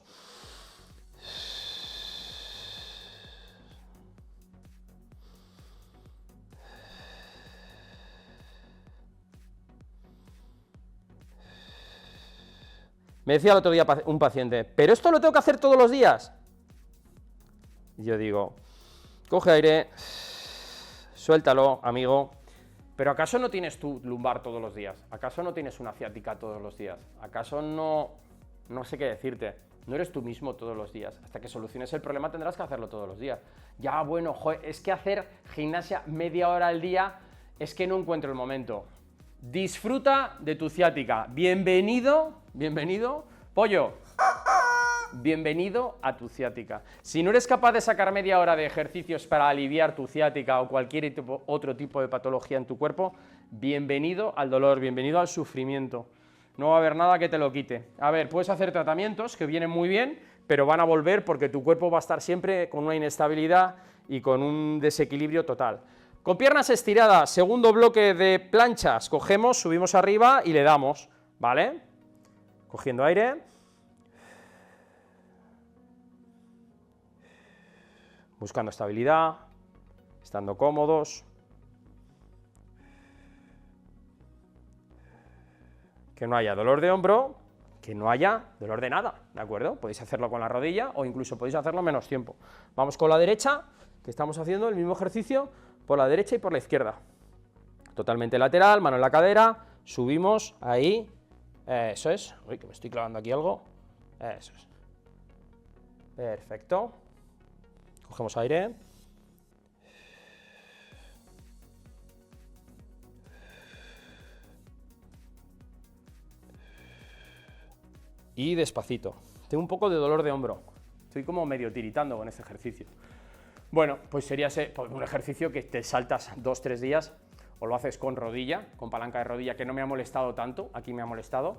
S1: Me decía el otro día un paciente, ¿pero esto lo tengo que hacer todos los días? Y yo digo, Coge aire, suéltalo, amigo. Pero ¿acaso no tienes tu lumbar todos los días? ¿Acaso no tienes una ciática todos los días? ¿Acaso no sé qué decirte? No eres tú mismo todos los días. Hasta que soluciones el problema tendrás que hacerlo todos los días. Ya, bueno, joder, es que hacer gimnasia media hora al día es que no encuentro el momento. Disfruta de tu ciática. Bienvenido, pollo. Bienvenido a tu ciática. Si no eres capaz de sacar media hora de ejercicios para aliviar tu ciática o cualquier otro tipo de patología en tu cuerpo, bienvenido al dolor, bienvenido al sufrimiento. No va a haber nada que te lo quite. A ver, puedes hacer tratamientos que vienen muy bien, pero van a volver porque tu cuerpo va a estar siempre con una inestabilidad y con un desequilibrio total. Con piernas estiradas, segundo bloque de planchas, cogemos, subimos arriba y le damos, ¿vale? Cogiendo aire. Buscando estabilidad, estando cómodos. Que no haya dolor de hombro, que no haya dolor de nada, ¿de acuerdo? Podéis hacerlo con la rodilla o incluso podéis hacerlo menos tiempo. Vamos con la derecha, que estamos haciendo el mismo ejercicio por la derecha y por la izquierda. Totalmente lateral, mano en la cadera, subimos, ahí, eso es. Uy, que me estoy clavando aquí algo. Eso es. Perfecto. Cogemos aire. Y despacito. Tengo un poco de dolor de hombro. Estoy como medio tiritando con este ejercicio. Bueno, pues sería un ejercicio que te saltas 2-3 días, o lo haces con rodilla, con palanca de rodilla, que no me ha molestado tanto, aquí me ha molestado,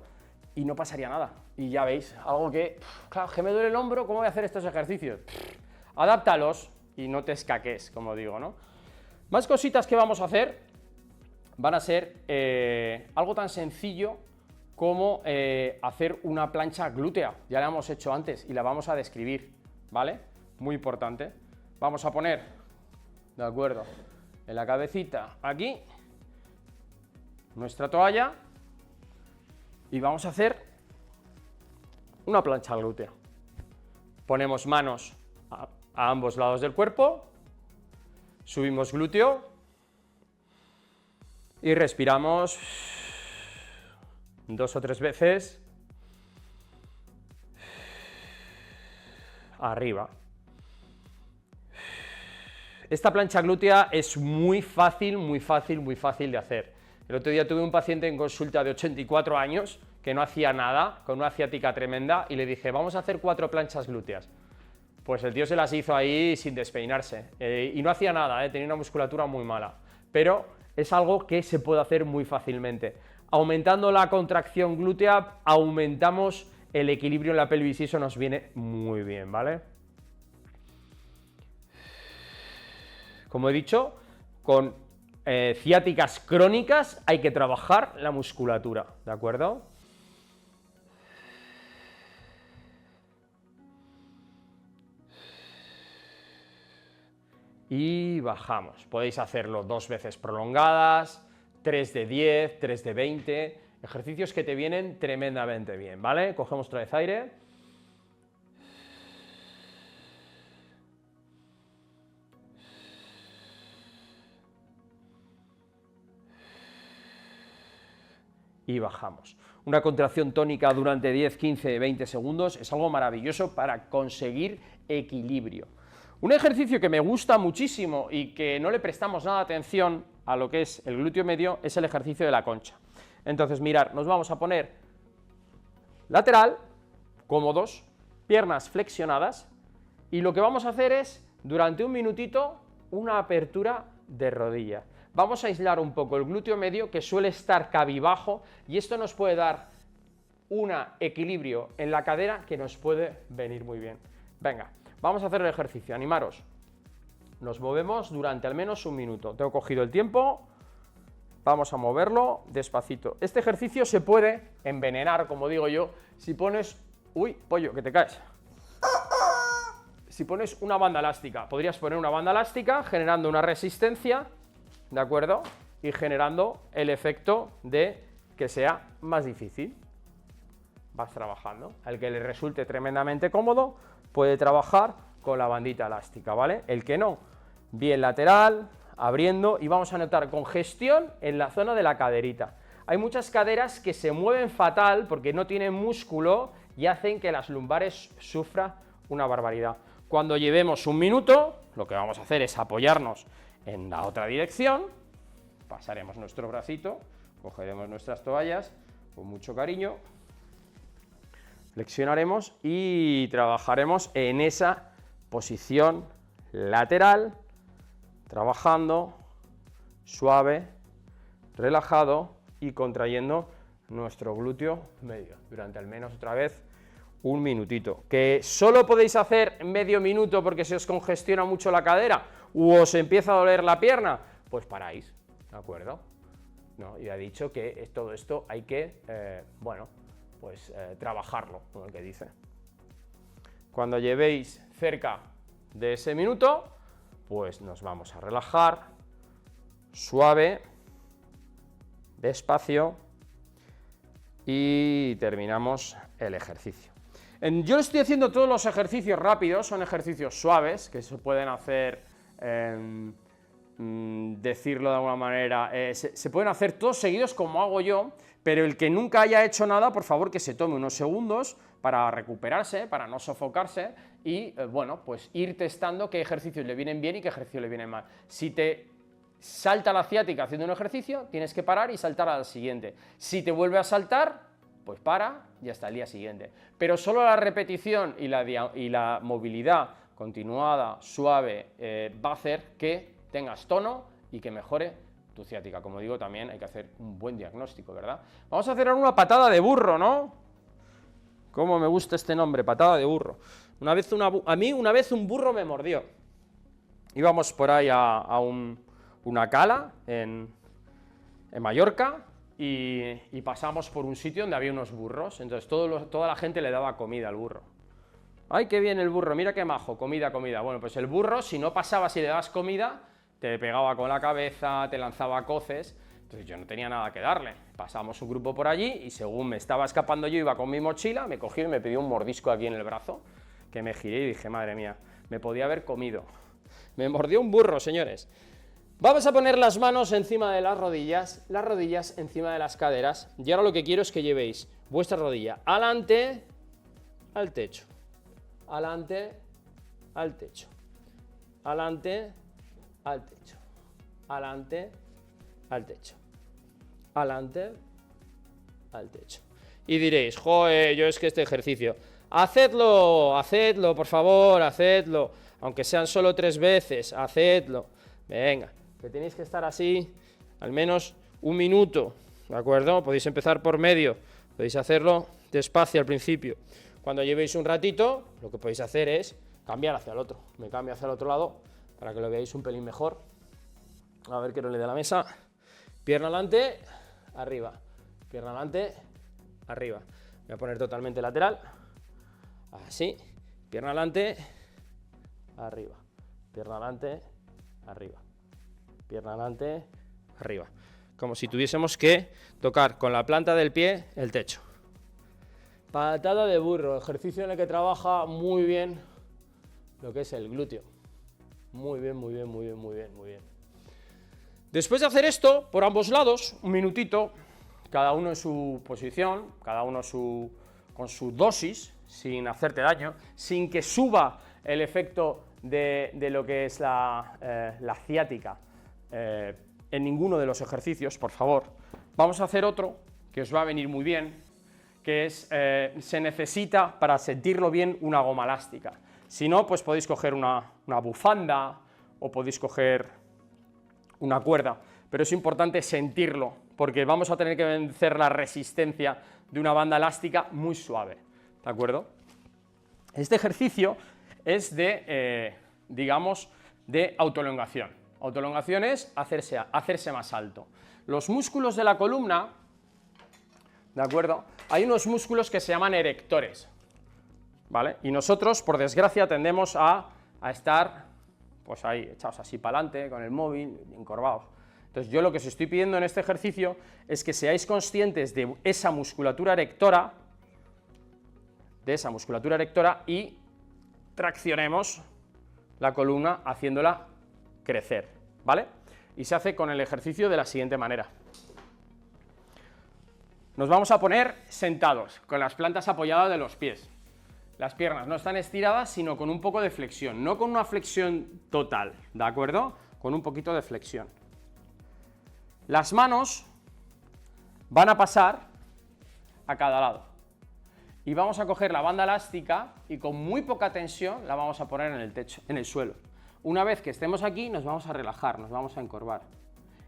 S1: y no pasaría nada. Y ya veis, algo que, claro, que me duele el hombro, ¿cómo voy a hacer estos ejercicios? Adáptalos y no te escaques, como digo, ¿no? Más cositas que vamos a hacer van a ser algo tan sencillo como hacer una plancha glútea. Ya la hemos hecho antes y la vamos a describir, ¿vale? Muy importante. Vamos a poner, de acuerdo, en la cabecita aquí nuestra toalla y vamos a hacer una plancha glútea. Ponemos manos a ambos lados del cuerpo, subimos glúteo y respiramos 2 o 3 veces arriba. Esta plancha glútea es muy fácil de hacer. El otro día tuve un paciente en consulta de 84 años que no hacía nada, con una ciática tremenda, y le dije, vamos a hacer 4 planchas glúteas. Pues el tío se las hizo ahí sin despeinarse, y no hacía nada, tenía una musculatura muy mala, pero es algo que se puede hacer muy fácilmente. Aumentando la contracción glútea, aumentamos el equilibrio en la pelvis y eso nos viene muy bien, ¿vale? Como he dicho, con ciáticas crónicas hay que trabajar la musculatura, ¿de acuerdo? Y bajamos. Podéis hacerlo 2 veces prolongadas, 3 de 10, 3 de 20, ejercicios que te vienen tremendamente bien, ¿vale? Cogemos otra vez aire. Y bajamos. Una contracción tónica durante 10, 15, 20 segundos es algo maravilloso para conseguir equilibrio. Un ejercicio que me gusta muchísimo y que no le prestamos nada de atención a lo que es el glúteo medio es el ejercicio de la concha. Entonces, mirad, nos vamos a poner lateral, cómodos, piernas flexionadas, y lo que vamos a hacer es, durante un minutito, una apertura de rodilla. Vamos a aislar un poco el glúteo medio, que suele estar cabibajo, y esto nos puede dar un equilibrio en la cadera que nos puede venir muy bien. Venga, vamos a hacer el ejercicio, animaros. Nos movemos durante al menos un minuto. Tengo cogido el tiempo, vamos a moverlo despacito. Este ejercicio se puede envenenar, como digo yo, si pones... Uy, pollo, que te caes. Si pones una banda elástica, podrías poner una banda elástica generando una resistencia, ¿de acuerdo? Y generando el efecto de que sea más difícil. Vas trabajando. Al que le resulte tremendamente cómodo, puede trabajar con la bandita elástica, ¿vale? El que no, bien lateral, abriendo, y vamos a notar congestión en la zona de la caderita. Hay muchas caderas que se mueven fatal porque no tienen músculo y hacen que las lumbares sufran una barbaridad. Cuando llevemos un minuto, lo que vamos a hacer es apoyarnos en la otra dirección, pasaremos nuestro bracito, cogeremos nuestras toallas con mucho cariño, flexionaremos y trabajaremos en esa posición lateral, trabajando suave, relajado y contrayendo nuestro glúteo medio durante al menos otra vez un minutito. Que solo podéis hacer medio minuto porque se os congestiona mucho la cadera u os empieza a doler la pierna, pues paráis, ¿de acuerdo? No, ya he dicho que todo esto hay que, trabajarlo, como el que dice. Cuando llevéis cerca de ese minuto, pues nos vamos a relajar, suave, despacio, y terminamos el ejercicio. Yo estoy haciendo todos los ejercicios rápidos, son ejercicios suaves, que se pueden hacer, decirlo de alguna manera, se pueden hacer todos seguidos como hago yo, pero el que nunca haya hecho nada, por favor que se tome unos segundos para recuperarse, para no sofocarse y, pues ir testando qué ejercicios le vienen bien y qué ejercicios le vienen mal. Si te salta la ciática haciendo un ejercicio, tienes que parar y saltar al siguiente. Si te vuelve a saltar, pues para y hasta el día siguiente. Pero solo la repetición y la movilidad continuada, suave, va a hacer que tengas tono y que mejore tu ciática. Como digo, también hay que hacer un buen diagnóstico, ¿verdad? Vamos a hacer ahora una patada de burro, ¿no? Cómo me gusta este nombre, patada de burro. A mí una vez un burro me mordió. Íbamos por ahí a una cala en Mallorca y pasamos por un sitio donde había unos burros, entonces toda la gente le daba comida al burro. ¡Ay, qué bien el burro! Mira qué majo, comida, comida. Bueno, pues el burro, si no pasabas y le dabas comida, te pegaba con la cabeza, te lanzaba coces, entonces yo no tenía nada que darle. Pasamos un grupo por allí y según me estaba escapando yo, iba con mi mochila, me cogió y me pidió un mordisco aquí en el brazo, que me giré y dije, madre mía, me podía haber comido. Me mordió un burro, señores. Vamos a poner las manos encima de las rodillas encima de las caderas, y ahora lo que quiero es que llevéis vuestra rodilla adelante al techo, adelante al techo, adelante al techo, adelante al techo, adelante al techo. Y diréis, joder, yo es que este ejercicio, hacedlo, por favor, hacedlo, aunque sean solo 3 veces, hacedlo, venga. Que tenéis que estar así al menos un minuto, ¿de acuerdo? Podéis empezar por medio, podéis hacerlo despacio al principio. Cuando llevéis un ratito, lo que podéis hacer es cambiar hacia el otro. Me cambio hacia el otro lado para que lo veáis un pelín mejor. A ver que no le dé la mesa. Pierna adelante, arriba. Pierna adelante, arriba. Voy a poner totalmente lateral. Así. Pierna adelante, arriba. Pierna adelante, arriba. Pierna adelante, arriba. Como si tuviésemos que tocar con la planta del pie el techo. Patada de burro, ejercicio en el que trabaja muy bien lo que es el glúteo. Muy bien, muy bien, muy bien, muy bien, muy bien. Después de hacer esto, por ambos lados, un minutito, cada uno en su posición, cada uno con su dosis, sin hacerte daño, sin que suba el efecto de lo que es la ciática. En ninguno de los ejercicios, por favor. Vamos a hacer otro que os va a venir muy bien, que es, se necesita para sentirlo bien una goma elástica. Si no, pues podéis coger una bufanda o podéis coger una cuerda, pero es importante sentirlo, porque vamos a tener que vencer la resistencia de una banda elástica muy suave, ¿de acuerdo? Este ejercicio es de, de autoelongación. Autoelongación es hacerse más alto. Los músculos de la columna, ¿de acuerdo? Hay unos músculos que se llaman erectores, ¿vale? Y nosotros, por desgracia, tendemos a estar, pues ahí, echados así para adelante, con el móvil, encorvados. Entonces, yo lo que os estoy pidiendo en este ejercicio es que seáis conscientes de esa musculatura erectora, y traccionemos la columna haciéndola crecer, ¿vale? Y se hace con el ejercicio de la siguiente manera. Nos vamos a poner sentados, con las plantas apoyadas de los pies. Las piernas no están estiradas, sino con un poco de flexión, no con una flexión total, ¿de acuerdo? Con un poquito de flexión. Las manos van a pasar a cada lado. Y vamos a coger la banda elástica y con muy poca tensión la vamos a poner en el techo, en el suelo. Una vez que estemos aquí, nos vamos a relajar, nos vamos a encorvar.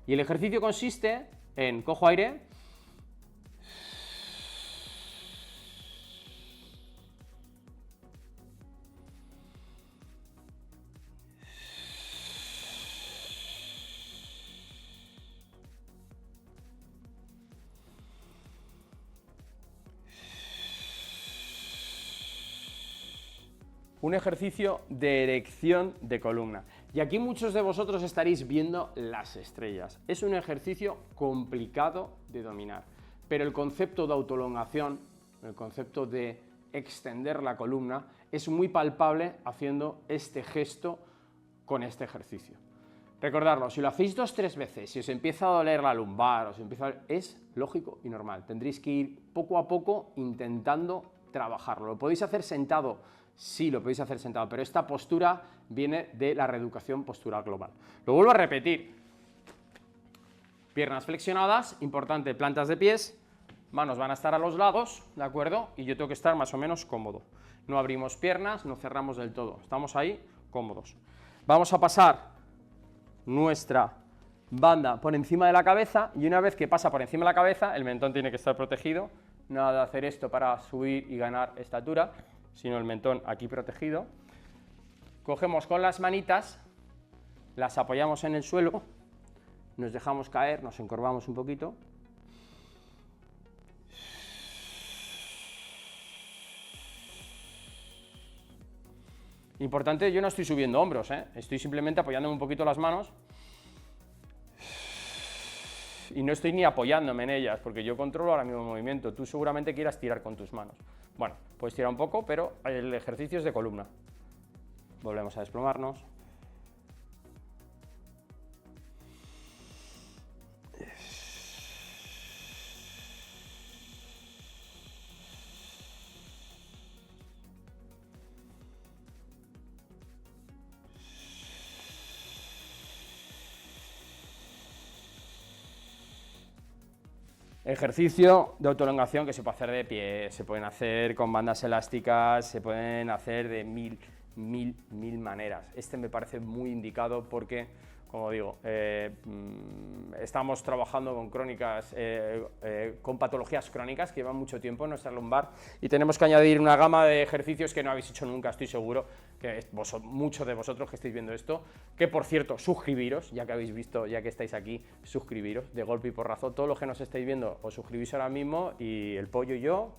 S1: Y el ejercicio consiste en cojo aire, un ejercicio de erección de columna. Y aquí muchos de vosotros estaréis viendo las estrellas. Es un ejercicio complicado de dominar, pero el concepto de autoelongación, el concepto de extender la columna, es muy palpable haciendo este gesto con este ejercicio. Recordarlo, si lo hacéis 2 o 3 veces, si os empieza a doler la lumbar, es lógico y normal. Tendréis que ir poco a poco intentando trabajarlo. Lo podéis hacer sentado, sí, lo podéis hacer sentado, pero esta postura viene de la reeducación postural global. Lo vuelvo a repetir. Piernas flexionadas, importante, plantas de pies, manos van a estar a los lados, ¿de acuerdo? Y yo tengo que estar más o menos cómodo. No abrimos piernas, no cerramos del todo, estamos ahí cómodos. Vamos a pasar nuestra banda por encima de la cabeza y una vez que pasa por encima de la cabeza, el mentón tiene que estar protegido. Nada de hacer esto para subir y ganar estatura, sino el mentón aquí protegido. Cogemos con las manitas, las apoyamos en el suelo, nos dejamos caer, nos encorvamos un poquito. Importante, yo no estoy subiendo hombros, estoy simplemente apoyándome un poquito las manos y no estoy ni apoyándome en ellas, porque yo controlo ahora mismo el movimiento. Tú seguramente quieras tirar con tus manos. Bueno, puedes tirar un poco, pero el ejercicio es de columna. Volvemos a desplomarnos. Ejercicio de autoelongación que se puede hacer de pie, se pueden hacer con bandas elásticas, se pueden hacer de mil maneras. Este me parece muy indicado porque, como digo, estamos trabajando con crónicas, con patologías crónicas que llevan mucho tiempo en nuestra lumbar y tenemos que añadir una gama de ejercicios que no habéis hecho nunca. Estoy seguro que muchos de vosotros que estáis viendo esto, que por cierto, suscribiros, ya que habéis visto, ya que estáis aquí, suscribiros de golpe y porrazo. Todos los que nos estáis viendo, os suscribís ahora mismo y el pollo y yo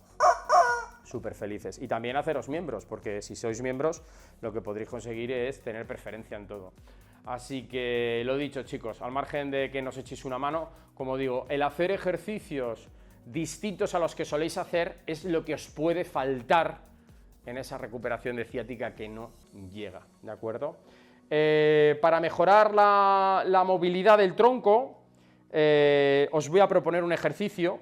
S1: súper felices. Y también haceros miembros, porque si sois miembros, lo que podréis conseguir es tener preferencia en todo. Así que lo dicho, chicos, al margen de que nos echéis una mano, como digo, el hacer ejercicios distintos a los que soléis hacer es lo que os puede faltar en esa recuperación de ciática que no llega, ¿de acuerdo? Para mejorar la movilidad del tronco, os voy a proponer un ejercicio,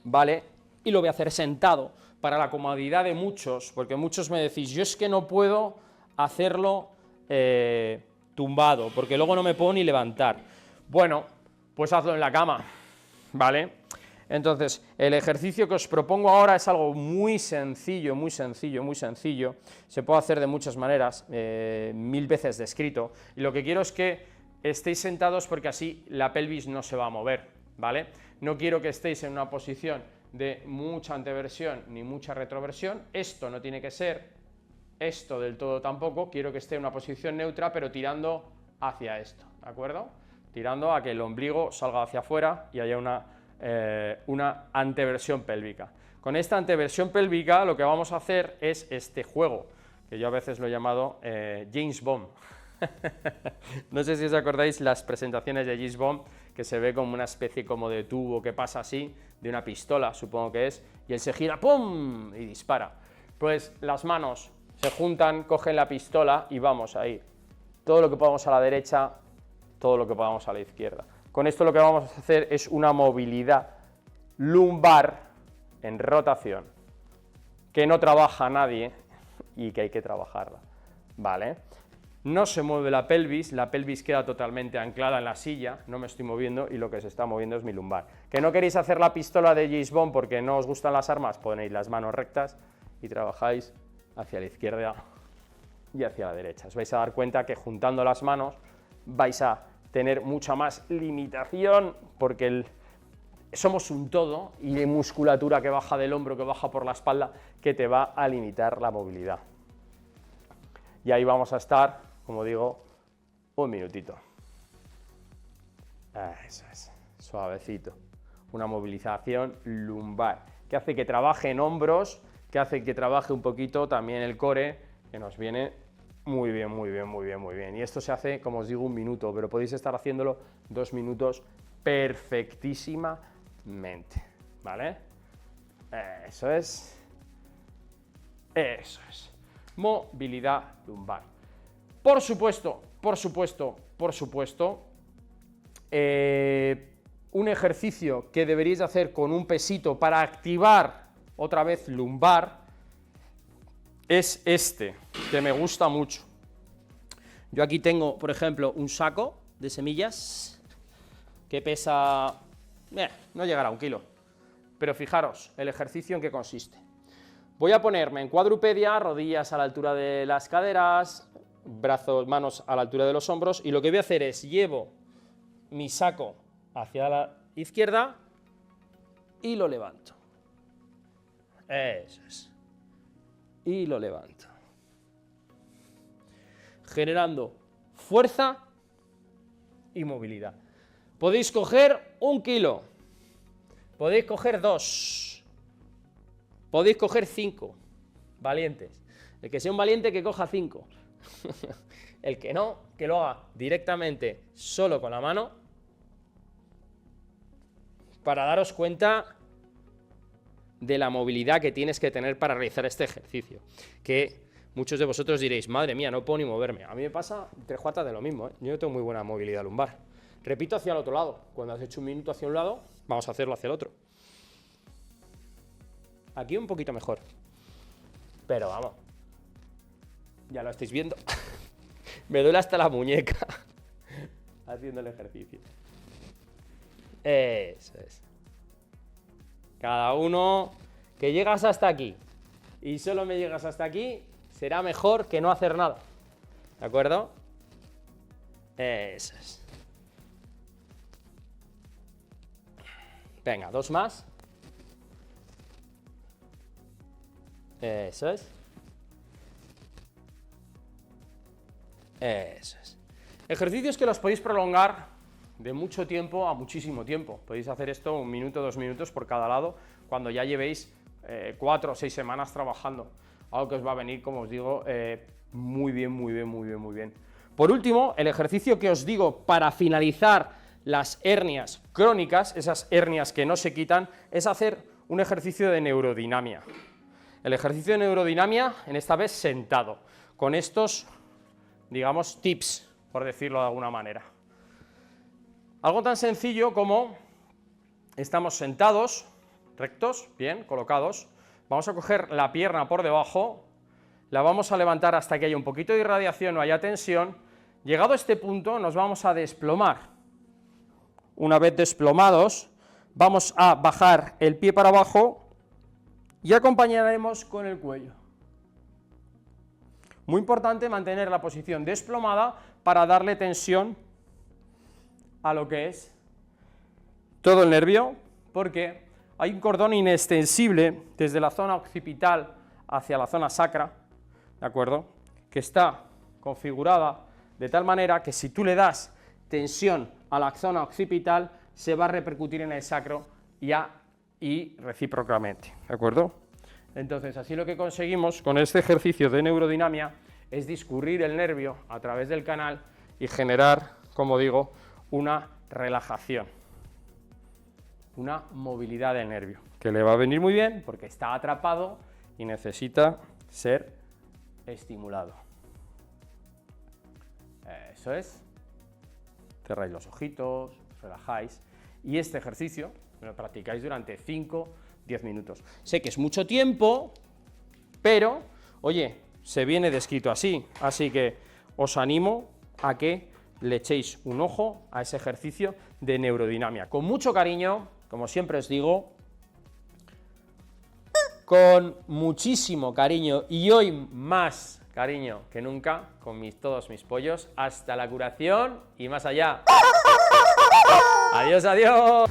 S1: ¿vale? Y lo voy a hacer sentado, para la comodidad de muchos, porque muchos me decís, yo es que no puedo hacerlo tumbado, porque luego no me puedo ni levantar. Bueno, pues hazlo en la cama, ¿vale? Entonces, el ejercicio que os propongo ahora es algo muy sencillo, muy sencillo, muy sencillo. Se puede hacer de muchas maneras, 1000 veces descrito. Y lo que quiero es que estéis sentados porque así la pelvis no se va a mover, ¿vale? No quiero que estéis en una posición de mucha anteversión ni mucha retroversión. Esto no tiene que ser esto del todo tampoco. Quiero que esté en una posición neutra, pero tirando hacia esto, ¿de acuerdo? Tirando a que el ombligo salga hacia afuera y haya una anteversión pélvica. Con esta anteversión pélvica lo que vamos a hacer es este juego, que yo a veces lo he llamado James Bond. No sé si os acordáis las presentaciones de James Bond, que se ve como una especie como de tubo que pasa así, de una pistola, supongo que es, y él se gira, ¡pum!, y dispara. Pues las manos se juntan, cogen la pistola y vamos a ir todo lo que podamos a la derecha, todo lo que podamos a la izquierda. Con esto lo que vamos a hacer es una movilidad lumbar en rotación, que no trabaja nadie y que hay que trabajarla, ¿vale? No se mueve la pelvis queda totalmente anclada en la silla, no me estoy moviendo y lo que se está moviendo es mi lumbar. ¿Que no queréis hacer la pistola de James Bond porque no os gustan las armas? Ponéis las manos rectas y trabajáis hacia la izquierda y hacia la derecha. Os vais a dar cuenta que juntando las manos vais a tener mucha más limitación porque somos un todo y hay musculatura que baja del hombro, que baja por la espalda, que te va a limitar la movilidad. Y ahí vamos a estar, como digo, un minutito. Eso es, suavecito. Una movilización lumbar, que hace que trabaje en hombros, que hace que trabaje un poquito también el core, que nos viene muy bien, muy bien, muy bien, muy bien. Y esto se hace, como os digo, un minuto, pero podéis estar haciéndolo 2 minutos perfectísimamente, ¿vale? Eso es. Eso es. Movilidad lumbar. Por supuesto, un ejercicio que deberíais hacer con un pesito para activar otra vez lumbar es este, que me gusta mucho. Yo aquí tengo, por ejemplo, un saco de semillas que pesa, no llegará a 1 kilo, pero fijaros el ejercicio en qué consiste. Voy a ponerme en cuadrupedia, rodillas a la altura de las caderas, brazos, manos a la altura de los hombros, y lo que voy a hacer es llevo mi saco hacia la izquierda y lo levanto. Eso es. Y lo levanto. Generando fuerza y movilidad. Podéis coger 1 kilo, podéis coger 2, podéis coger 5, valientes. El que sea un valiente que coja 5. El que no, que lo haga directamente solo con la mano, para daros cuenta de la movilidad que tienes que tener para realizar este ejercicio. Que muchos de vosotros diréis, madre mía, no puedo ni moverme. A mí me pasa 3/4 de lo mismo, ¿eh? Yo no tengo muy buena movilidad lumbar. Repito hacia el otro lado. Cuando has hecho 1 minuto hacia un lado, vamos a hacerlo hacia el otro. Aquí un poquito mejor. Pero vamos, ya lo estáis viendo. Me duele hasta la muñeca haciendo el ejercicio. Eso es. Cada uno que llegas hasta aquí y solo me llegas hasta aquí, será mejor que no hacer nada. ¿De acuerdo? Eso es. Venga, 2 más. Eso es. Eso es. Ejercicios que los podéis prolongar de mucho tiempo a muchísimo tiempo. Podéis hacer esto 1 minuto, 2 minutos por cada lado, cuando ya llevéis 4 o 6 semanas trabajando. Algo que os va a venir, como os digo, muy bien, muy bien, muy bien, muy bien. Por último, el ejercicio que os digo para finalizar las hernias crónicas, esas hernias que no se quitan, es hacer un ejercicio de neurodinamia. El ejercicio de neurodinamia, en esta vez sentado, con estos, digamos, tips, por decirlo de alguna manera. Algo tan sencillo como estamos sentados, rectos, bien, colocados, vamos a coger la pierna por debajo, la vamos a levantar hasta que haya un poquito de irradiación o haya tensión. Llegado a este punto nos vamos a desplomar. Una vez desplomados, vamos a bajar el pie para abajo y acompañaremos con el cuello. Muy importante mantener la posición desplomada para darle tensión a lo que es todo el nervio, porque hay un cordón inextensible desde la zona occipital hacia la zona sacra, ¿de acuerdo? Que está configurada de tal manera que si tú le das tensión a la zona occipital, se va a repercutir en el sacro y recíprocamente, ¿de acuerdo? Entonces, así lo que conseguimos con este ejercicio de neurodinamia es discurrir el nervio a través del canal y generar, como digo, una relajación, una movilidad del nervio, que le va a venir muy bien porque está atrapado y necesita ser estimulado. Eso es. Cerráis los ojitos, relajáis. Y este ejercicio lo practicáis durante 5-10 minutos. Sé que es mucho tiempo, pero, oye, se viene descrito así. Así que os animo a que le echéis un ojo a ese ejercicio de neurodinamia. Con mucho cariño, como siempre os digo, con muchísimo cariño y hoy más cariño que nunca, con todos mis pollos, hasta la curación y más allá. Adiós, adiós.